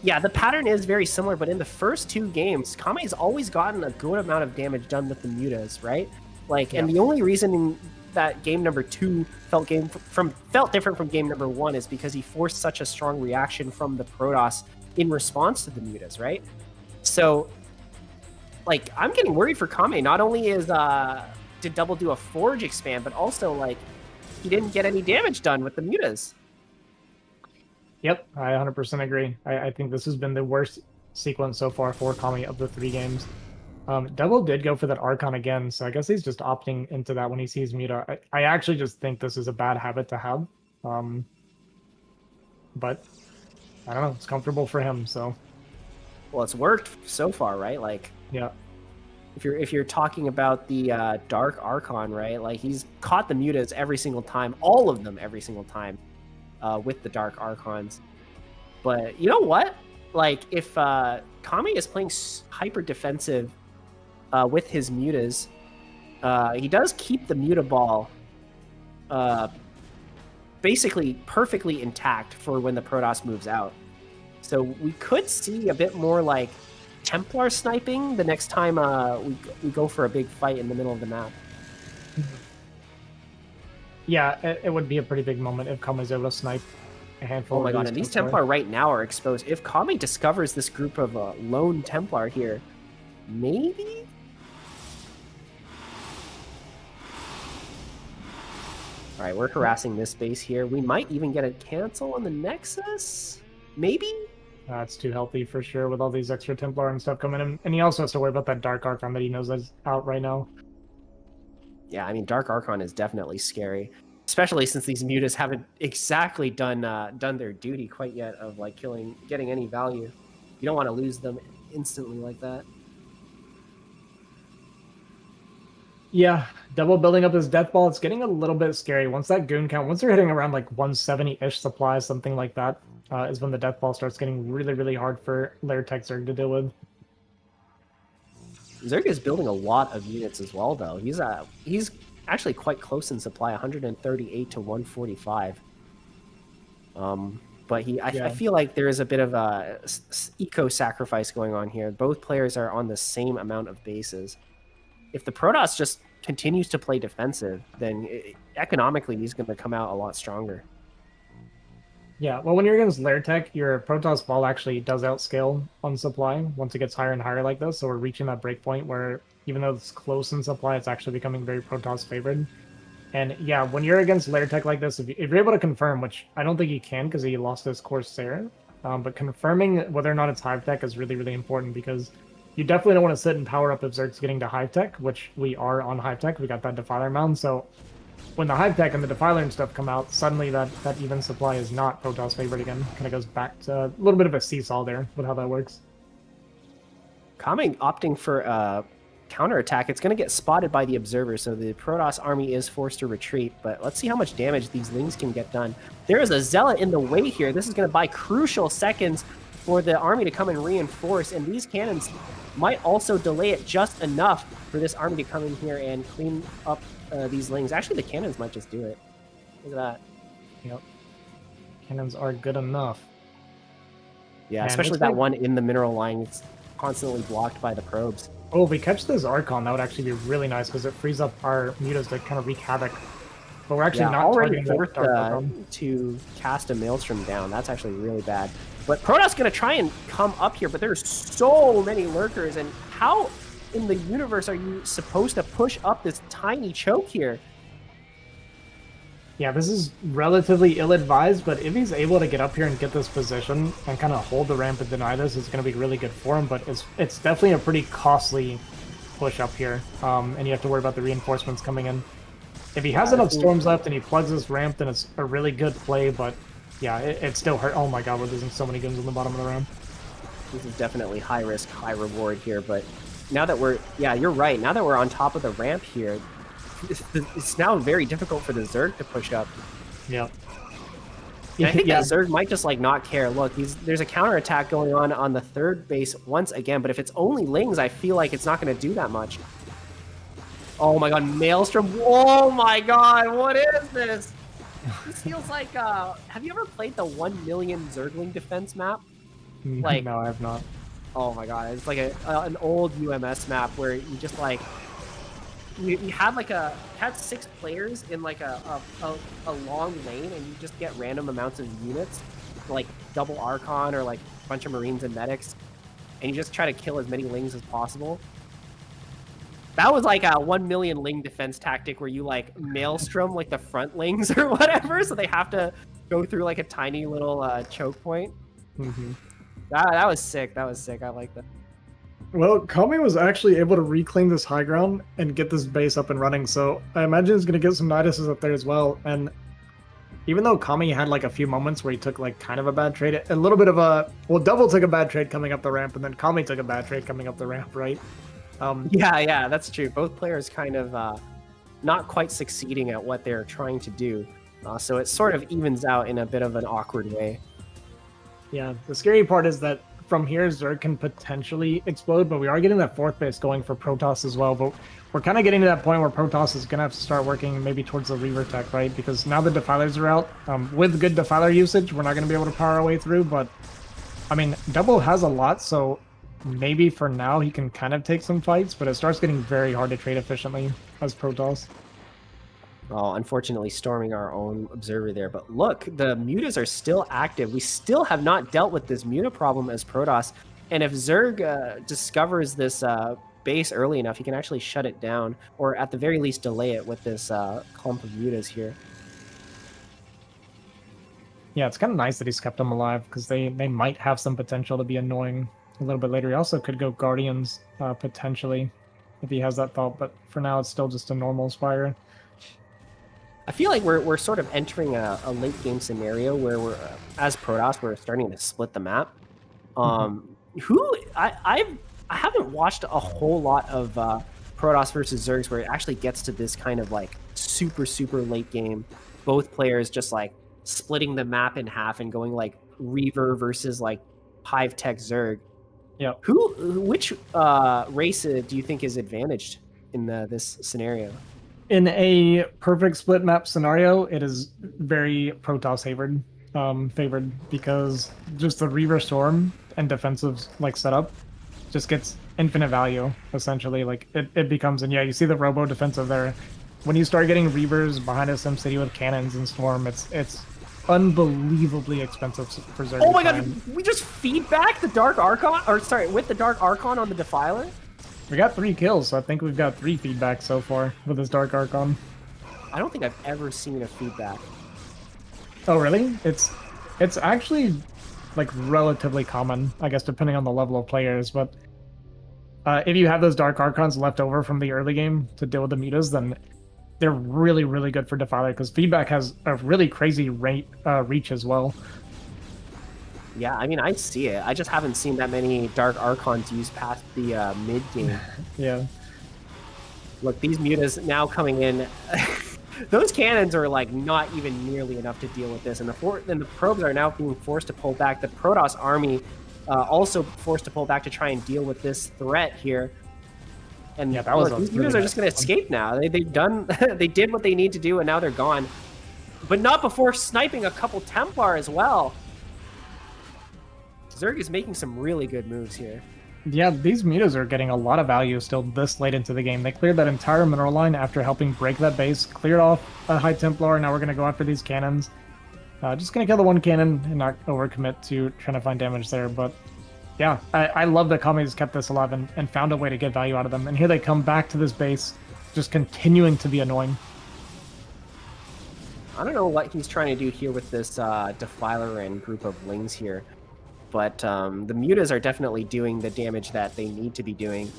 yeah, the pattern is very similar, but in the first 2 games, Kame's always gotten a good amount of damage done with the Mutas, right? Like, and the only reason that game number 2 felt different from game number 1 is because he forced such a strong reaction from the Protoss in response to the Mutas, right? So, like, I'm getting worried for Kame. Not only did Double do a Forge expand, but also, like, he didn't get any damage done with the Mutas. Yep, I 100% agree. I think this has been the worst sequence so far for Kame of the 3 games. Double did go for that Archon again, so I guess he's just opting into that when he sees Muta. I actually just think this is a bad habit to have. But, I don't know, it's comfortable for him, so... Well, it's worked so far, right? Like, yeah. If you're talking about the Dark Archon, right? Like, he's caught the Mutas every single time, all of them every single time, with the Dark Archons. But you know what? Like, if Kame is playing hyper defensive with his Mutas, he does keep the Muta ball basically perfectly intact for when the Protoss moves out. So we could see a bit more like Templar sniping the next time we go for a big fight in the middle of the map. Yeah, it would be a pretty big moment if Kame is able to snipe a handful. Oh my god, and these Templar right now are exposed. If Kame discovers this group of lone Templar here, maybe? Alright, we're harassing this base here. We might even get a cancel on the Nexus? Maybe? That's too healthy for sure with all these extra Templar and stuff coming in. And he also has to worry about that Dark Archon that he knows is out right now. Yeah, I mean, Dark Archon is definitely scary. Especially since these Mutas haven't exactly done their duty quite yet of like getting any value. You don't want to lose them instantly like that. Yeah, double building up his death ball. It's getting a little bit scary. Once that goon count, once they're hitting around like 170-ish supplies, something like that, is when the death ball starts getting really, really hard for Lair Tech Zerg to deal with. Zerg is building a lot of units as well, though. He's actually quite close in supply, 138 to 145. But I feel like there is a bit of a eco sacrifice going on here. Both players are on the same amount of bases. If the Protoss just continues to play defensive, then economically he's going to come out a lot stronger. Yeah, well, when you're against Lair Tech, your Protoss ball actually does outscale on supply once it gets higher and higher like this. So we're reaching that breakpoint where even though it's close in supply, it's actually becoming very Protoss favored. And yeah, when you're against Lair Tech like this, if you're able to confirm, which I don't think you can because he lost his Corsair, but confirming whether or not it's Hive Tech is really, really important because you definitely don't want to sit and power up if Zerg's getting to Hive Tech, which we are on Hive Tech. We got that Defiler Mound, so when the Hive Tech and the Defiler and stuff come out, suddenly that even supply is not Protoss favorite again. Kind of goes back to a little bit of a seesaw there with how that works. Kame opting for counterattack. It's going to get spotted by the observer, so the Protoss army is forced to retreat, but let's see how much damage these Lings can get done. There is a Zealot in the way here. This is going to buy crucial seconds for the army to come and reinforce, and these cannons might also delay it just enough for this army to come in here and clean up these Lings. Actually, the cannons might just do it. Look at that. Yep. Cannons are good enough. Yeah, man, especially that one in the mineral line. It's constantly blocked by the probes. Oh, if we catch this Archon, that would actually be really nice because it frees up our mutas to kind of wreak havoc. But we're actually not already forced to cast a Maelstrom down. That's actually really bad. But Protoss going to try and come up here, but there's so many lurkers. And how in the universe are you supposed to push up this tiny choke here? Yeah, this is relatively ill-advised, but if he's able to get up here and get this position and kind of hold the ramp and deny this, it's going to be really good for him, but it's definitely a pretty costly push up here, and you have to worry about the reinforcements coming in. If he has enough storms left and he plugs this ramp, then it's a really good play, but yeah, it still hurt. Oh my god, we're losing so many guns on the bottom of the ramp. This is definitely high risk, high reward here, but now that we're, yeah, you're right, now that we're on top of the ramp here, it's now very difficult for the Zerg to push up. Yep. I think that Zerg might just like not care. Look, there's a counterattack going on the third base once again, but if it's only Lings, I feel like it's not going to do that much. Oh my god, Maelstrom. Oh my god, what is this? This feels like, have you ever played the 1 million Zergling defense map? Like, no, I have not. Oh my god, it's like an old UMS map where you just like, you had 6 players in like a long lane, and you just get random amounts of units, like double Archon or like a bunch of Marines and medics, and you just try to kill as many Lings as possible. That was like a 1 million Ling defense tactic where you like Maelstrom like the front Lings or whatever, so they have to go through like a tiny little choke point. Mm-hmm. That was sick. That was sick. I like that. Well, Kame was actually able to reclaim this high ground and get this base up and running, so I imagine he's going to get some Niduses up there as well. And even though Kame had like a few moments where he took like kind of a bad trade, a little bit of a, well, Double took a bad trade coming up the ramp, and then Kame took a bad trade coming up the ramp, right? Yeah, that's true. Both players kind of not quite succeeding at what they're trying to do, so it sort of evens out in a bit of an awkward way. Yeah, the scary part is that from here, Zerg can potentially explode, but we are getting that fourth base going for Protoss as well. But we're kind of getting to that point where Protoss is going to have to start working maybe towards the Reaver tech, right? Because now the Defilers are out. With good Defiler usage, we're not going to be able to power our way through. But, I mean, Double has a lot, so maybe for now he can kind of take some fights, but it starts getting very hard to trade efficiently as Protoss. Oh, unfortunately storming our own observer there. But look, the mutas are still active. We still have not dealt with this muta problem as Protoss. And if Zerg discovers this base early enough, he can actually shut it down, or at the very least delay it with this clump of mutas here. Yeah, it's kind of nice that he's kept them alive, because they might have some potential to be annoying a little bit later. He also could go Guardians, potentially, if he has that thought. But for now, it's still just a normal Spire. I feel like we're sort of entering a late game scenario where we're as Protoss we're starting to split the map. I haven't watched a whole lot of Protoss versus Zergs where it actually gets to this kind of like super late game. Both players just like splitting the map in half and going like Reaver versus like Hive Tech Zerg. Yep. Which race do you think is advantaged in this scenario? In a perfect split map scenario, it is very Protoss favored because just the Reaver Storm and defensive like setup just gets infinite value essentially. Like it becomes, and yeah, you see the robo defensive there. When you start getting Reavers behind a SimCity with cannons and Storm, it's unbelievably expensive for Zerg. Oh my god, we just feed back the Dark Archon, or sorry, with the Dark Archon on the Defiler? We got 3 kills, so I think we've got 3 feedbacks so far with this Dark Archon. I don't think I've ever seen a feedback. Oh really? It's actually like relatively common, I guess, depending on the level of players, but if you have those Dark Archons left over from the early game to deal with the mutas, then they're really good for Defiler, because feedback has a really crazy reach as well. Yeah, I mean, I see it. I just haven't seen that many Dark Archons used past the mid game. Yeah. Look, these mutas now coming in. Those cannons are like not even nearly enough to deal with this, and the probes are now being forced to pull back. The Protoss army also forced to pull back to try and deal with this threat here. And yeah, that was these mutas are just going to escape now. They've done, they did what they need to do, and now they're gone. But not before sniping a couple Templar as well. Zerg is making some really good moves here. Yeah, these mutas are getting a lot of value still this late into the game. They cleared that entire mineral line after helping break that base, cleared off a High Templar, and now we're going to go after these cannons. Just going to kill the one cannon and not overcommit to trying to find damage there. But yeah, I love that Kami's kept this alive and found a way to get value out of them. And here they come back to this base, just continuing to be annoying. I don't know what he's trying to do here with this Defiler and group of Lings here. But the mutas are definitely doing the damage that they need to be doing.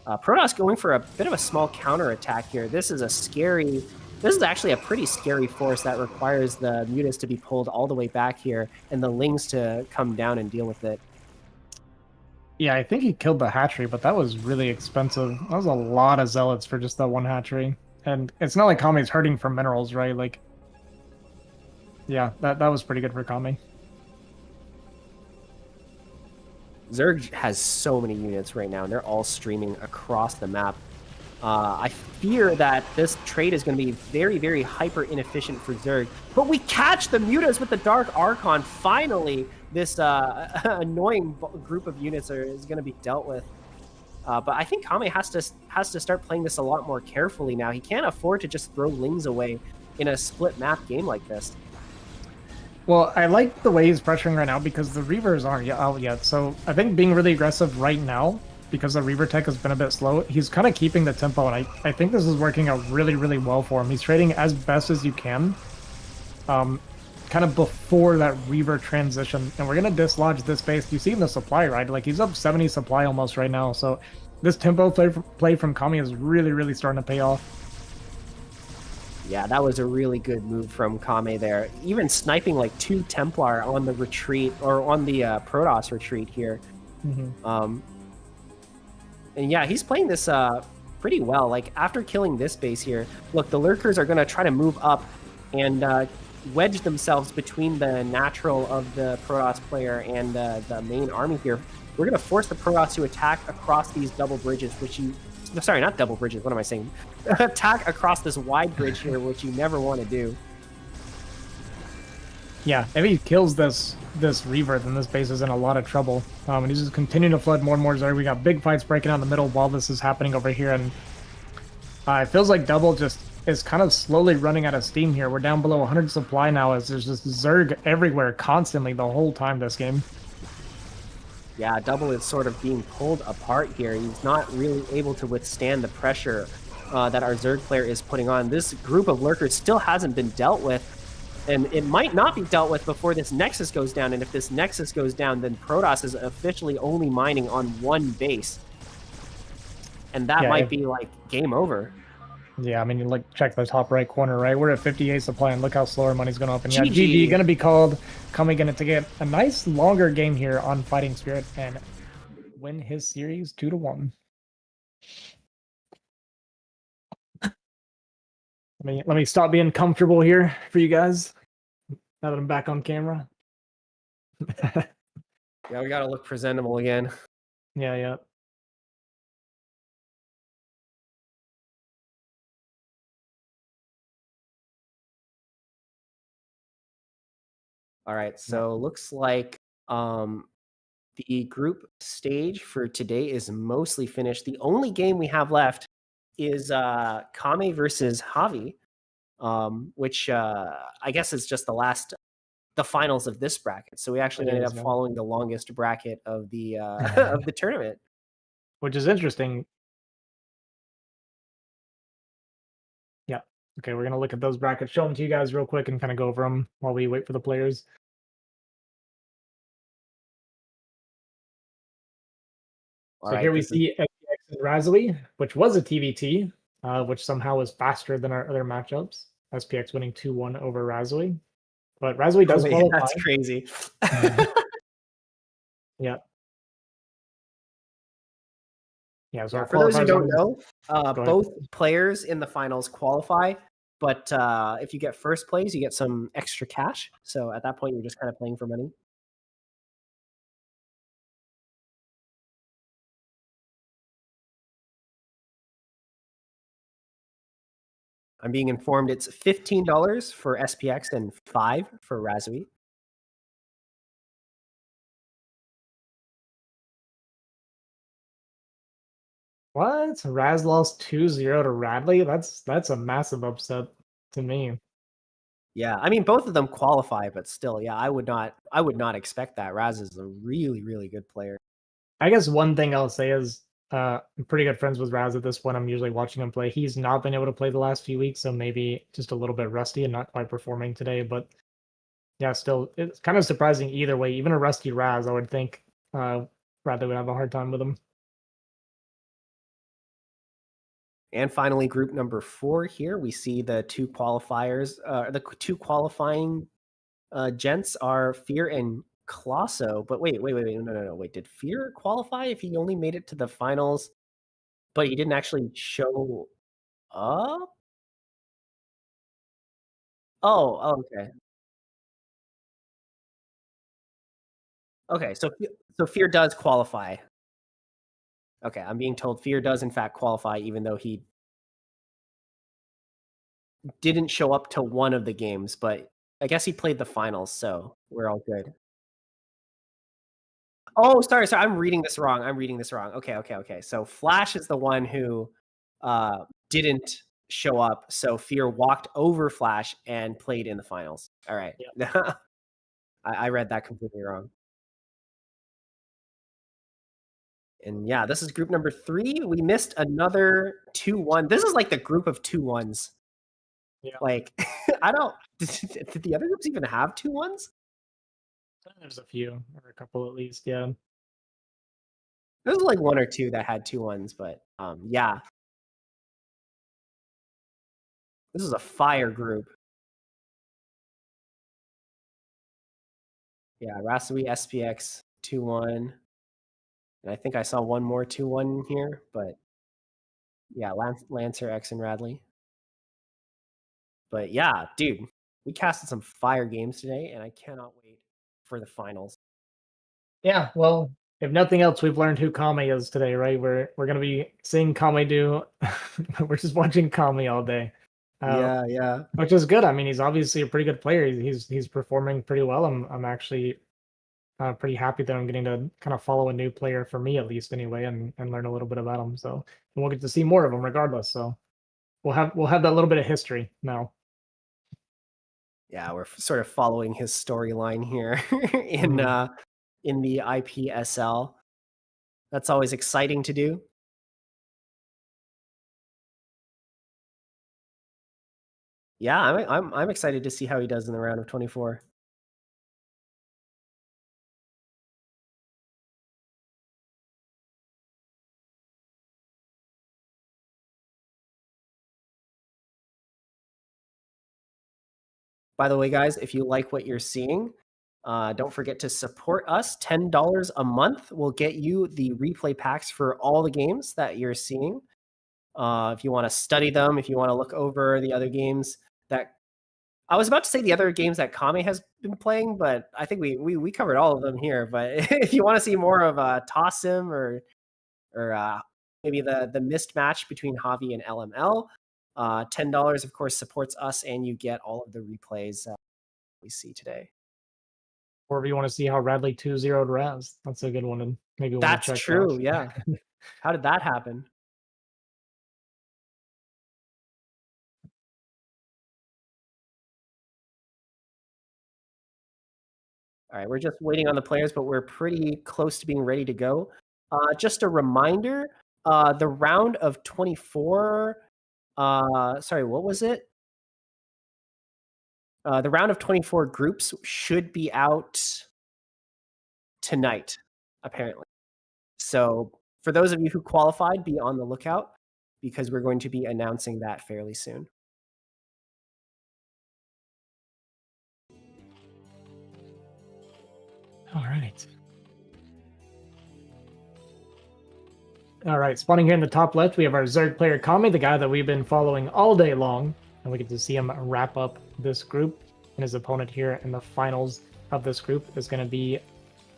Protoss going for a bit of a small counter attack here. This is actually a pretty scary force that requires the mutas to be pulled all the way back here and the Lings to come down and deal with it. Yeah, I think he killed the hatchery, but that was really expensive. That was a lot of zealots for just that one hatchery. And it's not like Kami's hurting for minerals, right? Like, yeah, that was pretty good for Kami. Zerg has so many units right now, and they're all streaming across the map. I fear that this trade is going to be very hyper inefficient for Zerg. But we catch the mutas with the Dark Archon. Finally, this annoying group of units is going to be dealt with. But I think Kami has to start playing this a lot more carefully now. He can't afford to just throw Lings away in a split map game like this. Well, I like the way he's pressuring right now because the Reavers aren't out yet. So I think being really aggressive right now, because the Reaver tech has been a bit slow, he's kind of keeping the tempo, and I think this is working out really well for him. He's trading as best as you can, kind of before that Reaver transition. And we're going to dislodge this base. You see in the supply, right? Like, he's up 70 supply almost right now. So this tempo play from Kami is really starting to pay off. Yeah, that was a really good move from Kame there. Even sniping like 2 Templar on the retreat, or on the Protoss retreat here. Mm-hmm. And yeah, he's playing this pretty well. Like, after killing this base here, look, the Lurkers are going to try to move up and wedge themselves between the natural of the Protoss player and the main army here. We're going to force the Protoss to attack across these double bridges, which you... Sorry, not double bridges. What am I saying? Attack across this wide bridge here, which you never want to do. Yeah, if he kills this Reaver, then this base is in a lot of trouble. And he's just continuing to flood more and more Zerg. We got big fights breaking out in the middle while this is happening over here, and it feels like Double just is kind of slowly running out of steam here. We're down below 100 supply now, as there's just Zerg everywhere constantly the whole time this game. Yeah, Double is sort of being pulled apart here. He's not really able to withstand the pressure that our Zerg player is putting on. This group of Lurkers still hasn't been dealt with, and it might not be dealt with before this Nexus goes down. And if this Nexus goes down, then Protoss is officially only mining on one base. And that might be, like, game over. Yeah, I mean, you look, check the top right corner, right? We're at 58 supply, and look how slow our money's going up. And yeah, GG going to be called. Kami going to get a nice longer game here on Fighting Spirit and win his series 2-1. Let me stop being comfortable here for you guys. Now that I'm back on camera. Yeah, we gotta look presentable again. Yeah. All right, so looks like the group stage for today is mostly finished. The only game we have left is Kame versus Javi, which I guess is just the finals of this bracket. So we actually ended up following the longest bracket of the of the tournament, which is interesting. Yeah. Okay, we're gonna look at those brackets, show them to you guys real quick, and kind of go over them while we wait for the players. So here we see SPX and Razily, which was a TVT, which somehow was faster than our other matchups. SPX winning 2-1 over Razily. But Razily does qualify. That's crazy. Yeah. Yeah, so for those who don't know, both players in the finals qualify, but if you get first place, you get some extra cash. So at that point, you're just kind of playing for money. I'm being informed it's $15 for SPX and $5 for Razui. What? Raz lost 2-0 to Radley? That's a massive upset to me. Yeah, I mean both of them qualify, but still, yeah, I would not expect that. Raz is a really, really good player. I guess one thing I'll say is I'm pretty good friends with Raz at this point. I'm usually watching him play. He's not been able to play the last few weeks, so maybe just a little bit rusty and not quite performing today. But yeah, still, it's kind of surprising either way. Even a rusty Raz, I would think Radley would have a hard time with him. And finally, group number 4 here, we see the two qualifiers. The two qualifying gents are Fear and Colosso. But wait, no. Wait, did Fear qualify if he only made it to the finals, but he didn't actually show up? Oh, okay. Okay, so Fear does qualify. Okay, I'm being told Fear does in fact qualify, even though he didn't show up to one of the games, but I guess he played the finals, so we're all good. Oh, sorry. I'm reading this wrong. Okay. So Flash is the one who didn't show up. So Fear walked over Flash and played in the finals. All right. Yeah. I read that completely wrong. And yeah, this is group number 3. We missed another 2-1. This is like the group of 2-1s. Yeah. Like, I don't. Did the other groups even have 2-1s? There's a few, or a couple at least. Yeah. There's like 1 or 2 that had 2-1s, but yeah. This is a fire group. Yeah, Rasui, SPX, 2-1. And I think I saw one more 2-1 here, but yeah, Lancer, X, and Radley. But yeah, dude, we casted some fire games today, and I cannot wait for the finals. Yeah, well, if nothing else, we've learned who Kame is today, right? We're gonna be seeing Kame do. We're just watching Kame all day. Yeah. Which is good. I mean, he's obviously a pretty good player. He's performing pretty well. I'm actually pretty happy that I'm getting to kind of follow a new player for me at least anyway, and learn a little bit about him. So and we'll get to see more of him regardless. So we'll have that little bit of history now. Yeah, we're sort of following his storyline here in the IPSL. That's always exciting to do. Yeah, I'm excited to see how he does in the round of 24. By the way, guys, if you like what you're seeing, don't forget to support us. $10 a month will get you the replay packs for all the games that you're seeing. If you want to study them, if you want to look over the other games that I was about to say the other games that Kame has been playing, but I think we covered all of them here. But if you want to see more of Tossim or maybe the missed match between Javi and LML, $10 of course supports us, and you get all of the replays we see today. Or if you want to see how Radley 2-0'd Raz, that's a good one. And maybe want to That's check true. out. Yeah. How did that happen? All right, we're just waiting on the players, but we're pretty close to being ready to go. Just a reminder, the round of 24, sorry, what was it? The round of 24 groups should be out tonight, apparently. So for those of you who qualified, be on the lookout because we're going to be announcing that fairly soon. All right. All right, spawning here in the top left, we have our Zerg player Kami, the guy that we've been following all day long, and we get to see him wrap up this group. And his opponent here in the finals of this group is going to be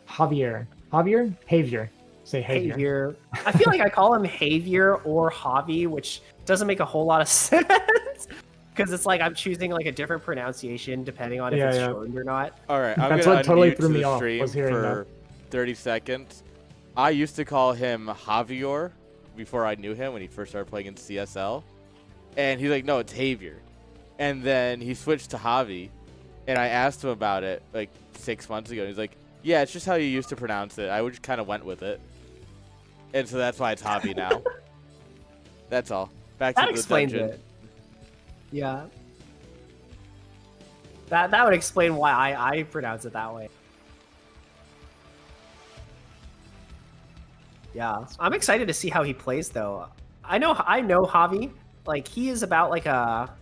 Javier. Javier? Say Javier. Javier. I feel like I call him Javier or Javi, which doesn't make a whole lot of sense because it's like I'm choosing like a different pronunciation depending on if it's shortened or not. All right, I'm That's gonna what totally unmute threw me the off, stream was hearing for 30 seconds. I used to call him Javier before I knew him when he first started playing in CSL, and he's like, "No, it's Javier," and then he switched to Javi, and I asked him about it like 6 months ago. And he's like, "Yeah, it's just how you used to pronounce it. I just kind of went with it." And so that's why it's Javi now. That's all. Back to That the explains dungeon. it. Yeah. That would explain why I pronounce it that way. Yeah. I'm excited to see how he plays though. I know Javi. Like he is about like a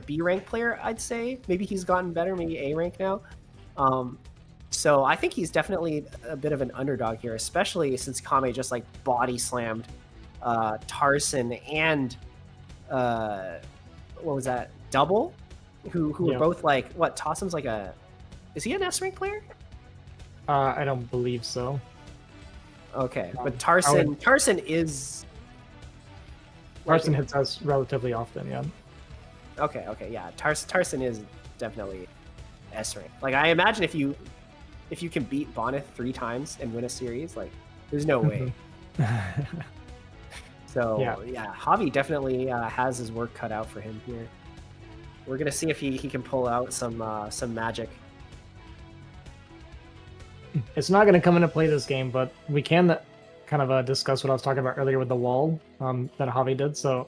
B rank player, I'd say. Maybe he's gotten better, maybe A rank now. So I think he's definitely a bit of an underdog here, especially since Kame just like body slammed Tarson and what was that? Double? Who were both like what? Tossim's like is he an S rank player? I don't believe so. Okay, but Tarson is. Tarson hits us relatively often, yeah. Okay, yeah. Tarson is definitely S rank. Like I imagine if you can beat Bonneth 3 times and win a series, like there's no way. So yeah, Javi definitely has his work cut out for him here. We're gonna see if he can pull out some magic. It's not going to come into play this game, but we can kind of discuss what I was talking about earlier with the wall that Javi did. So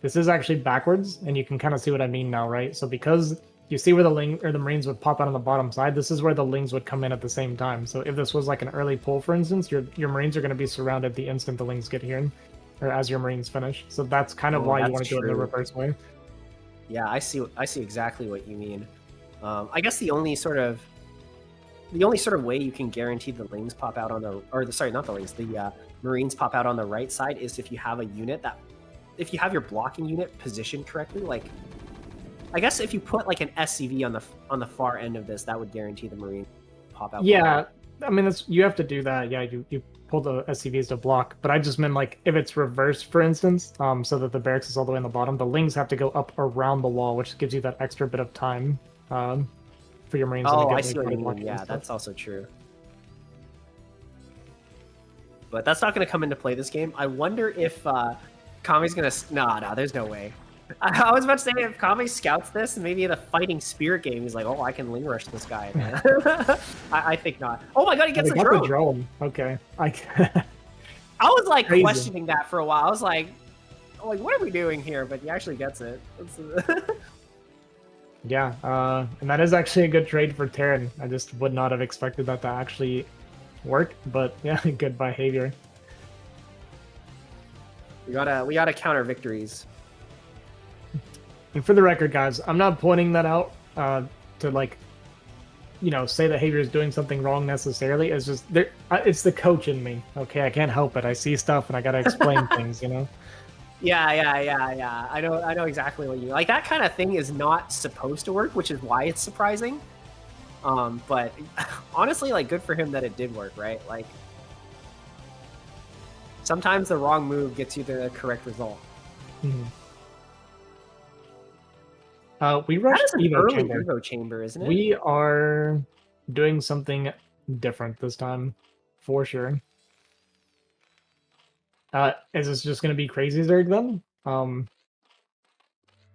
this is actually backwards, and you can kind of see what I mean now, right? So because you see where the Marines would pop out on the bottom side, this is where the Lings would come in at the same time. So if this was like an early pull, for instance, your Marines are going to be surrounded the instant the Lings get here, or as your Marines finish. So that's kind of why you want to do it the reverse way. Yeah, I see exactly what you mean. I guess the only sort of way you can guarantee the Lings pop out on the Marines pop out on the right side is if you have a unit if you have your blocking unit positioned correctly. Like, I guess if you put like an SCV on the far end of this, that would guarantee the Marine pop out. Yeah, I mean you have to do that. Yeah, you pull the SCVs to block, but I just meant like if it's reversed, for instance, so that the barracks is all the way on the bottom, the Lings have to go up around the wall, which gives you that extra bit of time. For your Marines. Oh, I see what you mean. Yeah, that's also true. But that's not going to come into play this game. I wonder if Kami's going to... No, there's no way. I was about to say, if Kami scouts this, maybe in a fighting spirit game, he's like, oh, I can Ling Rush this guy. I think not. Oh my god, he gets the drone. The drone. Okay. I was like questioning that for a while. I was like, what are we doing here? But he actually gets it. Yeah, and that is actually a good trade for Terran. I just would not have expected that to actually work, but yeah, good behavior. We gotta counter victories. And for the record, guys, I'm not pointing that out to like, say that Javier is doing something wrong necessarily. It's just it's the coach in me. Okay, I can't help it. I see stuff and I gotta explain things. Yeah. I know exactly what you like. That kind of thing is not supposed to work, which is why it's surprising. But honestly, like, good for him that it did work, right? Like, sometimes the wrong move gets you the correct result. Mhm. We That rushed is an Evo early chamber. Evo chamber, isn't it? We are doing something different this time, for sure. Is this just going to be crazy Zerg then?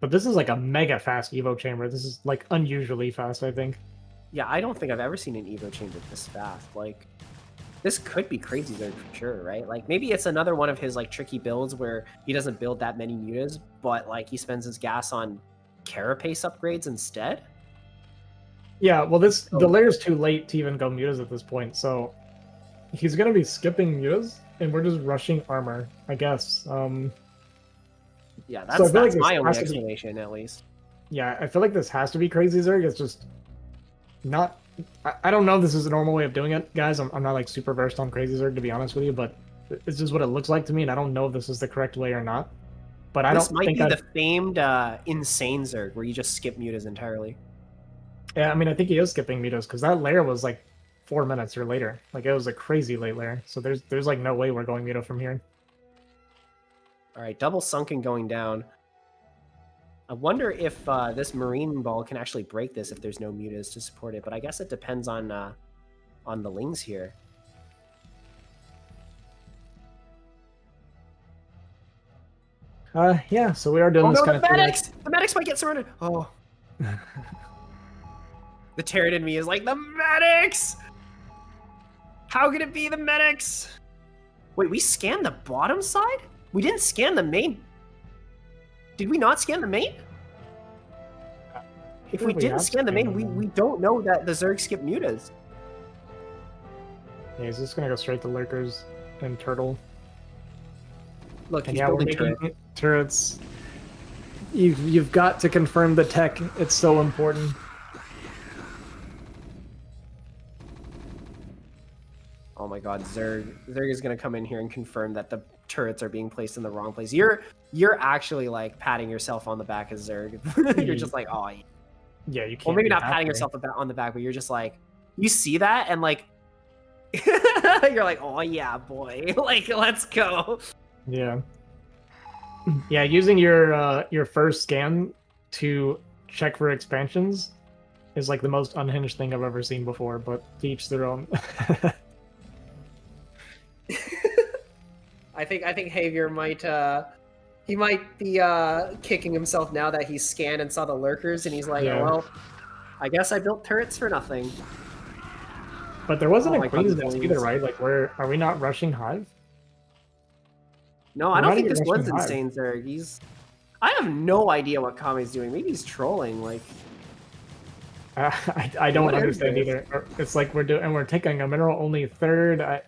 But this is like a mega fast Evo chamber. This is like unusually fast, I think. Yeah, I don't think I've ever seen an Evo chamber this fast. Like, this could be crazy Zerg for sure, right? Like, maybe it's another one of his like tricky builds where he doesn't build that many mutas, but like he spends his gas on carapace upgrades instead. Yeah, well, the layer's too late to even go mutas at this point, so he's gonna be skipping mutas, and we're just rushing armor, I guess. Yeah, So I that's feel like this my only has to be- explanation, at least. Yeah, I feel like this has to be crazy Zerg. It's just not. I don't know if this is a normal way of doing it, guys. I'm not like super versed on crazy Zerg, to be honest with you, but it's just what it looks like to me, and I don't know if this is the correct way or not. But I This don't might think be the famed insane Zerg where you just skip mutas entirely. Yeah, I mean, I think he is skipping mutas because that layer was like 4 minutes or later. Like it was a crazy late layer. So there's like no way we're going muta from here. All right, double sunken going down. I wonder if this marine ball can actually break this if there's no mutas to support it, but I guess it depends on the lings here. Yeah. So we are doing this no, kind of thing. medics! The medics might get surrounded. Oh. The Terran in me is like, the medics! How could it be the medics? Wait, we scanned the bottom side? We didn't scan the main. Did we not scan the main? If we didn't scan the main, we don't know that the Zerg skip mutas. Yeah, he's just gonna go straight to lurkers and turtle. Look, And he's yeah, we're building making turrets. You've got to confirm the tech. It's so important. Oh my god, Zerg is gonna come in here and confirm that the turrets are being placed in the wrong place. You're actually like patting yourself on the back as Zerg. You're just like, oh yeah, you can't. Well, maybe not patting yourself on the back, but you're just like, you see that and like you're like, oh yeah, boy. Like, let's go. Yeah. Yeah, using your first scan to check for expansions is like the most unhinged thing I've ever seen before, but to each their own. I think Javier might he might be kicking himself now that he scanned and saw the lurkers, and he's like, Yeah. oh, well, I guess I built turrets for nothing. But there wasn't Oh a my God, queen's the nest Queens. either, right? Like, are we not rushing Hive? No, We're I don't not think even this was rushing Hive. insane, Zerg. I have no idea what Kame's doing. Maybe he's trolling. Like, I don't What is understand this? either. It's like we're taking a mineral only third.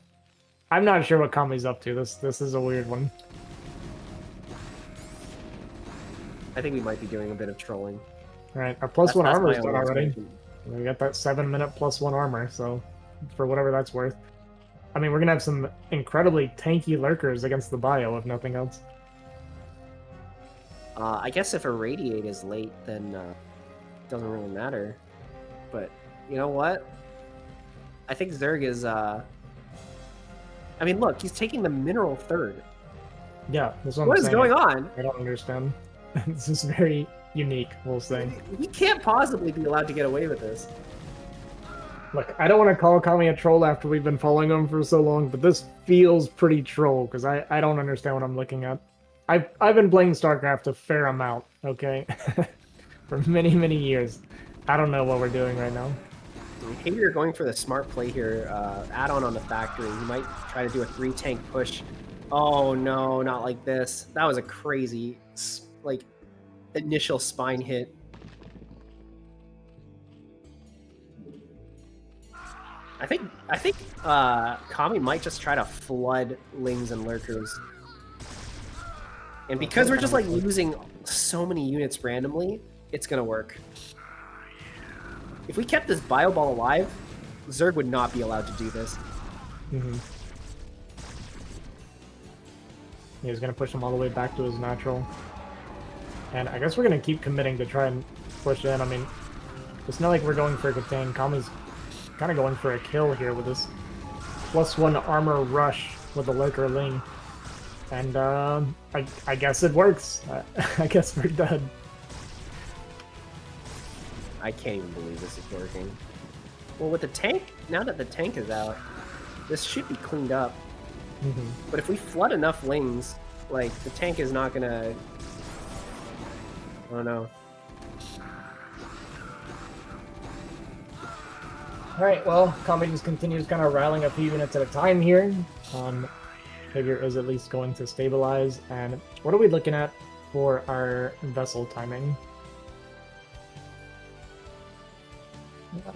I'm not sure what Kami's up to. This is a weird one. I think we might be doing a bit of trolling. All right, our plus one That's armor my is done only already. explanation. We got that 7-minute plus one armor, so for whatever that's worth. I mean, we're gonna have some incredibly tanky lurkers against the bio, if nothing else. I guess if Irradiate is late, then it doesn't really matter. But you know what? I think Zerg is. I mean, look, he's taking the mineral third. Yeah, that's what What I'm is saying. going on? I don't understand. This is very unique, we'll say. He can't possibly be allowed to get away with this. Look, I don't want to call Kami a troll after we've been following him for so long, but this feels pretty troll, because I don't understand what I'm looking at. I've been playing StarCraft a fair amount, okay? For many, many years. I don't know what we're doing right now. Maybe you're going for the smart play here. Add-on on the factory. You might try to do a 3-tank push. Oh no, not like this. That was a crazy, like, initial spine hit. I think Kami might just try to flood lings and lurkers. And because we're just like losing so many units randomly, it's gonna work. If we kept this bio ball alive, Zerg would not be allowed to do this. Mm-hmm. He's going to push him all the way back to his natural. And I guess we're going to keep committing to try and push in. I mean, it's not like we're going for a contain. Kami's kind of going for a kill here with this +1 armor rush with the Lurker Ling. And I guess it works. I guess we're dead. I can't even believe this is working. Well, with the tank, now that the tank is out, this should be cleaned up. But if we flood enough Lings, like, the tank is not gonna... I don't know. Alright, well, Kami just continues kind of rallying a few units at a time here. Figure is at least going to stabilize. And what are we looking at for our vessel timing?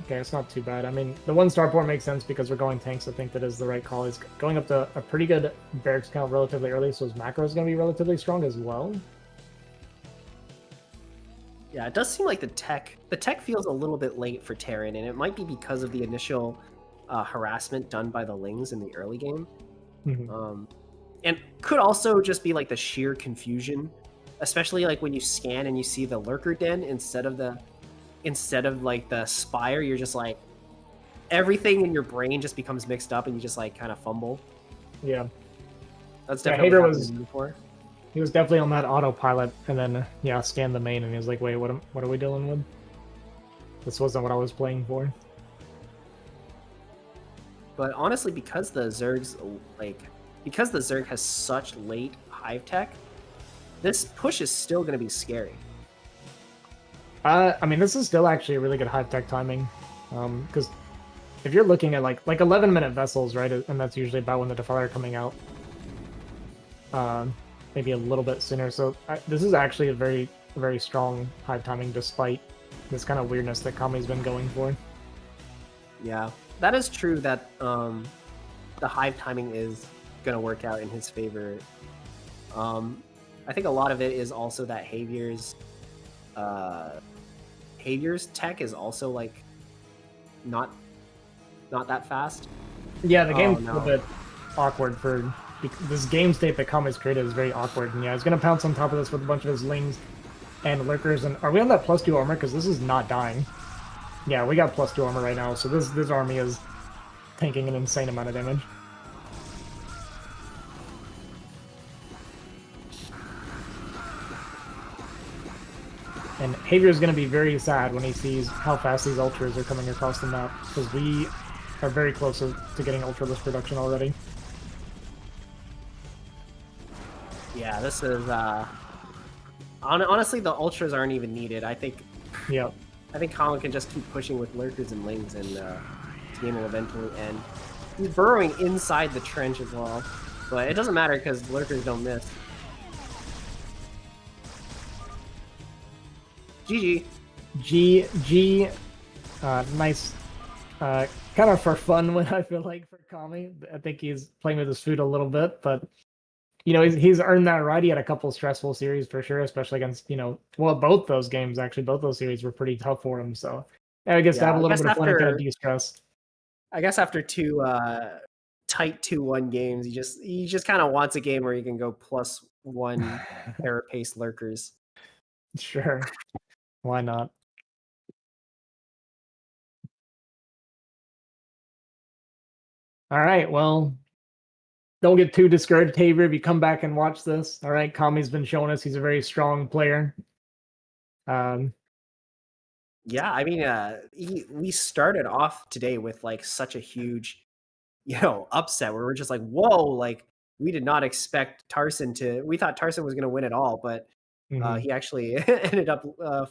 Okay, it's not too bad. I mean, the 1 starport makes sense because we're going tanks. I think that is the right call. He's going up to a pretty good barracks count relatively early, so his macro is going to be relatively strong as well. Yeah, it does seem like the tech feels a little bit late for Terran, and it might be because of the initial harassment done by the Lings in the early game. And could also just be like the sheer confusion, especially like when you scan and you see the Lurker Den instead of like the Spire. You're just like, everything in your brain just becomes mixed up and you just like kind of fumble. Yeah. That's definitely Hater happened before. He was definitely on that autopilot, and then, yeah, scanned the main, and he was like, wait, what are we dealing with? This wasn't what I was playing for. But honestly, because the Zerg has such late hive tech, this push is still going to be scary. I mean, this is still actually a really good hive tech timing, because if you're looking at like 11-minute vessels, right, and that's usually about when the Defiler are coming out, maybe a little bit sooner. So this is actually a very, very strong hive timing, despite this kind of weirdness that Kami's been going for. Yeah, that is true. That the hive timing is going to work out in his favor. I think a lot of it is also that Javier's tech is also like not that fast. Yeah, the game's a little bit awkward for this game state that Kami's created is very awkward. And yeah, he's gonna pounce on top of this with a bunch of his Lings and Lurkers. And are we on that +2 armor? Because this is not dying. Yeah, we got +2 armor right now, so this army is tanking an insane amount of damage. And Javier is going to be very sad when he sees how fast these ultras are coming across the map, because we are very close to getting ultraless production already. Yeah, this is honestly, the ultras aren't even needed. I think Colin can just keep pushing with Lurkers and Lings, and the game will eventually end. He's burrowing inside the trench as well, but it doesn't matter because Lurkers don't miss. GG. GG. Nice. Kind of for fun when I feel like for Kami. I think he's playing with his food a little bit, but you know, he's earned that right. He had a couple stressful series for sure, especially against, you know, well, both those games, actually, both those series were pretty tough for him. So I guess to have a little bit of fun and kind of de-stress. I guess after two tight 2-1 games, he just kind of wants a game where he can go +1 Carapace Lurkers. Sure. Why not? All right, well, don't get too discouraged, Javier, if you come back and watch this. All right, Kami's been showing us he's a very strong player. Yeah, I mean, we started off today with like such a huge, you know, upset where we're just like, whoa, like we did not expect Tarson to. We thought Tarson was going to win it all, but he actually ended up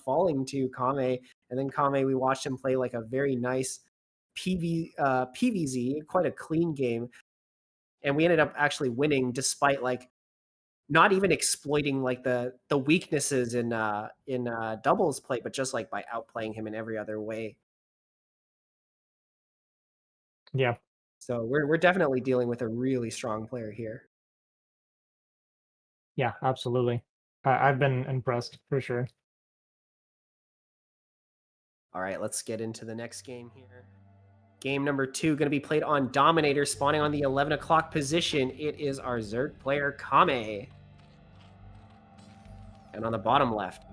falling to Kame, and then Kame, we watched him play like a very nice PVZ, quite a clean game, and we ended up actually winning despite like not even exploiting like the weaknesses in doubles play, but just like by outplaying him in every other way. Yeah. So we're definitely dealing with a really strong player here. Yeah, absolutely. I've been impressed for sure. All right, let's get into the next game here. Game number 2 going to be played on Dominator, spawning on the 11 o'clock position. It is our Zerg player, Kame. And on the bottom left,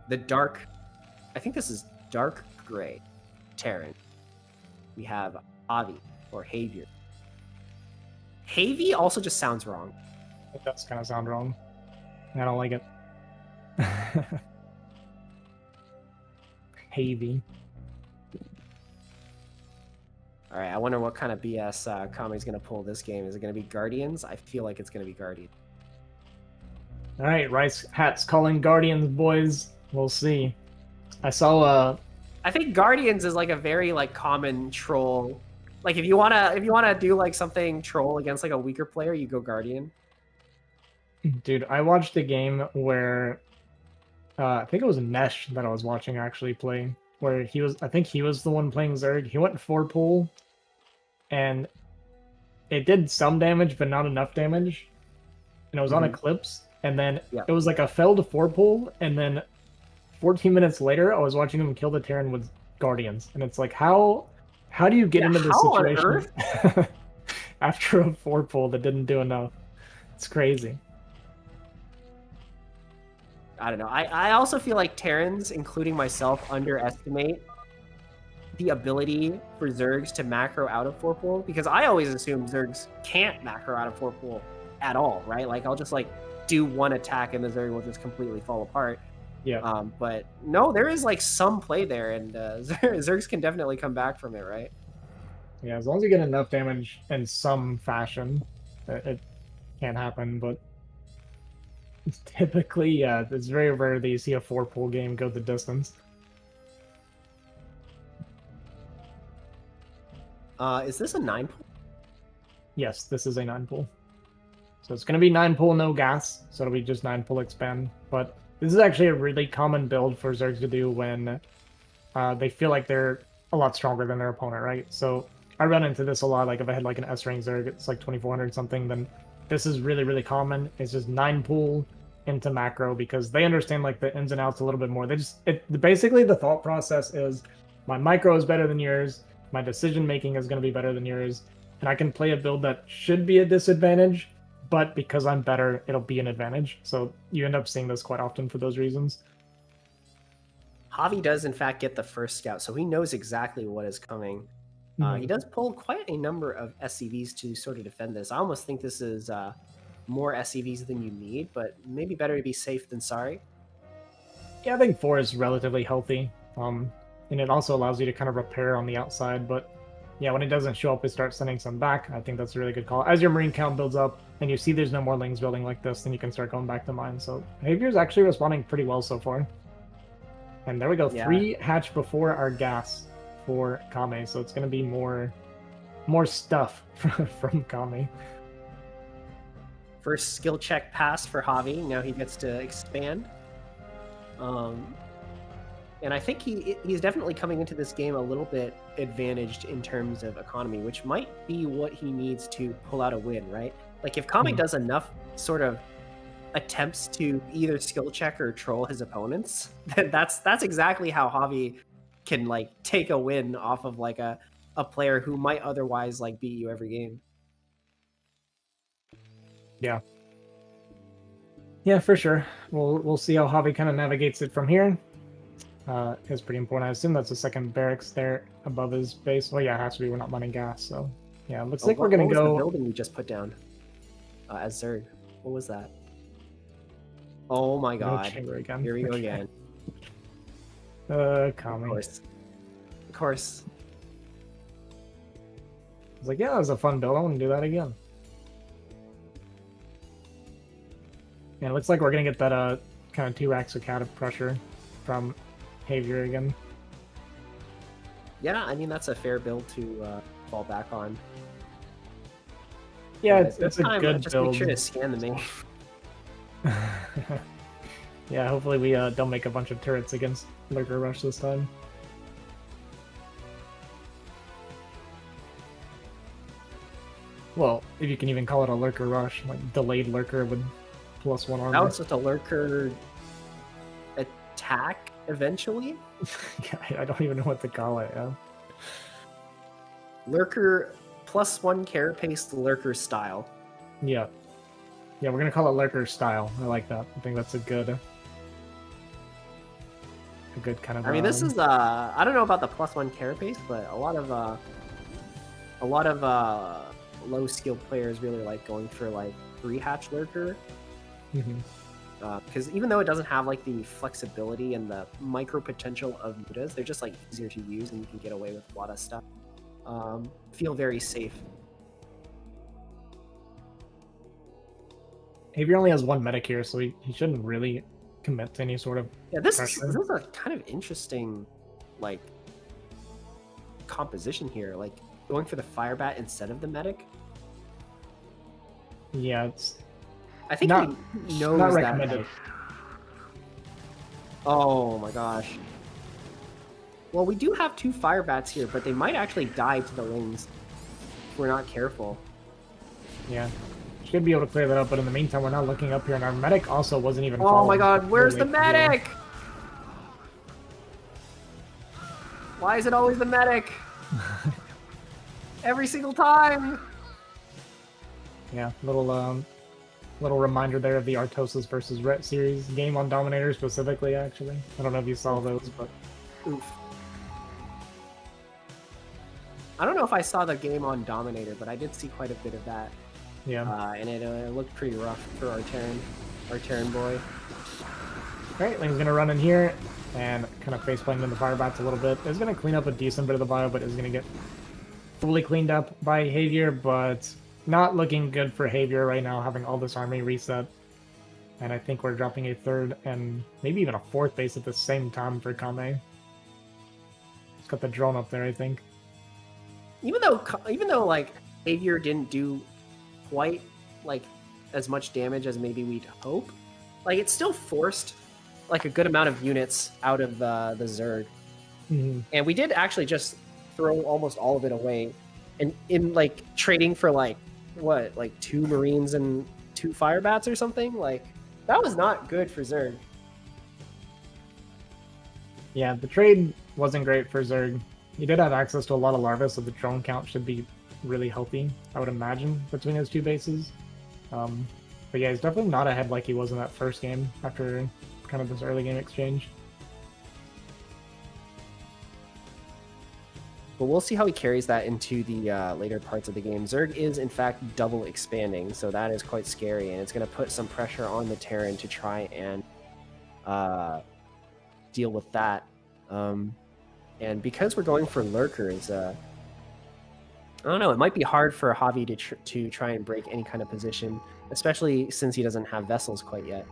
the dark, I think this is dark gray, Terran. We have Avi, or Javier. Havy also just sounds wrong. It does kind of sound wrong. I don't like it. Havy. All right, I wonder what kind of BS Kame's going to pull this game. Is it going to be Guardians? I feel like it's going to be Guardians. All right, Rice Hat's calling Guardians, boys. We'll see. I saw I think Guardians is like a very like common troll. Like if you wanna do like something troll against like a weaker player, you go Guardian. dude, I watched a game where I think it was Nesh that I was watching actually play, where I think he was the one playing Zerg. He went 4-pool, and it did some damage, but not enough damage. And it was on Eclipse, and then it was like a fell to 4-pool, and then 14 minutes later, I was watching him kill the Terran with Guardians, and it's like, how do you get into this situation after a 4-pool that didn't do enough? It's crazy. I don't know. I also feel like Terrans, including myself, underestimate the ability for Zergs to macro out of 4-pool, because I always assume Zergs can't macro out of 4-pool at all, right? Like I'll just like do one attack and the Zerg will just completely fall apart. Yeah. But no, there is like some play there, and Zergs can definitely come back from it, right? Yeah, as long as you get enough damage in some fashion, it can happen. But typically, yeah, it's very rare that you see a 4-pool game go the distance. Is this a 9-pool? Yes, this is a 9-pool. So it's going to be 9-pool, no gas. So it'll be just 9-pool expand. But this is actually a really common build for Zergs to do when they feel like they're a lot stronger than their opponent, right? So I run into this a lot. Like if I had like an S-rank Zerg, it's like 2400 something, then this is really, really common. It's just 9-pool into macro because they understand like the ins and outs a little bit more. Basically the thought process is my micro is better than yours, my decision making is going to be better than yours, and I can play a build that should be a disadvantage, but because I'm better, it'll be an advantage. So you end up seeing this quite often for those reasons. Javi does in fact get the first scout, so he knows exactly what is coming. He does pull quite a number of SCVs to sort of defend this. I almost think this is more SCVs than you need, but maybe better to be safe than sorry. Yeah, I think 4 is relatively healthy, and it also allows you to kind of repair on the outside, but yeah, when it doesn't show up, it starts sending some back. I think that's a really good call. As your Marine count builds up, and you see there's no more Lings building like this, then you can start going back to mine. So Javier's actually responding pretty well so far. And there we go, 3 hatch before our gas for Kame, so it's going to be more stuff from Kame. First skill check passed for Javi. Now he gets to expand. And I think he's definitely coming into this game a little bit advantaged in terms of economy, which might be what he needs to pull out a win, right? Like if Kame does enough sort of attempts to either skill check or troll his opponents, then that's exactly how Javi can like take a win off of like a player who might otherwise like beat you every game. Yeah, for sure. We'll see how Javi kind of navigates it from here. It's pretty important. I assume that's the second barracks there above his base. Well, yeah, it has to be. We're not mining gas, so yeah. Looks like we're gonna go. What was the building we just put down as Zerg? What was that? Oh my god! Chamber again. Here we go again. Kame. Of course. I was like, yeah, that was a fun build. I want to do that again. Yeah, it looks like we're gonna get that kind of 2 racks of cat pressure from Javier again. Yeah, I mean that's a fair build to fall back on. Yeah, it's a good just build. Make sure to scan the main. Yeah, hopefully we don't make a bunch of turrets against Lurker Rush this time. Well, if you can even call it a Lurker Rush, like delayed Lurker with +1 armor. That was just a Lurker attack eventually. Yeah, I don't even know what to call it. Yeah. Lurker +1 carapace lurker style. Yeah. Yeah, we're gonna call it lurker style. I like that. I think that's a good kind of. I mean, this is I don't know about the +1 carapace, but a lot of low skilled players really like going for like 3-hatch lurker. Because even though it doesn't have like the flexibility and the micro potential of mutas, they're just like easier to use and you can get away with a lot of stuff. Feel very safe. Havior only has 1 medic here, so he shouldn't really commit to any sort of. Yeah, this pressure. is a kind of interesting, like, composition here. Like going for the fire bat instead of the medic. Yeah, it's I think not, he knows not that. recommended. Oh my gosh. Well, we do have 2 fire bats here, but they might actually die to the wings if we're not careful. Yeah. Should be able to clear that up, but in the meantime, we're not looking up here, and our medic also wasn't even. Oh my following god, where's the really through. medic? Why is it always the medic? Every single time. Yeah, little reminder there of the Artosis versus Ret series game on Dominator specifically. Actually, I don't know if you saw those, but Oof. I don't know if I saw the game on Dominator, but I did see quite a bit of that. yeah. And it looked pretty rough for our Terran boy. Alright, Ling's gonna run in here and kind of face plant in the fire bats a little bit. It's gonna clean up a decent bit of the bio, but is gonna get fully cleaned up by Havior, but not looking good for Havior right now, having all this army reset. And I think we're dropping a 3rd and maybe even a 4th base at the same time for Kame. It's got the drone up there, I think. Even though like Havior didn't do quite like as much damage as maybe we'd hope, like it still forced like a good amount of units out of the Zerg. And we did actually just throw almost all of it away, and in like trading for like what, like 2 Marines and 2 fire bats or something. Like that was not good for Zerg. Yeah, the trade wasn't great for Zerg. He did have access to a lot of larvae, so the drone count should be really healthy, I would imagine, between his 2 bases. But yeah, he's definitely not ahead like he was in that first game after kind of this early game exchange. But we'll see how he carries that into the later parts of the game. Zerg is, in fact, double expanding, so that is quite scary, and it's going to put some pressure on the Terran to try and deal with that. And because we're going for lurkers, I don't know, it might be hard for Javi to try and break any kind of position, especially since he doesn't have vessels quite yet.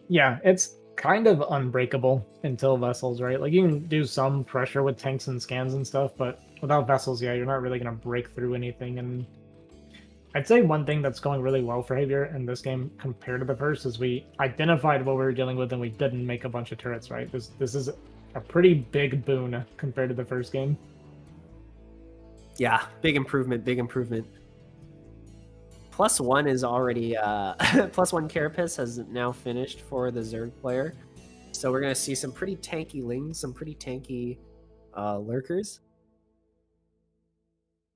Yeah, it's kind of unbreakable until vessels, right? Like you can do some pressure with tanks and scans and stuff, but without vessels, yeah, you're not really going to break through anything. And I'd say one thing that's going really well for Havior in this game compared to the first is we identified what we were dealing with and we didn't make a bunch of turrets, right? This is a pretty big boon compared to the first game. Yeah, big improvement, big improvement. +1 is already +1 carapace has now finished for the Zerg player, so we're gonna see some pretty tanky lings, some pretty tanky lurkers.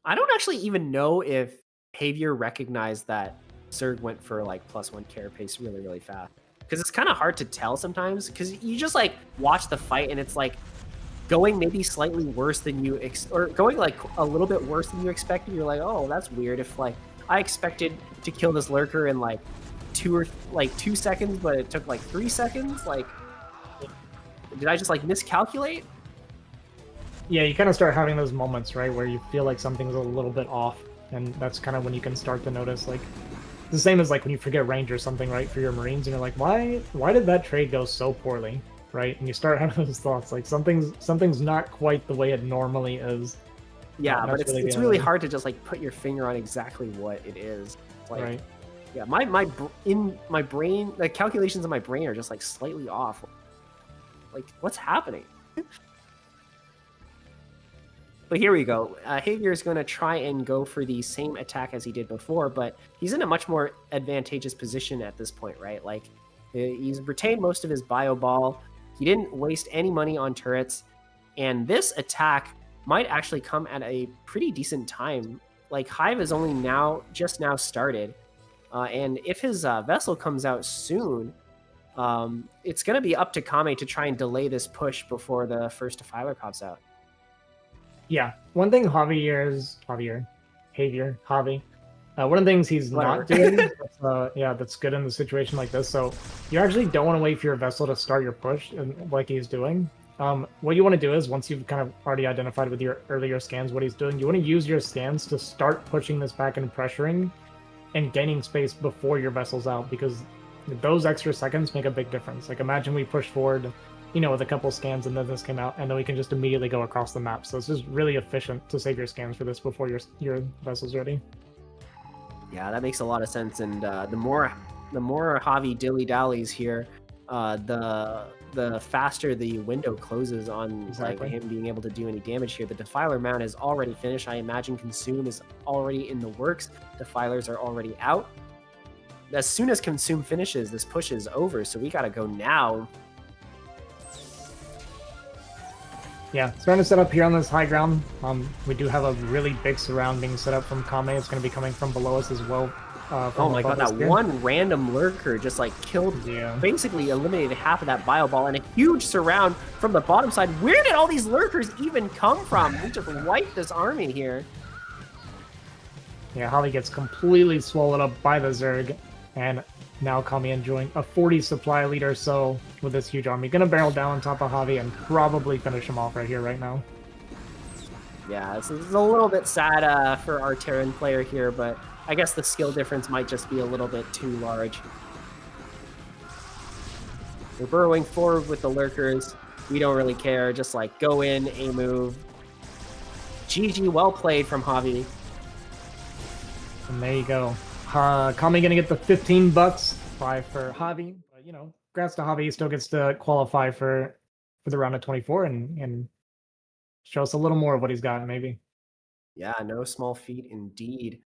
I don't actually even know if Havior recognized that Zerg went for like +1 carapace really, really fast, because it's kind of hard to tell sometimes, because you just like watch the fight and it's like going maybe slightly worse than you or going like a little bit worse than you expected. You're like, oh, that's weird. If like I expected to kill this lurker in like 2 seconds, but it took like 3 seconds. Like, did I just like miscalculate? Yeah, you kind of start having those moments, right, where you feel like something's a little bit off, and that's kind of when you can start to notice, like, the same as like when you forget range or something, right, for your Marines, and you're like, why did that trade go so poorly, right? And you start having those thoughts, like something's not quite the way it normally is. Yeah, but it's really hard to just like put your finger on exactly what it is. Like, right. Yeah, my brain, the calculations in my brain are just like slightly off. Like, what's happening? But here we go. Havior is going to try and go for the same attack as he did before, but he's in a much more advantageous position at this point, right? Like, he's retained most of his bio ball. He didn't waste any money on turrets, and this attack might actually come at a pretty decent time. Like Hive is only just now started, and if his vessel comes out soon, it's going to be up to Kame to try and delay this push before the first defiler pops out. Yeah, one thing Javi. One of the things he's not doing, that's good in the situation like this. So you actually don't want to wait for your vessel to start your push, and like he's doing. What you want to do is, once you've kind of already identified with your earlier scans what he's doing, you want to use your scans to start pushing this back and pressuring and gaining space before your vessel's out, because those extra seconds make a big difference. Like imagine we push forward, with a couple scans and then this came out, and then we can just immediately go across the map. So it's just really efficient to save your scans for this before your vessel's ready. Yeah, that makes a lot of sense. And the more Javi dilly dallies here, the faster the window closes on like him being able to do any damage here. The Defiler mount is already finished. I imagine Consume is already in the works. Defilers are already out. As soon as Consume finishes, this push is over, so we gotta go now. Yeah, starting to set up here on this high ground. We do have a really big surround being set up from Kame. It's going to be coming from below us as well. Oh my god, that one random lurker just like killed, basically eliminated half of that bio ball, and a huge surround from the bottom side. Where did all these lurkers even come from? We just wiped this army here. Yeah, Holly gets completely swallowed up by the Zerg, and now Kame enjoying a 40 supply lead or so with this huge army. Gonna barrel down on top of Javi and probably finish him off right here, right now. Yeah, this is a little bit sad for our Terran player here, but I guess the skill difference might just be a little bit too large. We're burrowing forward with the lurkers. We don't really care. Just like go in, a move. GG, well played from Javi. And there you go. Kame gonna get the $15 for Javi, but congrats to Javi. He still gets to qualify for the round of 24 and show us a little more of what he's got, maybe. Yeah, no small feat indeed.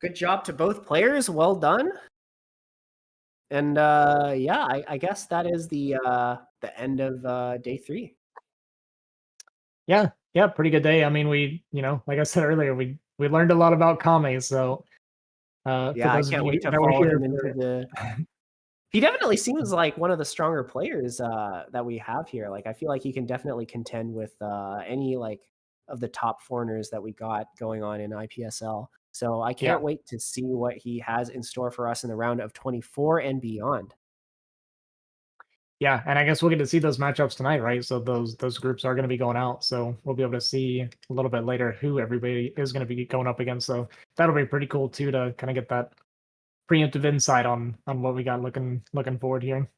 Good job to both players. Well done. And yeah, I guess that is the end of day 3. Yeah, pretty good day. I mean, we, like I said earlier, we learned a lot about Kame, so yeah, I can't wait to follow him into the. He definitely seems like one of the stronger players that we have here. Like, I feel like he can definitely contend with any like of the top foreigners that we got going on in IPSL. So I can't wait to see what he has in store for us in the round of 24 and beyond. Yeah, and I guess we'll get to see those matchups tonight, right? So those groups are going to be going out, so we'll be able to see a little bit later who everybody is going to be going up against. So that'll be pretty cool too, to kind of get that preemptive insight on what we got looking forward here.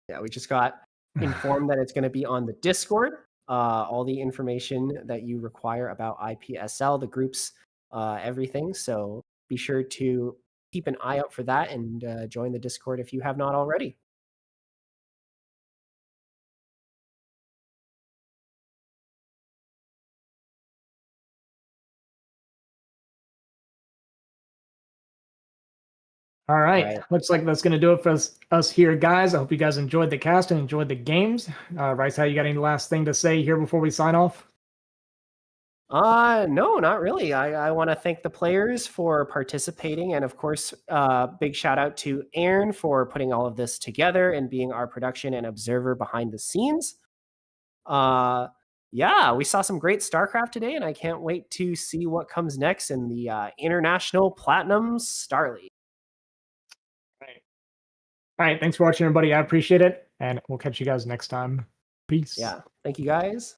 Yeah, we just got informed that it's going to be on the Discord. All the information that you require about IPSL, the groups, everything. So be sure to keep an eye out for that and join the Discord if you have not already. All right. Looks like that's going to do it for us here, guys. I hope you guys enjoyed the cast and enjoyed the games. Rice, how you got any last thing to say here before we sign off? No, not really. I want to thank the players for participating, and of course, big shout out to Aaron for putting all of this together and being our production and observer behind the scenes. Yeah, we saw some great StarCraft today, and I can't wait to see what comes next in the International Platinum Star League. All right. Thanks for watching, everybody. I appreciate it, and we'll catch you guys next time. Peace. Yeah. Thank you, guys.